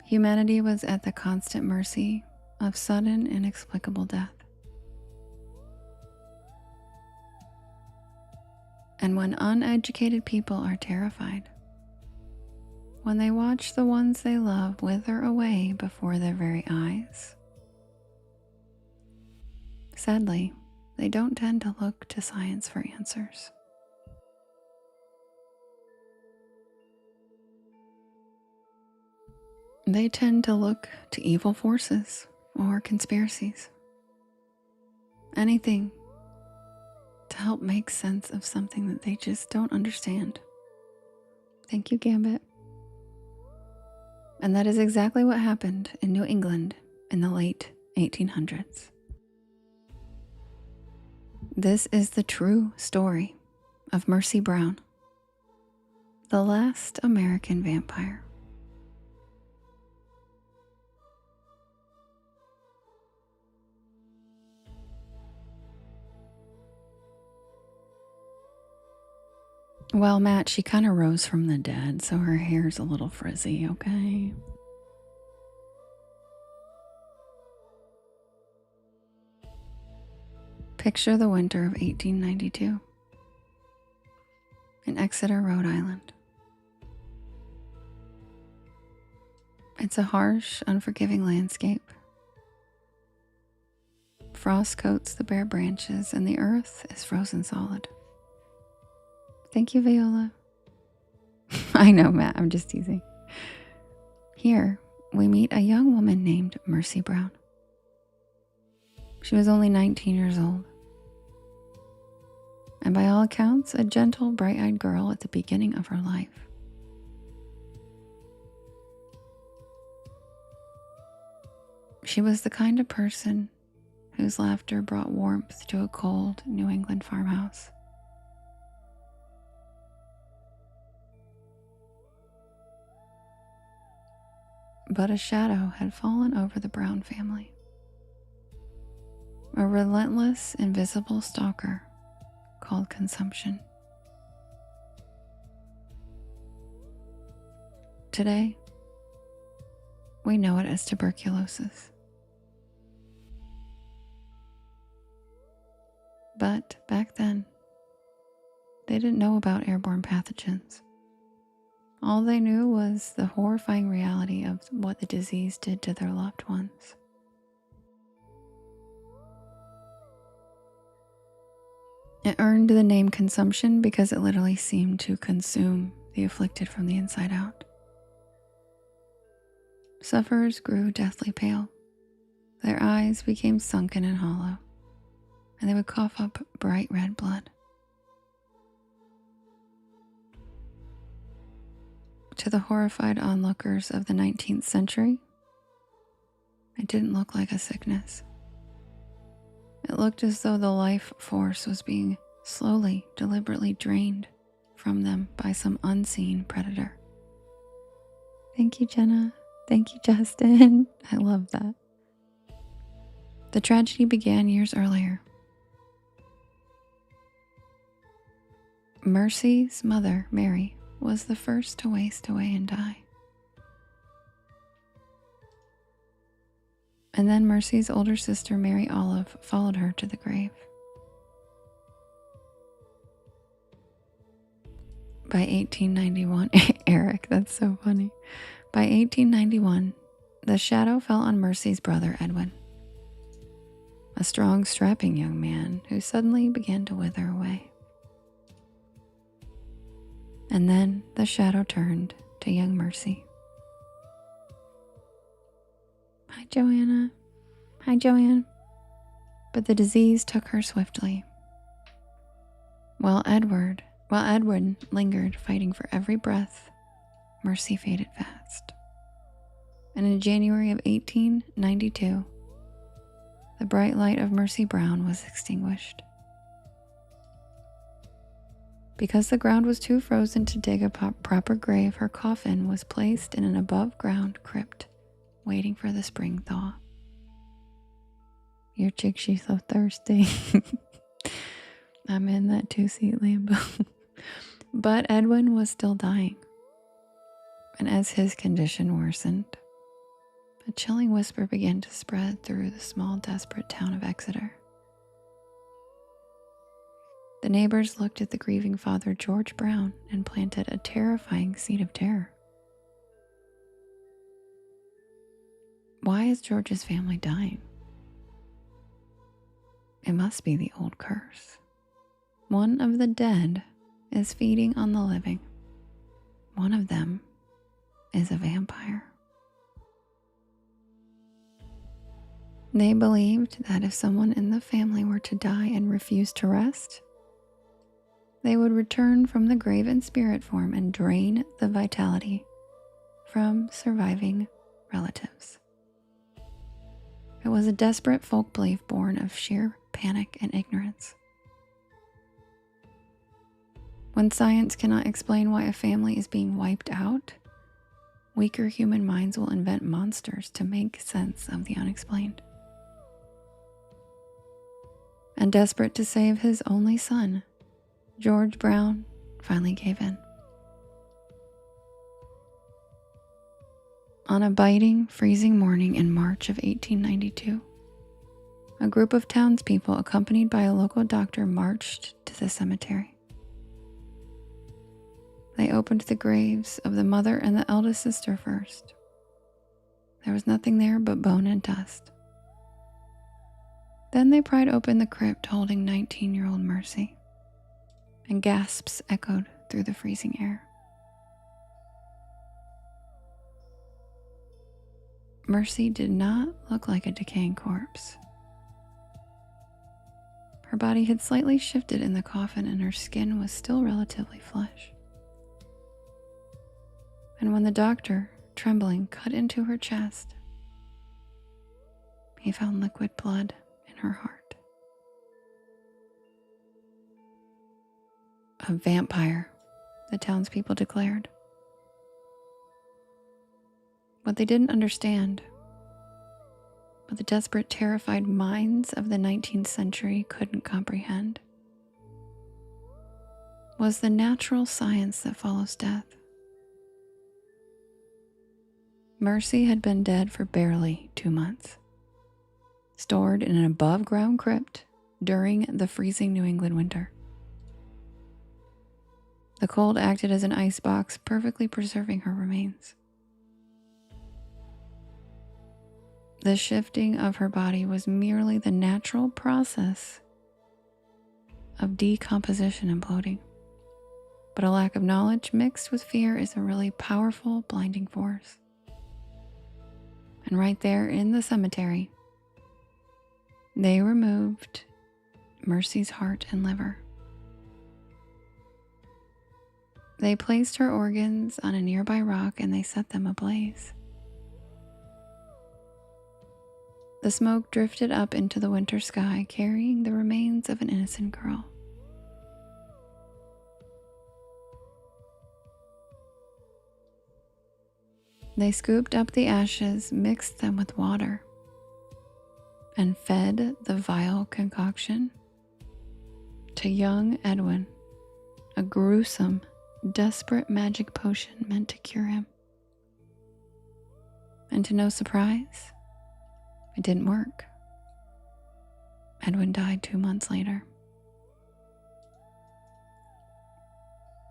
humanity was at the constant mercy of sudden, inexplicable death. And when uneducated people are terrified, when they watch the ones they love wither away before their very eyes, sadly, they don't tend to look to science for answers. They tend to look to evil forces or conspiracies. Anything to help make sense of something that they just don't understand. Thank you, Gambit. And that is exactly what happened in New England in the late 1800s. This is the true story of Mercy Brown, the last American vampire. Well, Matt, she kind of rose from the dead, so her hair's a little frizzy, okay? Picture the winter of 1892 in Exeter, Rhode Island. It's a harsh, unforgiving landscape. Frost coats the bare branches and the earth is frozen solid. Thank you, Viola. I know, Matt, I'm just teasing. Here, we meet a young woman named Mercy Brown. She was only 19 years old, and by all accounts, a gentle, bright-eyed girl at the beginning of her life. She was the kind of person whose laughter brought warmth to a cold New England farmhouse. But a shadow had fallen over the Brown family. A relentless, invisible stalker called consumption. Today, we know it as tuberculosis. But back then, they didn't know about airborne pathogens. All they knew was the horrifying reality of what the disease did to their loved ones. It earned the name consumption because it literally seemed to consume the afflicted from the inside out. Sufferers grew deathly pale. Their eyes became sunken and hollow, and they would cough up bright red blood. To the horrified onlookers of the 19th century, it didn't look like a sickness. It looked as though the life force was being slowly, deliberately drained from them by some unseen predator. Thank you, Jenna. Thank you, Justin. I love that. The tragedy began years earlier. Mercy's mother, Mary, was the first to waste away and die. And then Mercy's older sister, Mary Olive, followed her to the grave. By 1891, Eric, that's so funny. By 1891, the shadow fell on Mercy's brother, Edwin, a strong, strapping young man who suddenly began to wither away. And then the shadow turned to young Mercy. Hi, Joanna. Hi, Joanne. But the disease took her swiftly. While Edwin lingered, fighting for every breath, Mercy faded fast. And in January of 1892, the bright light of Mercy Brown was extinguished. Because the ground was too frozen to dig a proper grave, her coffin was placed in an above-ground crypt, waiting for the spring thaw. Your chick, she's so thirsty. I'm in that two-seat Lambo. But Edwin was still dying. And as his condition worsened, a chilling whisper began to spread through the small, desperate town of Exeter. The neighbors looked at the grieving father, George Brown, and planted a terrifying seed of terror. Why is George's family dying? It must be the old curse. One of the dead is feeding on the living. One of them is a vampire. They believed that if someone in the family were to die and refuse to rest, they would return from the grave in spirit form and drain the vitality from surviving relatives. It was a desperate folk belief born of sheer panic and ignorance. When science cannot explain why a family is being wiped out, weaker human minds will invent monsters to make sense of the unexplained. And desperate to save his only son, George Brown finally gave in. On a biting, freezing morning in March of 1892, a group of townspeople accompanied by a local doctor marched to the cemetery. They opened the graves of the mother and the eldest sister first. There was nothing there but bone and dust. Then they pried open the crypt holding 19-year-old Mercy, and gasps echoed through the freezing air. Mercy did not look like a decaying corpse. Her body had slightly shifted in the coffin and her skin was still relatively flesh. And when the doctor, trembling, cut into her chest, he found liquid blood in her heart. A vampire, the townspeople declared. What they didn't understand, what the desperate, terrified minds of the 19th century couldn't comprehend, was the natural science that follows death. Mercy had been dead for barely 2 months, stored in an above-ground crypt during the freezing New England winter. The cold acted as an icebox, perfectly preserving her remains. The shifting of her body was merely the natural process of decomposition and bloating. But a lack of knowledge mixed with fear is a really powerful, blinding force. And right there in the cemetery, they removed Mercy's heart and liver. They placed her organs on a nearby rock and they set them ablaze. The smoke drifted up into the winter sky, carrying the remains of an innocent girl. They scooped up the ashes, mixed them with water, and fed the vile concoction to young Edwin, a gruesome, desperate magic potion meant to cure him. And to no surprise, it didn't work. Edwin died 2 months later.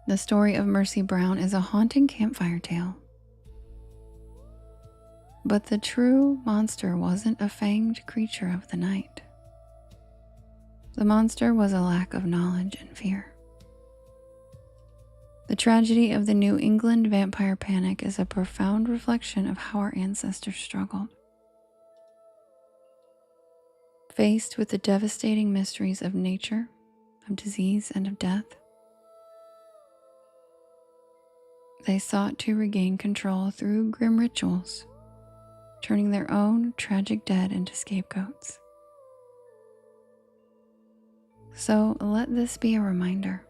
The story of Mercy Brown is a haunting campfire tale. But the true monster wasn't a fanged creature of the night. The monster was a lack of knowledge and fear. The tragedy of the New England vampire panic is a profound reflection of how our ancestors struggled. Faced with the devastating mysteries of nature, of disease, and of death, they sought to regain control through grim rituals, turning their own tragic dead into scapegoats. So let this be a reminder.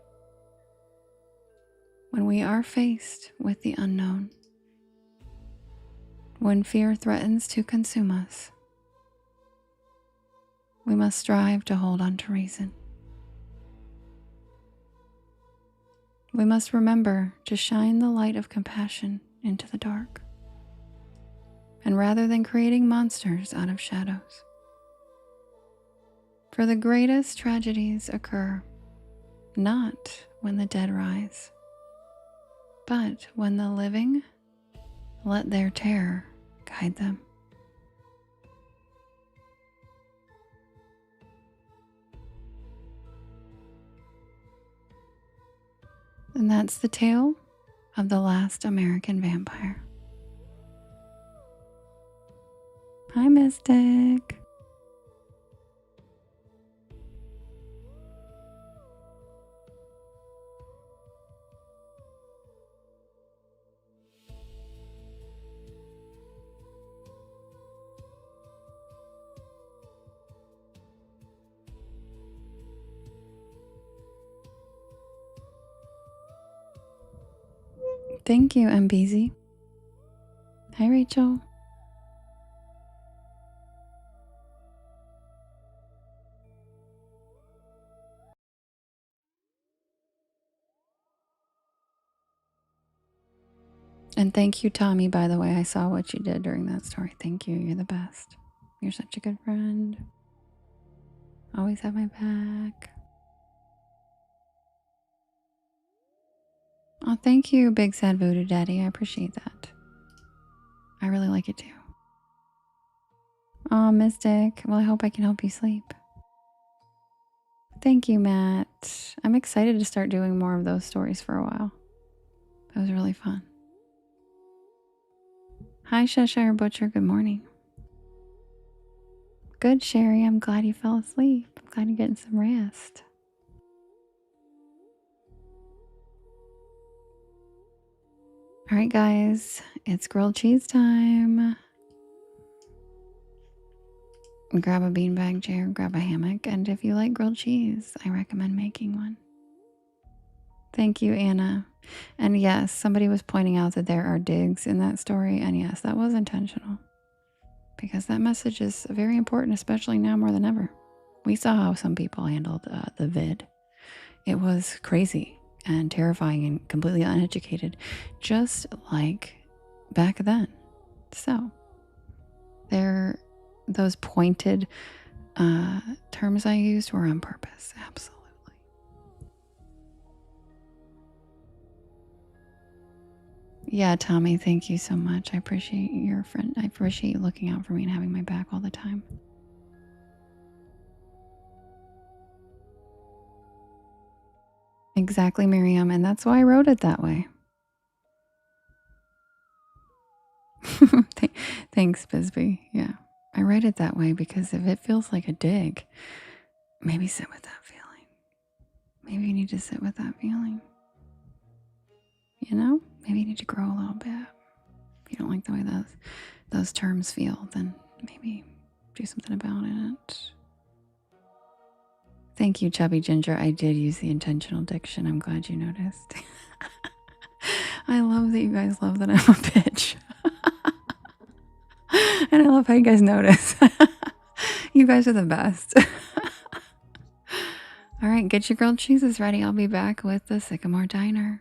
When we are faced with the unknown, when fear threatens to consume us, we must strive to hold on to reason. We must remember to shine the light of compassion into the dark. And rather than creating monsters out of shadows, for the greatest tragedies occur not when the dead rise, but when the living let their terror guide them. And that's the tale of the last American vampire. Hi, Mystic. Thank you, MBZ. Hi, Rachel. And thank you, Tommy, by the way. I saw what you did during that story. Thank you. You're the best. You're such a good friend. Always have my back. Oh, thank you, Big Sad Voodoo Daddy. I appreciate that. I really like it too. Oh, Mystic. Well, I hope I can help you sleep. Thank you, Matt. I'm excited to start doing more of those stories for a while. That was really fun. Hi, Cheshire Butcher. Good morning. Good, Sherry. I'm glad you fell asleep. I'm glad you're getting some rest. All right, guys. It's grilled cheese time. Grab a beanbag chair, grab a hammock, and if you like grilled cheese, I recommend making one. Thank you, Anna. And yes, somebody was pointing out that there are digs in that story, and yes, that was intentional. Because that message is very important, especially now more than ever. We saw how some people handled the vid. It was crazy and terrifying and completely uneducated, just like back then. So, those pointed terms I used were on purpose, absolutely. Yeah, Tommy, thank you so much. I appreciate your friend. I appreciate you looking out for me and having my back all the time. Exactly, Miriam, and that's why I wrote it that way. Thanks, Bisbee. Yeah, I write it that way because if it feels like a dig, maybe sit with that feeling. Maybe you need to sit with that feeling. You know, maybe you need to grow a little bit. If you don't like the way those terms feel, then maybe do something about it. Thank you, Chubby Ginger. I did use the intentional diction. I'm glad you noticed. I love that you guys love that I'm a bitch. And I love how you guys notice. You guys are the best. All right, get your grilled cheeses ready. I'll be back with the Sycamore Diner.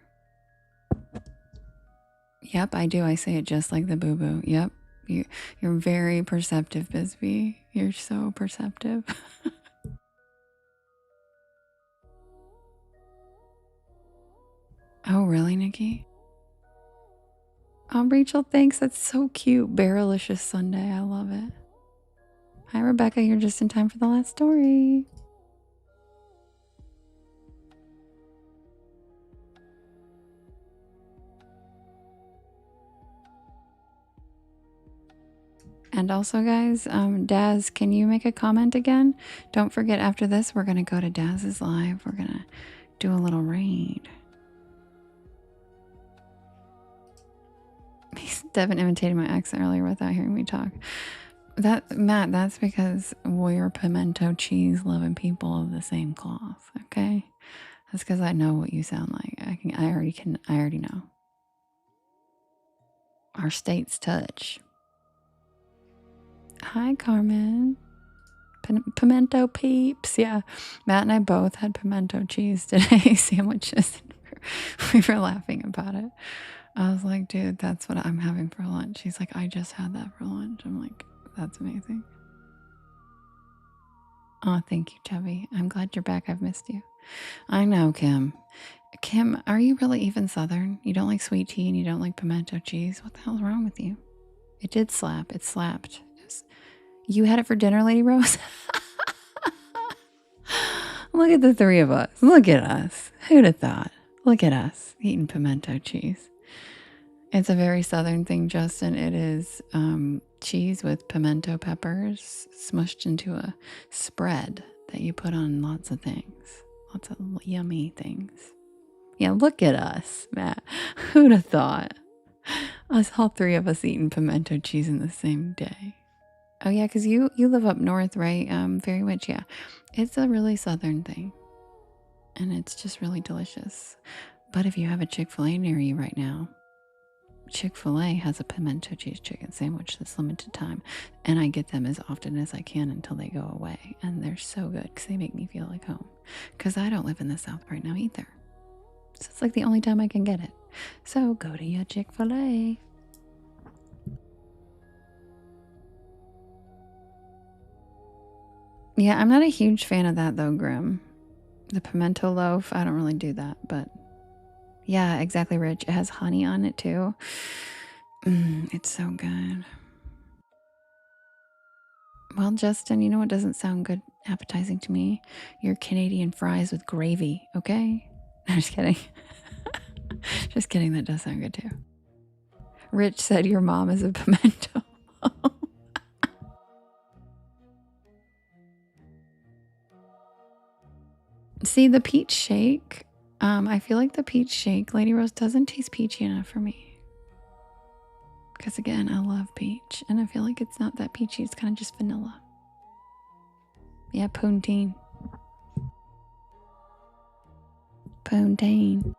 Yep, I do. I say it just like the boo-boo. Yep. You're very perceptive, Bisbee. You're so perceptive. Oh, really, Nikki? Oh, Rachel, thanks. That's so cute. Barrelicious Sunday. I love it. Hi, Rebecca. You're just in time for the last story. And also, guys, Daz, can you make a comment again? Don't forget, after this, we're going to go to Daz's live. We're going to do a little raid. Devin imitated my accent earlier without hearing me talk. Matt, that's because we're pimento cheese loving people of the same cloth, okay? That's because I know what you sound like. I already know. Our states touch. Hi, Carmen. Pimento peeps. Yeah, Matt and I both had pimento cheese today sandwiches. We were laughing about it. I was like, dude, that's what I'm having for lunch. He's like, I just had that for lunch. I'm like, that's amazing. Oh, thank you, Chubby. I'm glad you're back. I've missed you. I know, Kim. Kim, are you really even Southern? You don't like sweet tea and you don't like pimento cheese? What the hell's wrong with you? It did slap. It slapped. You had it for dinner, Lady Rose? Look at the three of us. Look at us. Who'd have thought? Look at us eating pimento cheese. It's a very Southern thing, Justin. It is cheese with pimento peppers smushed into a spread that you put on lots of things. Lots of yummy things. Yeah, look at us, Matt. Who'd have thought? Us, all three of us eating pimento cheese in the same day. Oh, yeah, because you live up north, right? Fairy Witch, yeah. It's a really Southern thing. And it's just really delicious. But if you have a Chick-fil-A near you right now, Chick-fil-A has a pimento cheese chicken sandwich that's limited time. And I get them as often as I can until they go away. And they're so good because they make me feel like home. Because I don't live in the South right now either. So it's like the only time I can get it. So go to your Chick-fil-A. Yeah, I'm not a huge fan of that though, Grim. The pimento loaf, I don't really do that, but yeah, exactly, Rich. It has honey on it too. It's so good. Well, Justin, you know what doesn't sound good, appetizing to me? Your Canadian fries with gravy, okay? No, just kidding. Just kidding, that does sound good too. Rich said your mom is a pimento. See, the peach shake, I feel like the peach shake, Lady Rose, doesn't taste peachy enough for me. Because again, I love peach, and I feel like it's not that peachy. It's kind of just vanilla. Yeah, poutine. Poutine.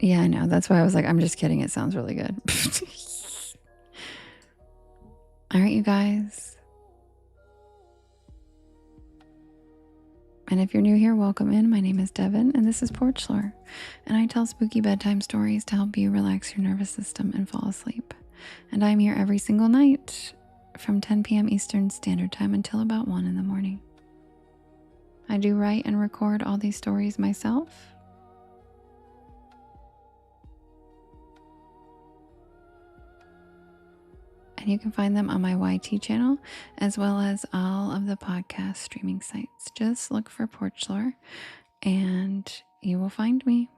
Yeah, I know. That's why I was like, I'm just kidding. It sounds really good. All right, you guys. And if you're new here, welcome in. My name is Devin, and this is Porch Lore. And I tell spooky bedtime stories to help you relax your nervous system and fall asleep. And I'm here every single night from 10 p.m. Eastern Standard Time until about 1 in the morning. I do write and record all these stories myself. And you can find them on my YT channel, as well as all of the podcast streaming sites. Just look for Porch Lore, and you will find me.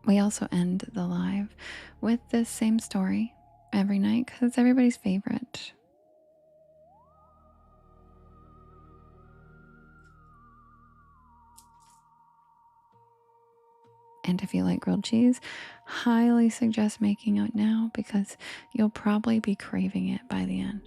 We also end the live with this same story every night because it's everybody's favorite. And if you like grilled cheese, highly suggest making it now because you'll probably be craving it by the end.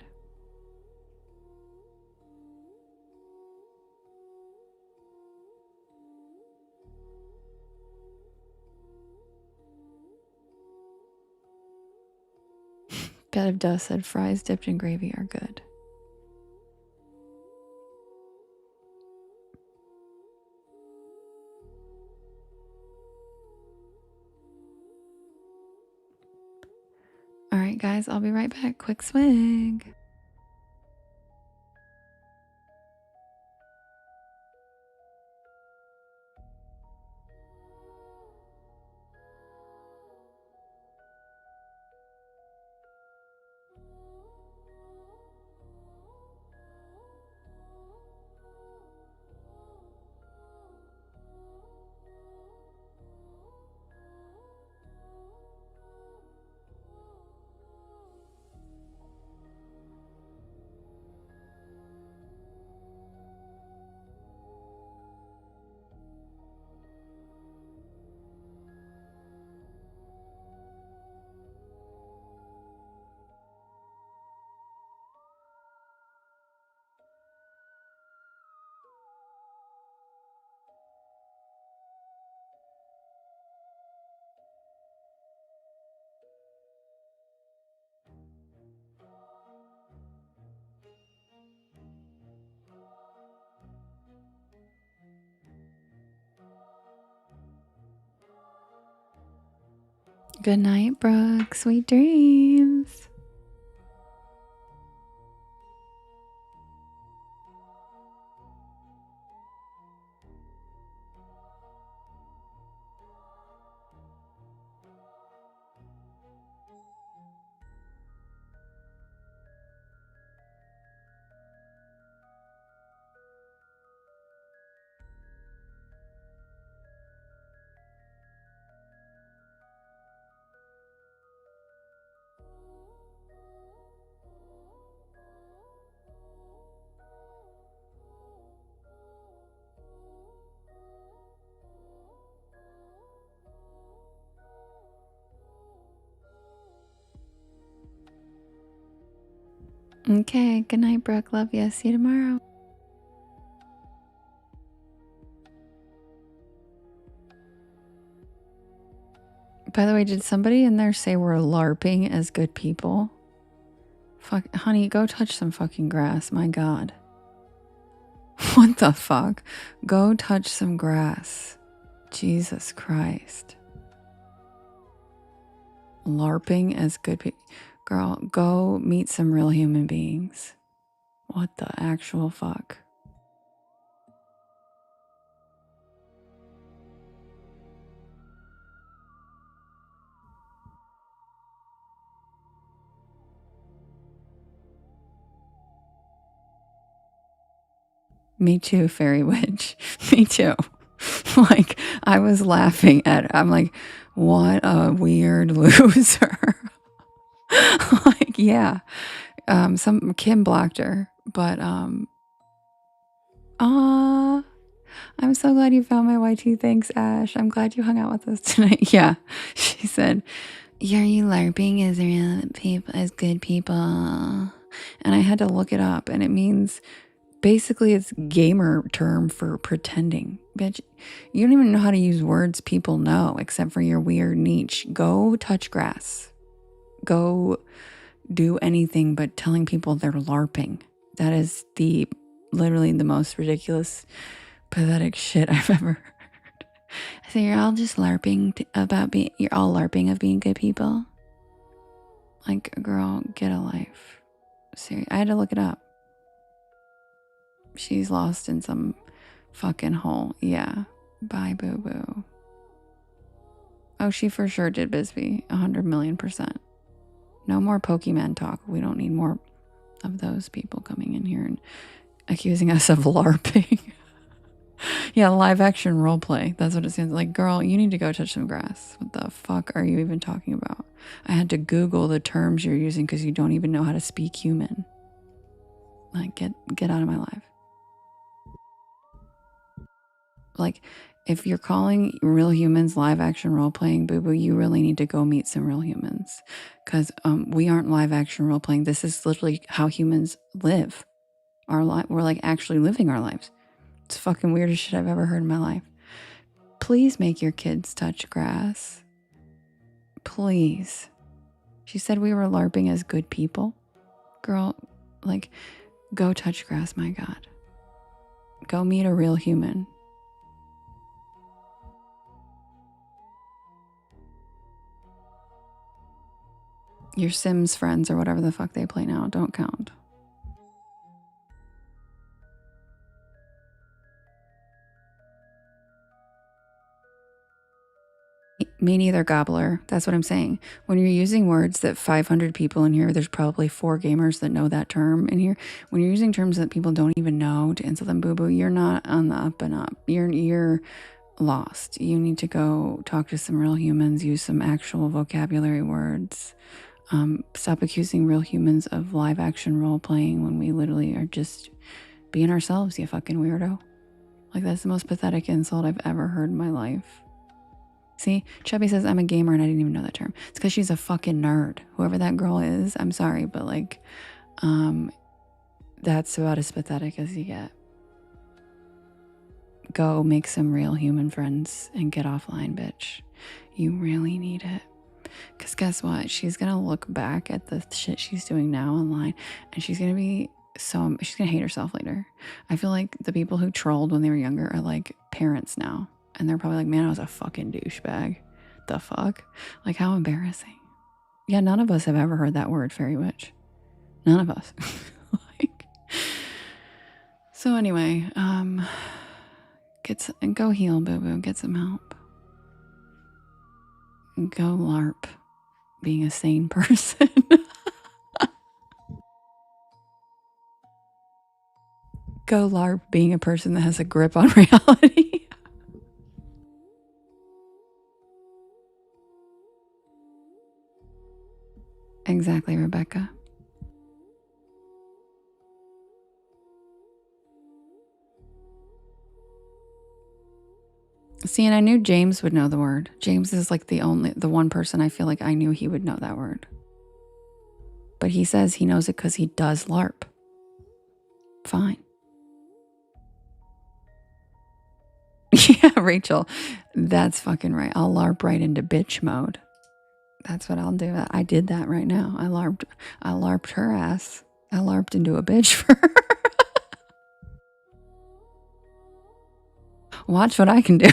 Bed of Dust said fries dipped in gravy are good. All right, guys, I'll be right back. Quick swig. Good night, Brooke. Sweet dreams. Okay, good night, Brooke. Love you. See you tomorrow. By the way, did somebody in there say we're LARPing as good people? Fuck, honey, go touch some fucking grass. My God. What the fuck? Go touch some grass. Jesus Christ. LARPing as good people. Girl, go meet some real human beings. What the actual fuck? Me too, Fairy Witch. Me too. Like, I was laughing at it. I'm like, what a weird loser. Like, yeah. Some Kim blocked her, but I'm so glad you found my YT. Thanks, Ash. I'm glad you hung out with us tonight. Yeah. She said, are you LARPing as real people, as good people? And I had to look it up, and it means basically it's gamer term for pretending. Bitch, you don't even know how to use words people know except for your weird niche. Go touch grass. Go do anything but telling people they're LARPing. That is literally the most ridiculous, pathetic shit I've ever heard. So you're all just LARPing you're all LARPing of being good people? Like, girl, get a life. Seriously, I had to look it up. She's lost in some fucking hole. Yeah. Bye, boo-boo. Oh, she for sure did Bisbee. 100,000,000%. No more Pokemon talk. We don't need more of those people coming in here and accusing us of LARPing. Yeah, live action roleplay. That's what it sounds like. Girl, you need to go touch some grass. What the fuck are you even talking about? I had to Google the terms you're using because you don't even know how to speak human. Like, get out of my life. Like, If you're calling real humans live action role playing, boo boo, you really need to go meet some real humans, because we aren't live action role playing. This is literally how humans live our life. We're like actually living our lives. It's fucking weirdest shit I've ever heard in my life. Please make your kids touch grass. Please. She said we were LARPing as good people. Girl, like, go touch grass, my God. Go meet a real human. Your Sims friends or whatever the fuck they play now don't count. Me neither, Gobbler. That's what I'm saying. When you're using words that 500 people in here, there's probably 4 gamers that know that term in here. When you're using terms that people don't even know to insult them, boo-boo, you're not on the up and up. You're lost. You need to go talk to some real humans, use some actual vocabulary words. Stop accusing real humans of live action role playing when we literally are just being ourselves, you fucking weirdo. Like, that's the most pathetic insult I've ever heard in my life. See, Chubby says I'm a gamer and I didn't even know that term. It's because she's a fucking nerd. Whoever that girl is, I'm sorry, but like, that's about as pathetic as you get. Go make some real human friends and get offline, bitch. You really need it. Because guess what? She's going to look back at the shit she's doing now online and she's going to hate herself later. I feel like the people who trolled when they were younger are like parents now. And they're probably like, man, I was a fucking douchebag. The fuck? Like, how embarrassing. Yeah, none of us have ever heard that word, fairy witch. None of us. Like, so anyway, go heal, boo-boo. Get some help. Go LARP being a sane person. Go LARP being a person that has a grip on reality. Exactly, Rebecca. See, and I knew James would know the word. James is like the one person I feel like I knew he would know that word. But he says he knows it because he does LARP. Fine. Yeah, Rachel, that's fucking right. I'll LARP right into bitch mode. That's what I'll do. I did that right now. I LARPed her ass. I LARPed into a bitch for her. Watch what I can do.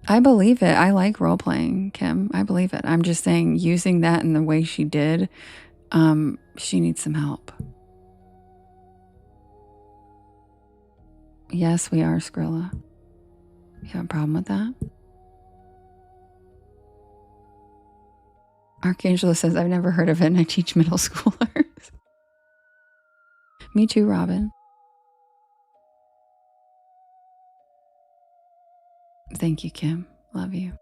I believe it. I like role playing, Kim. I believe it. I'm just saying, using that in the way she did, she needs some help. Yes, we are, Skrilla. You have a problem with that? Archangela says, I've never heard of it and I teach middle schoolers. Me too, Robin. Thank you, Kim. Love you.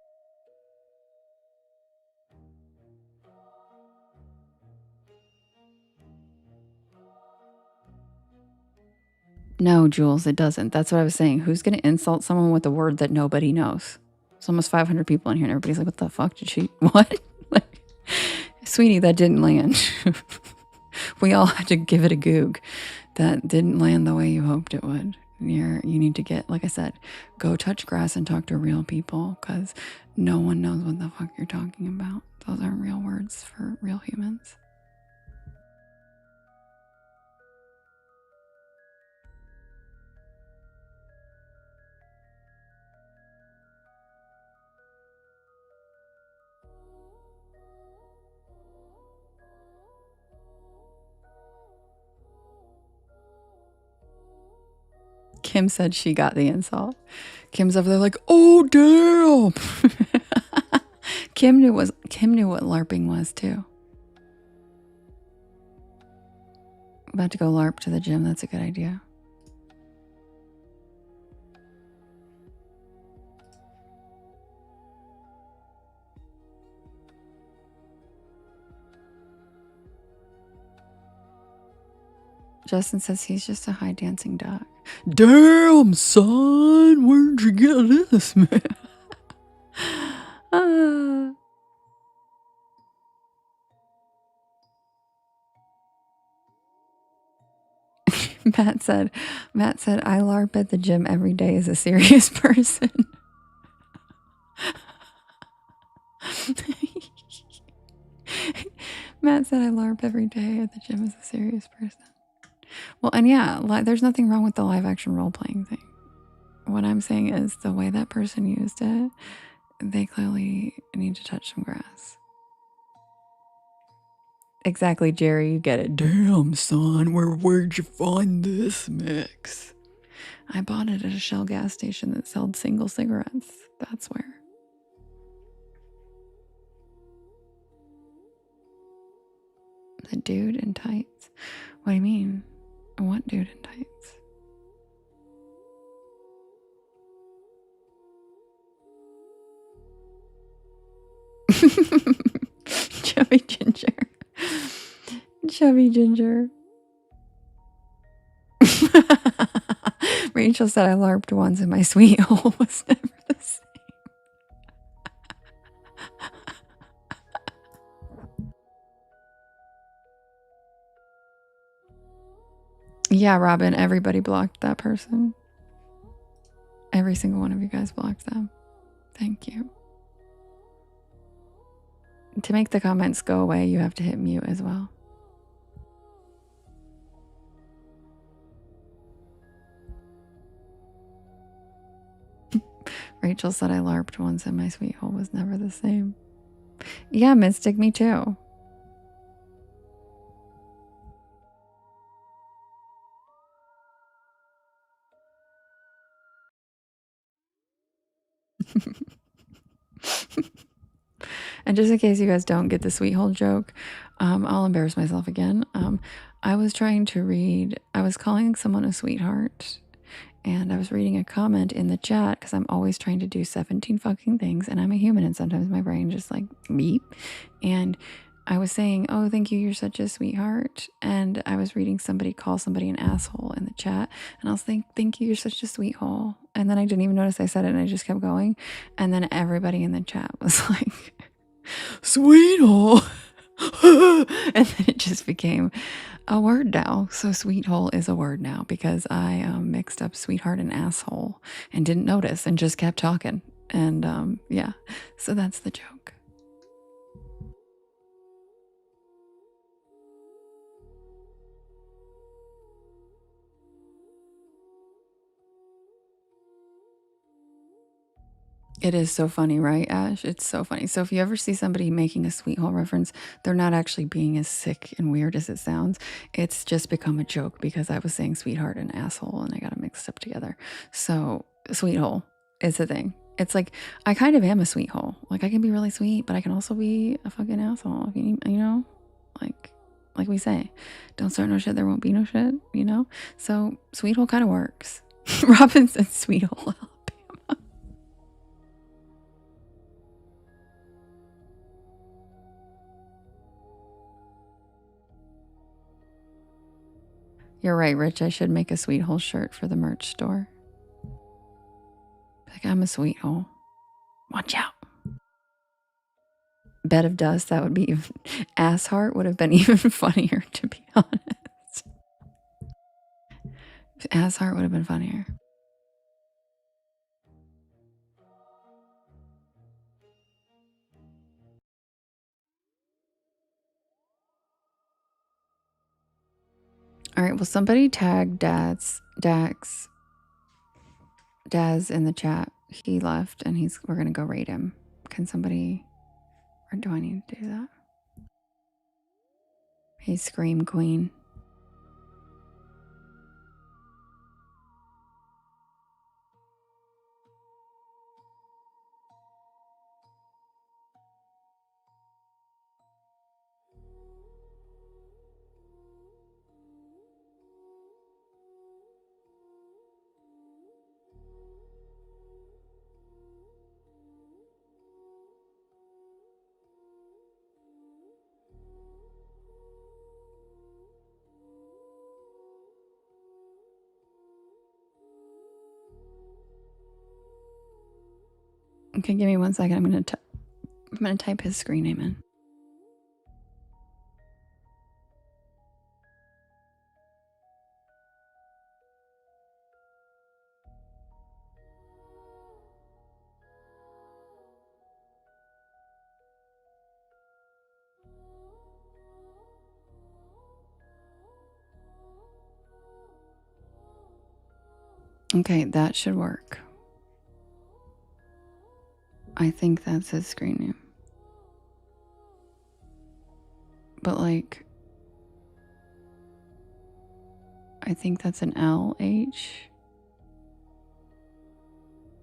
No, Jules, it doesn't. That's what I was saying. Who's going to insult someone with a word that nobody knows? There's almost 500 people in here and everybody's like, what the fuck did she, what? Like, sweetie, that didn't land. We all had to give it a goog. That didn't land the way you hoped it would. You need to get, like I said, go touch grass and talk to real people, because no one knows what the fuck you're talking about. Those aren't real words for real humans. Kim said she got the insult. Kim's over there like, oh damn. Kim knew what LARPing was too. About to go LARP to the gym. That's a good idea. Justin says he's just a high dancing duck. Damn, son, where'd you get this, man? Matt said, I LARP at the gym every day as a serious person. Matt said, I LARP every day at the gym as a serious person. Well, and yeah, there's nothing wrong with the live action role playing thing. What I'm saying is the way that person used it, they clearly need to touch some grass. Exactly, Jerry, you get it. Damn, son, where'd you find this mix? I bought it at a Shell gas station that sold single cigarettes. That's where. The dude in tights. What do you mean? What dude in tights? Chubby ginger. Chubby ginger. Rachel said I LARPed once and my sweet hole was never the same. Yeah, Robin, everybody blocked that person. Every single one of you guys blocked them. Thank you. To make the comments go away, you have to hit mute as well. Rachel said I LARPed once and my sweet hole was never the same. Yeah, Mystic, me too. And just in case you guys don't get the sweet hole joke, I'll embarrass myself again. I was trying to read, I was calling someone a sweetheart, and I was reading a comment in the chat because I'm always trying to do 17 fucking things, and I'm a human, and sometimes my brain just like beep. And I was saying, oh, thank you, you're such a sweetheart. And I was reading somebody call somebody an asshole in the chat, and I was thinking, thank you, you're such a sweet hole. And then I didn't even notice I said it, and I just kept going. And then everybody in the chat was like, sweet hole. And then it just became a word now. So sweet hole is a word now because I mixed up sweetheart and asshole and didn't notice and just kept talking. And yeah, so that's the joke. It is so funny, right, Ash? It's so funny. So if you ever see somebody making a sweet hole reference, they're not actually being as sick and weird as it sounds. It's just become a joke because I was saying sweetheart and asshole and I got them mixed up together. So sweet hole is a thing. It's like I kind of am a sweet hole. Like I can be really sweet, but I can also be a fucking asshole. If you know, like we say, don't start no shit, there won't be no shit. You know. So sweet hole kind of works. Robin said sweet hole. You're right, Rich. I should make a sweet hole shirt for the merch store. Like, I'm a sweet hole. Watch out. Bed of dust, that would be even. Ass heart would have been even funnier, to be honest. Ass heart would have been funnier. All right, well, somebody tag Daz in the chat. He left and we're gonna go raid him. Can somebody, or do I need to do that? He's Scream Queen. Okay, give me 1 second. I'm gonna type his screen name in. Okay, that should work. I think that's his screen name. But like, I think that's an LH.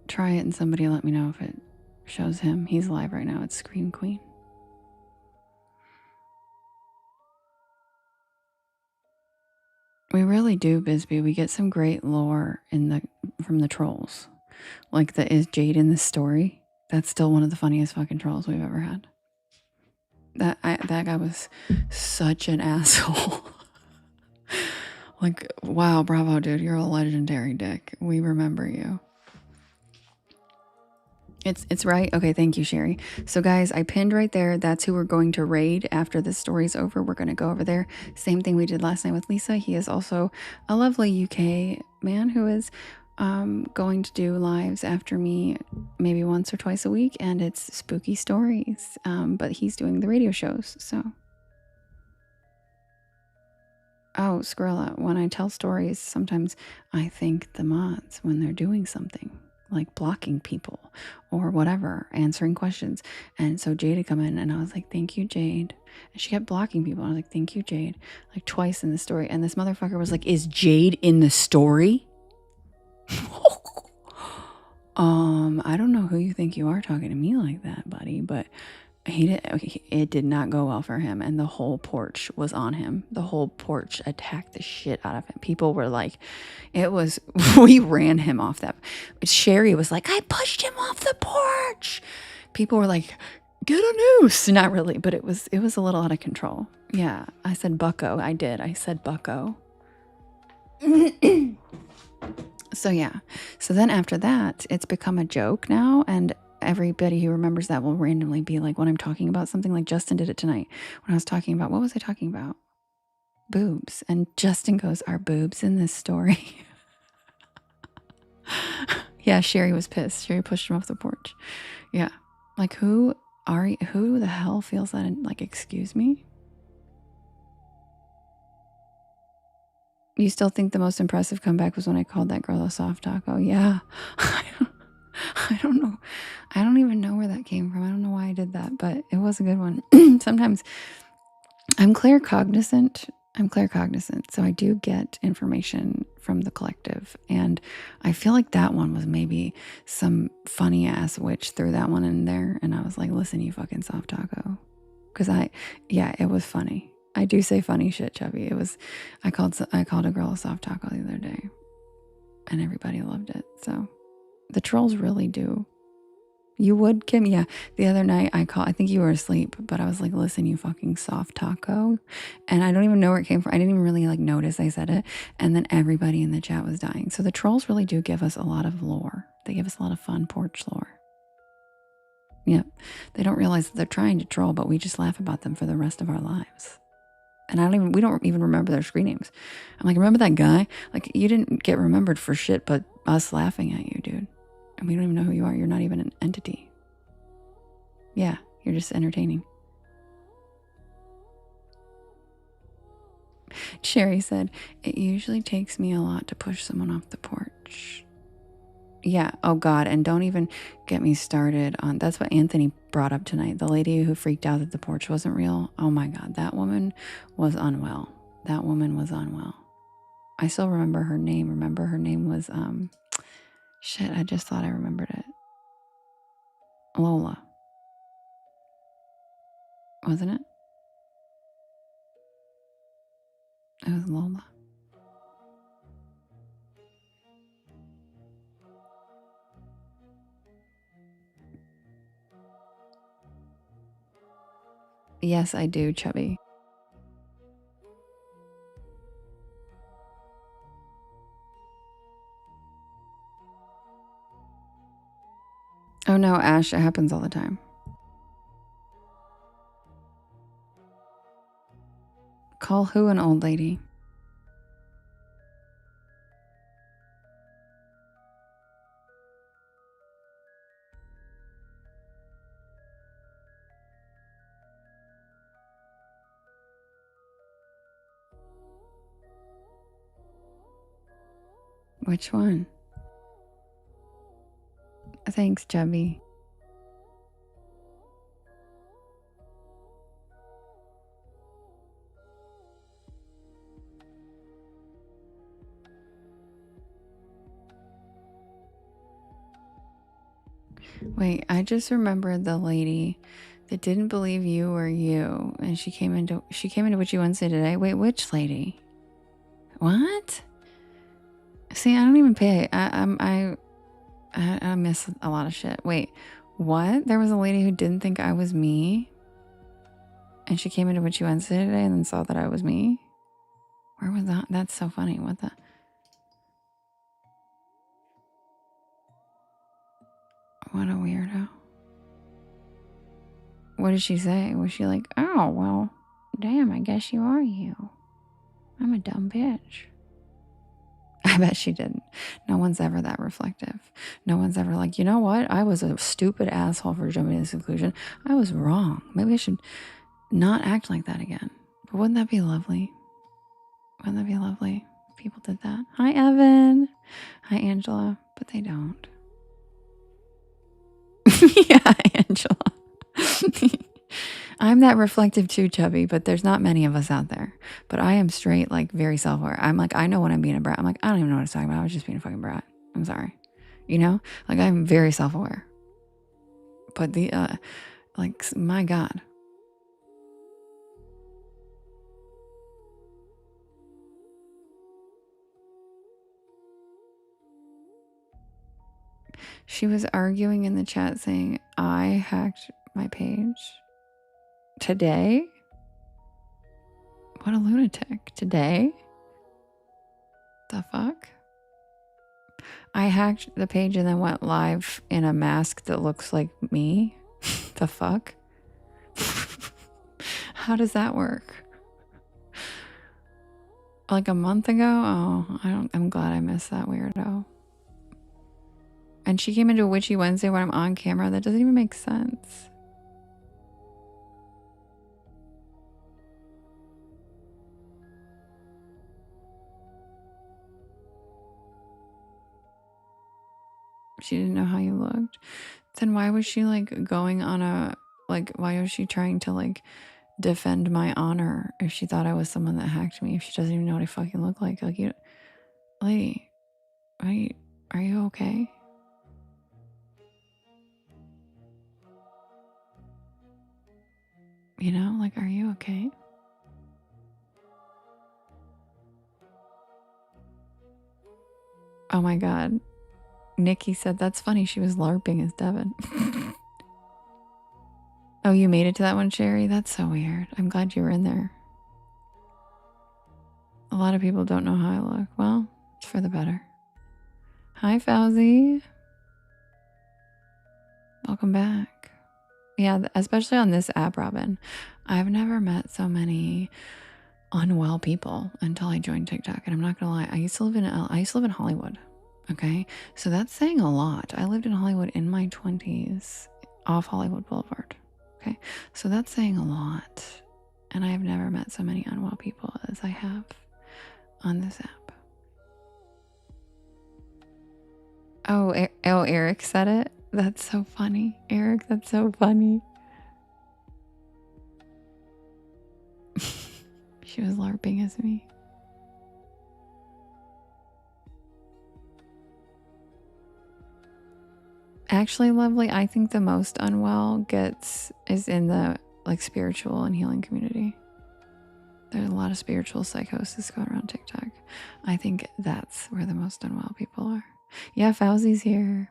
Try it and somebody let me know if it shows him. He's live right now. It's Scream Queen. We really do, Bisbee. We get some great lore from the trolls. Like the is Jade in this story? That's still one of the funniest fucking trolls we've ever had. That guy was such an asshole. Like, wow, bravo, dude. You're a legendary dick. We remember you. It's right. Okay, thank you, Sherry. So guys, I pinned right there. That's who we're going to raid after this story's over. We're going to go over there. Same thing we did last night with Lisa. He is also a lovely UK man who is going to do lives after me maybe once or twice a week, and it's spooky stories. But he's doing the radio shows, so. Oh, Skrilla, when I tell stories, sometimes I thank the mods when they're doing something, like blocking people or whatever, answering questions. And so Jade had come in and I was like, thank you, Jade. And she kept blocking people. I was like, thank you, Jade, like twice in the story. And this motherfucker was like, is Jade in the story? I don't know who you think you are talking to me like that, buddy, but it did not go well for him, and the whole porch was on him. The whole porch attacked the shit out of him. People were like, we ran him off that. Sherry was like, I pushed him off the porch. People were like, get a noose. Not really, but it was a little out of control. Yeah, I said bucko. I said bucko. So yeah. So then after that, it's become a joke now, and everybody who remembers that will randomly be like, when I'm talking about something, like Justin did it tonight when I was talking about, what was I talking about? Boobs. And Justin goes, are boobs in this story? Yeah, Sherry was pissed. Sherry pushed him off the porch. Yeah. Like, who the hell feels that? Like, excuse me? You still think the most impressive comeback was when I called that girl a soft taco? Yeah. I don't know. I don't even know where that came from. I don't know why I did that, but it was a good one. Sometimes I'm claircognizant. So I do get information from the collective. And I feel like that one was maybe some funny ass witch threw that one in there. And I was like, listen, you fucking soft taco. Because it was funny. I do say funny shit, Chubby. I called a girl a soft taco the other day. And everybody loved it. So the trolls really do. You would, Kim? Yeah. The other night I think you were asleep, but I was like, listen, you fucking soft taco. And I don't even know where it came from. I didn't even really like notice I said it. And then everybody in the chat was dying. So the trolls really do give us a lot of lore. They give us a lot of fun porch lore. Yep. They don't realize that they're trying to troll, but we just laugh about them for the rest of our lives. And we don't even remember their screen names. I'm like, remember that guy? Like, you didn't get remembered for shit, but us laughing at you, dude. And we don't even know who you are. You're not even an entity. Yeah, you're just entertaining. Sherry said, it usually takes me a lot to push someone off the porch. Yeah, oh God, and don't even get me started on, that's what Anthony brought up tonight. The lady who freaked out that the porch wasn't real. Oh my God, that woman was unwell. I still remember her name. Her name was, shit, I just thought I remembered it. Lola. Wasn't it? It was Lola. Yes, I do, Chubby. Oh no, Ash, it happens all the time. Call who an old lady? Which one? Thanks, Chubby. Wait, I just remembered the lady that didn't believe you were you, and she came into Witchy Wednesday today. Wait, which lady? What? See, I don't even pay. I miss a lot of shit. Wait, what? There was a lady who didn't think I was me, and she came into Witchy Wednesday today and then saw that I was me. Where was that? That's so funny. What the? What a weirdo. What did she say? Was she like, oh, well, damn, I guess you are you. I'm a dumb bitch. I bet she didn't. No one's ever that reflective. No one's ever like, you know what? I was a stupid asshole for jumping to this conclusion. I was wrong. Maybe I should not act like that again. But wouldn't that be lovely? Wouldn't that be lovely if people did that? Hi, Evan. Hi, Angela. But they don't. Yeah, Angela. I'm that reflective too, Chubby, but there's not many of us out there. But I am straight, like, very self-aware. I'm like, I know when I'm being a brat. I'm like, I don't even know what I was talking about. I was just being a fucking brat. I'm sorry. You know? Like, I'm very self-aware. But like, my God. She was arguing in the chat saying, I hacked my page. Today? What a lunatic. Today? The fuck? I hacked the page and then went live in a mask that looks like me. The fuck? How does that work? Like a month ago? Oh, I'm glad I missed that weirdo. And she came into a Witchy Wednesday when I'm on camera. That doesn't even make sense. She didn't know how you looked. Then why was she like going on a, like, why was she trying to like defend my honor if she thought I was someone that hacked me, if she doesn't even know what I fucking look like? Like, you, lady, are you okay? You know, like, are you okay? Oh my God. Nikki said, that's funny. She was LARPing as Devin. Oh, you made it to that one, Sherry? That's so weird. I'm glad you were in there. A lot of people don't know how I look. Well, it's for the better. Hi, Fauzi. Welcome back. Yeah, especially on this app, Robin. I've never met so many unwell people until I joined TikTok. And I'm not gonna lie, I used to live in Hollywood. Okay, so that's saying a lot. I lived in Hollywood in my 20s, off Hollywood Boulevard. Okay, so that's saying a lot. And I have never met so many unwell people as I have on this app. Oh, Eric said it. That's so funny. Eric, that's so funny. She was LARPing as me. Actually, lovely, I think the most unwell is in the like spiritual and healing community. There's a lot of spiritual psychosis going around TikTok. I think that's where the most unwell people are. Yeah, Fauzi's here.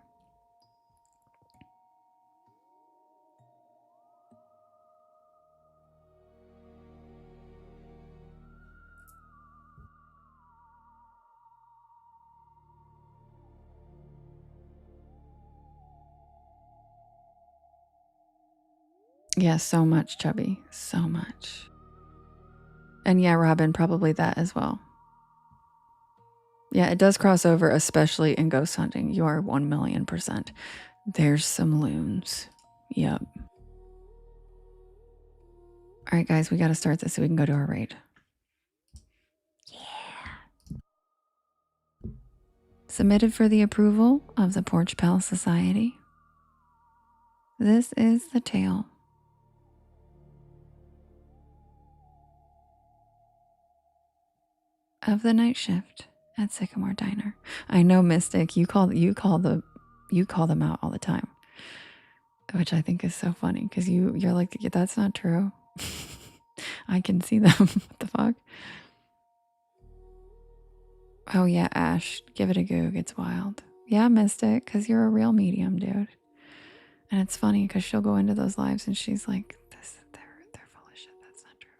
Yeah, so much, Chubby. So much. And yeah, Robin, probably that as well. Yeah, it does cross over, especially in ghost hunting. You are 1,000,000%. There's some loons. Yep. All right, guys, we got to start this so we can go to our raid. Yeah. Submitted for the approval of the Porch Pal Society. This is the tale of the night shift at Sycamore Diner. I know, Mystic, you call them out all the time, which I think is so funny because you're like, yeah, that's not true. I can see them. What the fuck? Oh yeah, Ash, give it a goog. It's wild. Yeah, Mystic, because you're a real medium, dude. And it's funny because she'll go into those lives and she's like, they're full of shit. That's not true.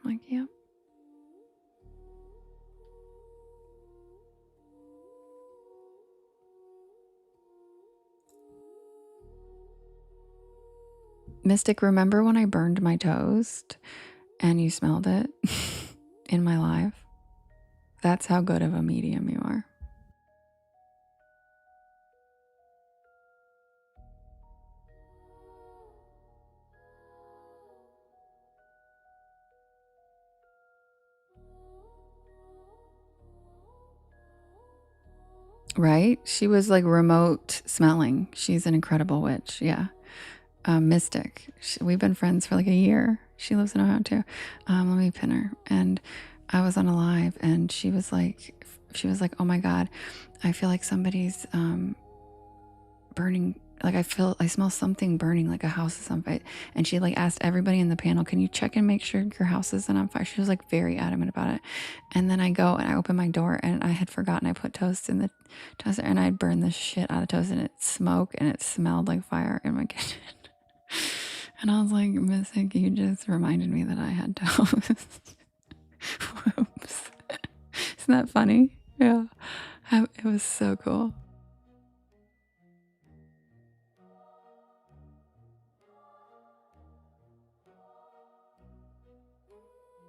I'm like, yep. Mystic, remember when I burned my toast and you smelled it in my live? That's how good of a medium you are. Right? She was like remote smelling. She's an incredible witch. Yeah. Mystic. We've been friends for like a year. She lives in Ohio too. Let me pin her. And I was on a live and she was like, oh my God, I feel like somebody's burning. Like I smell something burning, like a house is on fire. And she like asked everybody in the panel, can you check and make sure your house isn't on fire? She was like very adamant about it. And then I go and I open my door and I had forgotten I put toast in the toaster and I burned the shit out of toast and it smoked and it smelled like fire in my kitchen. And I was like, Mystic, you just reminded me that I had toast. Whoops. Isn't that funny? Yeah. It was so cool.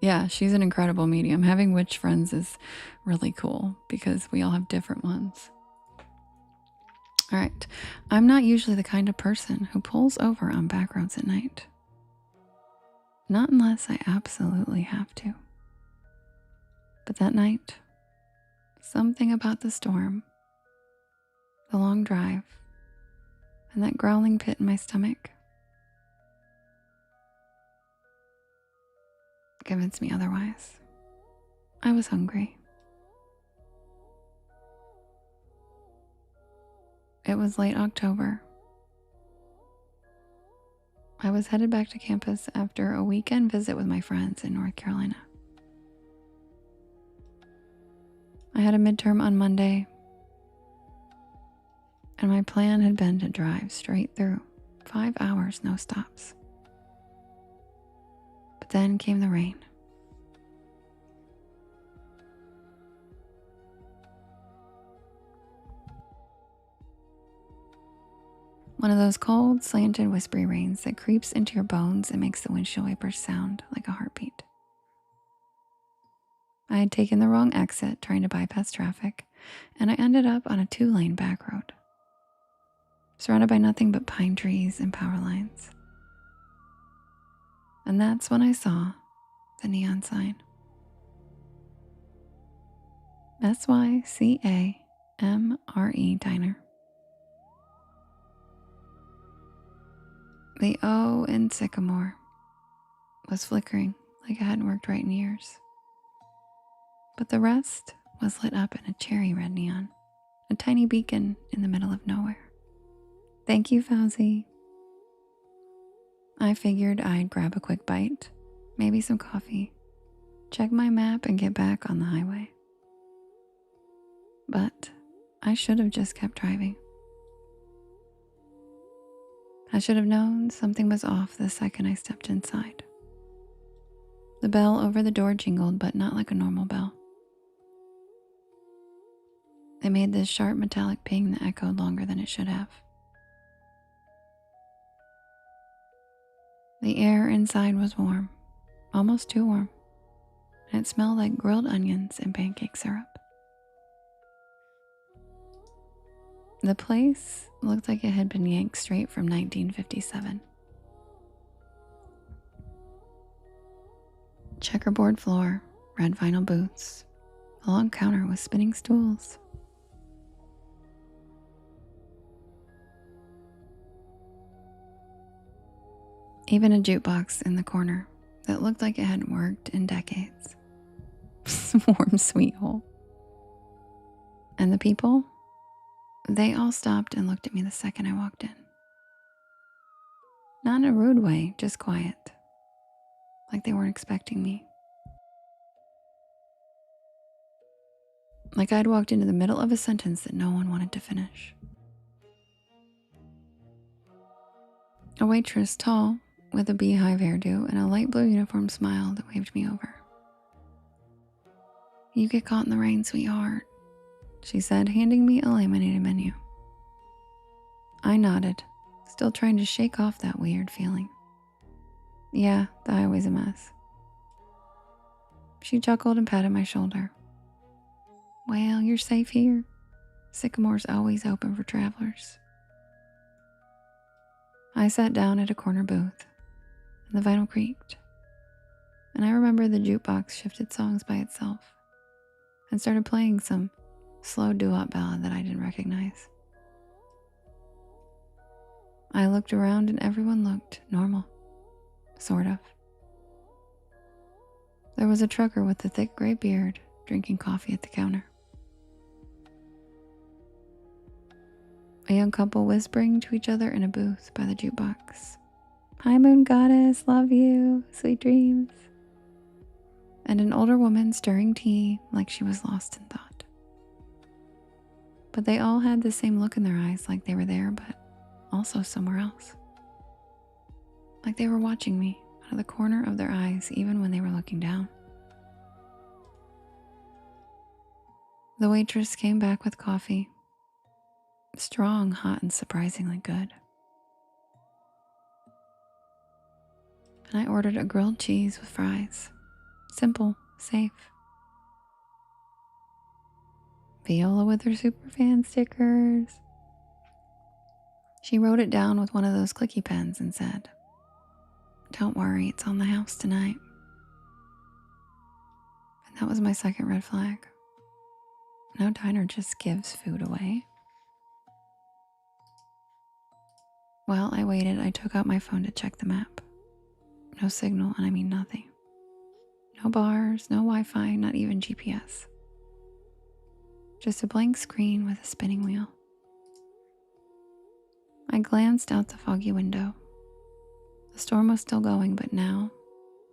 Yeah, she's an incredible medium. Having witch friends is really cool because we all have different ones. All right. I'm not usually the kind of person who pulls over on back roads at night. Not unless I absolutely have to. But that night, something about the storm, the long drive, and that growling pit in my stomach convinced me otherwise. I was hungry. It was late October. I was headed back to campus after a weekend visit with my friends in North Carolina. I had a midterm on Monday, and my plan had been to drive straight through, 5 hours, no stops. But then came the rain. One of those cold, slanted, whispery rains that creeps into your bones and makes the windshield wipers sound like a heartbeat. I had taken the wrong exit trying to bypass traffic, and I ended up on a 2-lane back road, surrounded by nothing but pine trees and power lines. And that's when I saw the neon sign. SYCAMRE Diner. The O in Sycamore was flickering like it hadn't worked right in years. But the rest was lit up in a cherry red neon, a tiny beacon in the middle of nowhere. Thank you, Fauzi. I figured I'd grab a quick bite, maybe some coffee, check my map and get back on the highway. But I should have just kept driving. I should have known something was off the second I stepped inside. The bell over the door jingled, but not like a normal bell. It made this sharp metallic ping that echoed longer than it should have. The air inside was warm, almost too warm, and it smelled like grilled onions and pancake syrup. The place looked like it had been yanked straight from 1957. Checkerboard floor, red vinyl booths, a long counter with spinning stools. Even a jukebox in the corner that looked like it hadn't worked in decades. Warm, sweet hole. And the people, they all stopped and looked at me the second I walked in. Not in a rude way, just quiet. Like they weren't expecting me. Like I'd walked into the middle of a sentence that no one wanted to finish. A waitress, tall, with a beehive hairdo and a light blue uniform smile that waved me over. "You get caught in the rain, sweetheart," she said, handing me a laminated menu. I nodded, still trying to shake off that weird feeling. Yeah, the highway's a mess. She chuckled and patted my shoulder. "Well, you're safe here. Sycamore's always open for travelers." I sat down at a corner booth, and the vinyl creaked. And I remember the jukebox shifted songs by itself and started playing some slow doo-wop ballad that I didn't recognize. I looked around and everyone looked normal, sort of. There was a trucker with a thick gray beard drinking coffee at the counter. A young couple whispering to each other in a booth by the jukebox. "Hi, moon goddess, love you, sweet dreams." And an older woman stirring tea like she was lost in thought. But they all had the same look in their eyes, like they were there, but also somewhere else. Like they were watching me out of the corner of their eyes, even when they were looking down. The waitress came back with coffee. Strong, hot, and surprisingly good. And I ordered a grilled cheese with fries. Simple, safe. Viola with her superfan stickers. She wrote it down with one of those clicky pens and said, "Don't worry, it's on the house tonight." And that was my second red flag. No diner just gives food away. While I waited, I took out my phone to check the map. No signal, and I mean nothing. No bars, no Wi-Fi, not even GPS. Just a blank screen with a spinning wheel. I glanced out the foggy window. The storm was still going, but now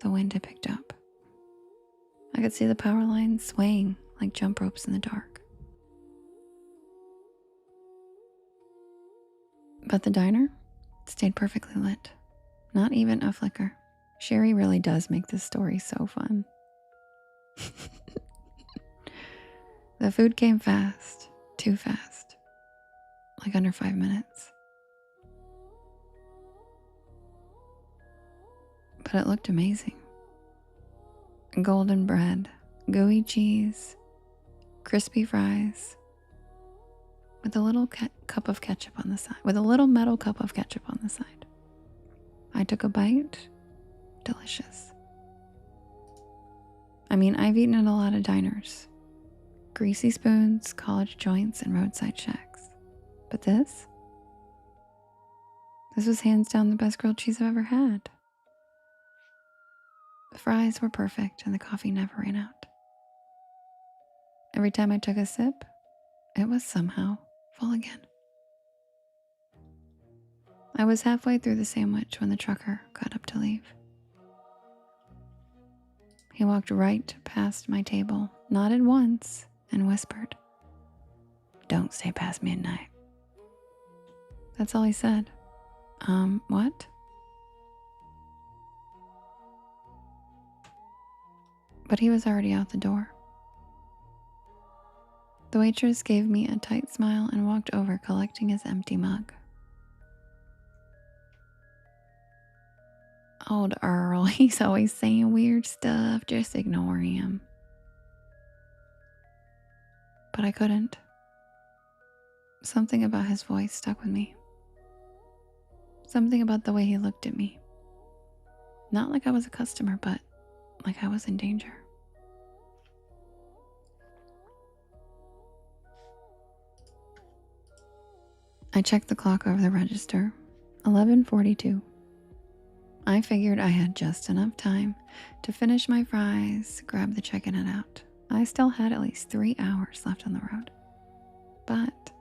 the wind had picked up. I could see the power lines swaying like jump ropes in the dark. But the diner stayed perfectly lit. Not even a flicker. Sherry really does make this story so fun. The food came fast, too fast, like under 5 minutes. But it looked amazing. Golden bread, gooey cheese, crispy fries, with a little cup of ketchup on the side, with a little metal cup of ketchup on the side. I took a bite. Delicious. I mean, I've eaten at a lot of diners. Greasy spoons, college joints, and roadside shacks. But this was hands down the best grilled cheese I've ever had. The fries were perfect and the coffee never ran out. Every time I took a sip, it was somehow full again. I was halfway through the sandwich when the trucker got up to leave. He walked right past my table, nodded once, and whispered, "Don't stay past midnight." That's all he said. What? But he was already out the door. The waitress gave me a tight smile and walked over, collecting his empty mug. Old Earl, he's always saying weird stuff. Just ignore him. But I couldn't. Something about his voice stuck with me. Something about the way he looked at me. Not like I was a customer, but like I was in danger. I checked the clock over the register. 11:42. I figured I had just enough time to finish my fries, grab the check and head out. I still had at least 3 hours left on the road. But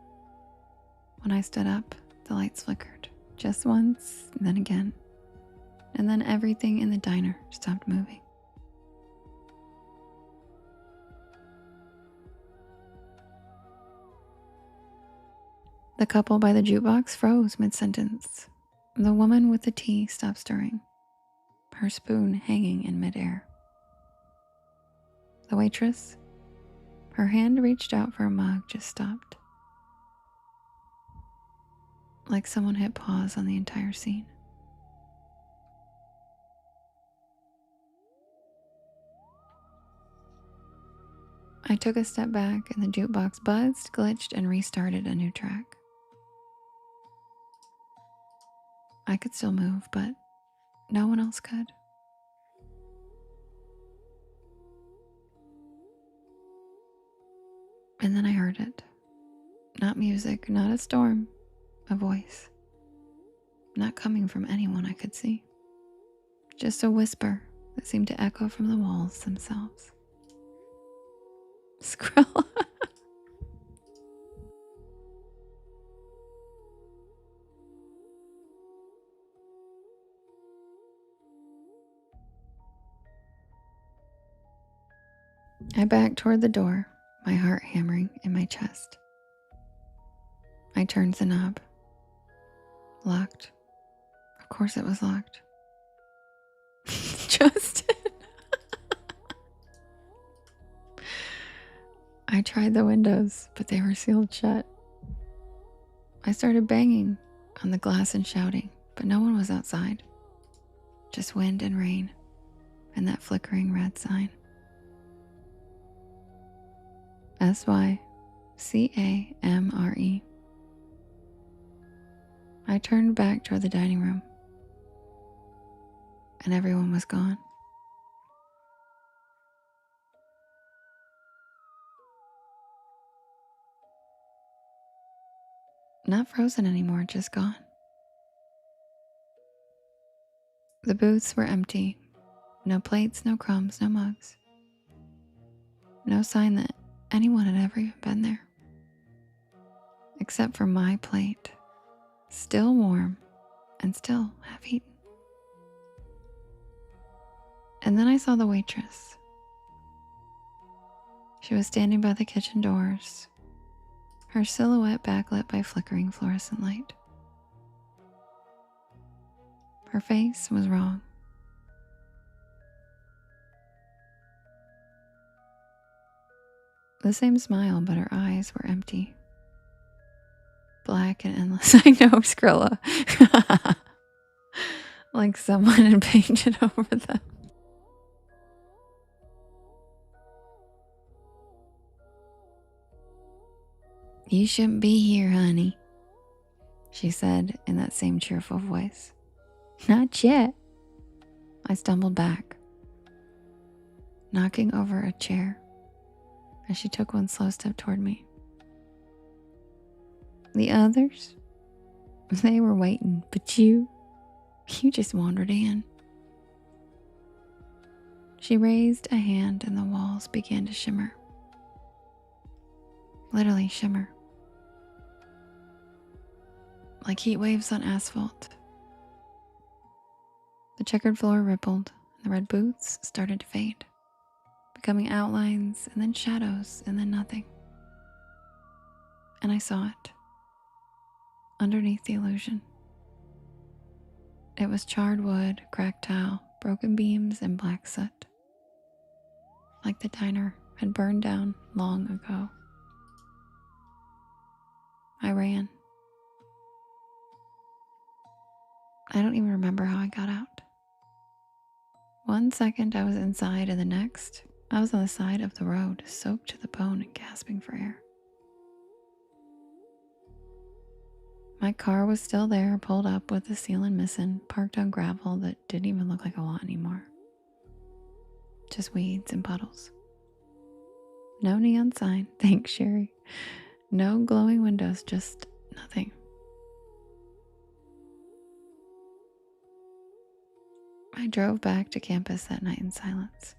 when I stood up, the lights flickered. Just once, and then again. And then everything in the diner stopped moving. The couple by the jukebox froze mid-sentence. The woman with the tea stopped stirring, her spoon hanging in midair. The waitress, her hand reached out for a mug, just stopped. Like someone hit pause on the entire scene. I took a step back and the jukebox buzzed, glitched, and restarted a new track. I could still move, but no one else could. And then I heard it. Not music, not a storm, a voice. Not coming from anyone I could see. Just a whisper that seemed to echo from the walls themselves. Skrilla. I backed toward the door, my heart hammering in my chest. I turned the knob. Locked. Of course it was locked. Justin. I tried the windows, but they were sealed shut. I started banging on the glass and shouting, but no one was outside. Just wind and rain, and that flickering red sign. SYCAMRE. I turned back toward the dining room, and everyone was gone. Not frozen anymore, just gone. The booths were empty. No plates, no crumbs, no mugs. No sign that anyone had ever even been there. Except for my plate, still warm and still half eaten. And then I saw the waitress. She was standing by the kitchen doors, her silhouette backlit by flickering fluorescent light. Her face was wrong. The same smile, but her eyes were empty. Black and endless. I know, Skrilla. Like someone had painted over them. You shouldn't be here, honey, she said in that same cheerful voice. Not yet. I stumbled back, knocking over a chair as she took one slow step toward me. The others, they were waiting, but you just wandered in. She raised a hand and the walls began to shimmer. Literally shimmer. Like heat waves on asphalt. The checkered floor rippled, and the red booths started to fade, becoming outlines and then shadows and then nothing. And I saw it. Underneath the illusion. It was charred wood, cracked tile, broken beams, and black soot. Like the diner had burned down long ago. I ran. I don't even remember how I got out. One second I was inside, and the next I was on the side of the road, soaked to the bone and gasping for air. My car was still there, pulled up with the ceiling missing, parked on gravel that didn't even look like a lot anymore. Just weeds and puddles. No neon sign, thanks Sherry. No glowing windows, just nothing. I drove back to campus that night in silence.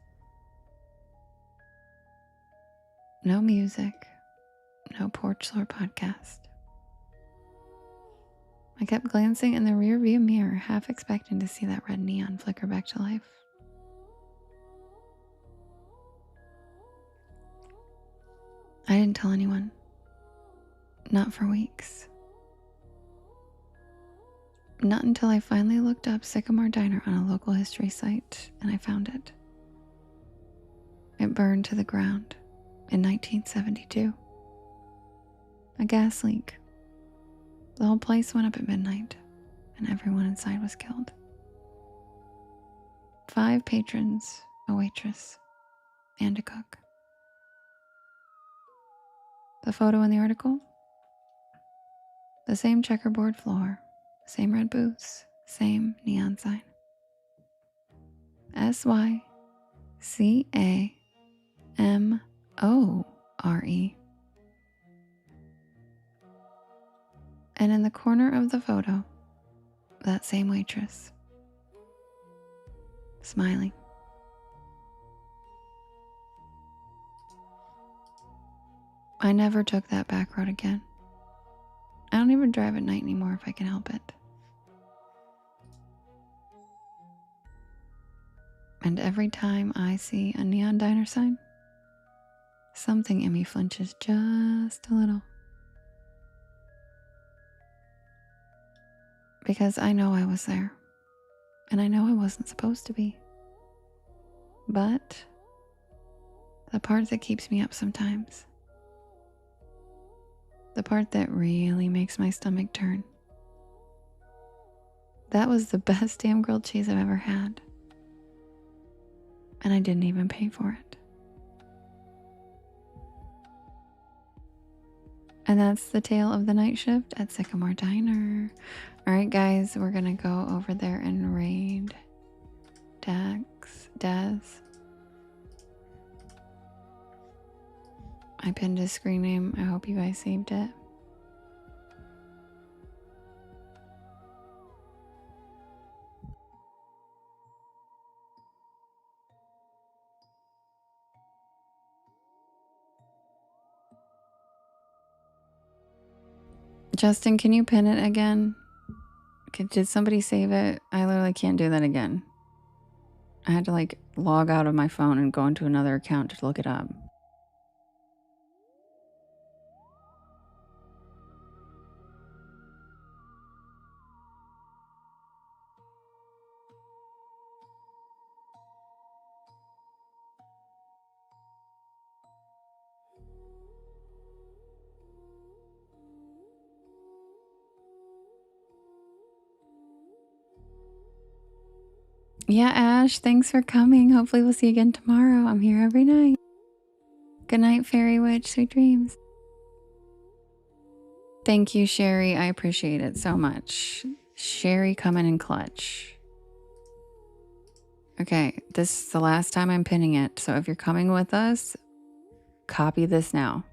No music, no Porch Lore podcast. I kept glancing in the rearview mirror, half expecting to see that red neon flicker back to life. I didn't tell anyone. Not for weeks. Not until I finally looked up Sycamore Diner on a local history site and I found it. It burned to the ground in 1972. A gas leak. The whole place went up at midnight and everyone inside was killed. 5 patrons, a waitress, and a cook. The photo in the article? The same checkerboard floor, same red booths, same neon sign. SYCAMORE. And in the corner of the photo, that same waitress, smiling. I never took that back road again. I don't even drive at night anymore if I can help it. And every time I see a neon diner sign, something in me flinches just a little. Because I know I was there, and I know I wasn't supposed to be. But the part that keeps me up sometimes, the part that really makes my stomach turn, that was the best damn grilled cheese I've ever had. And I didn't even pay for it. And that's the tale of the night shift at Sycamore Diner. All right, guys, we're going to go over there and raid Des. I pinned his screen name. I hope you guys saved it. Justin, can you pin it again? Did somebody save it? I literally can't do that again. I had to log out of my phone and go into another account to look it up. Yeah, Ash, thanks for coming. Hopefully we'll see you again tomorrow. I'm here every night. Good night, Fairy Witch. Sweet dreams. Thank you, Sherry. I appreciate it so much. Sherry coming in clutch. Okay, this is the last time I'm pinning it. So if you're coming with us, copy this now.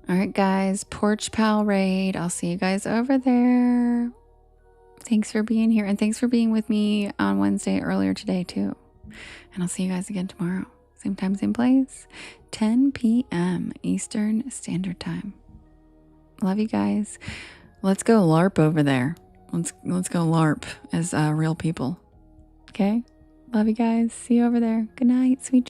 All right, guys, Porch Pal Raid. I'll see you guys over there. Thanks for being here, and thanks for being with me on Wednesday earlier today, too. And I'll see you guys again tomorrow. Same time, same place, 10 p.m. Eastern Standard Time. Love you guys. Let's go LARP over there. Let's go LARP as real people. Okay? Love you guys. See you over there. Good night. Sweet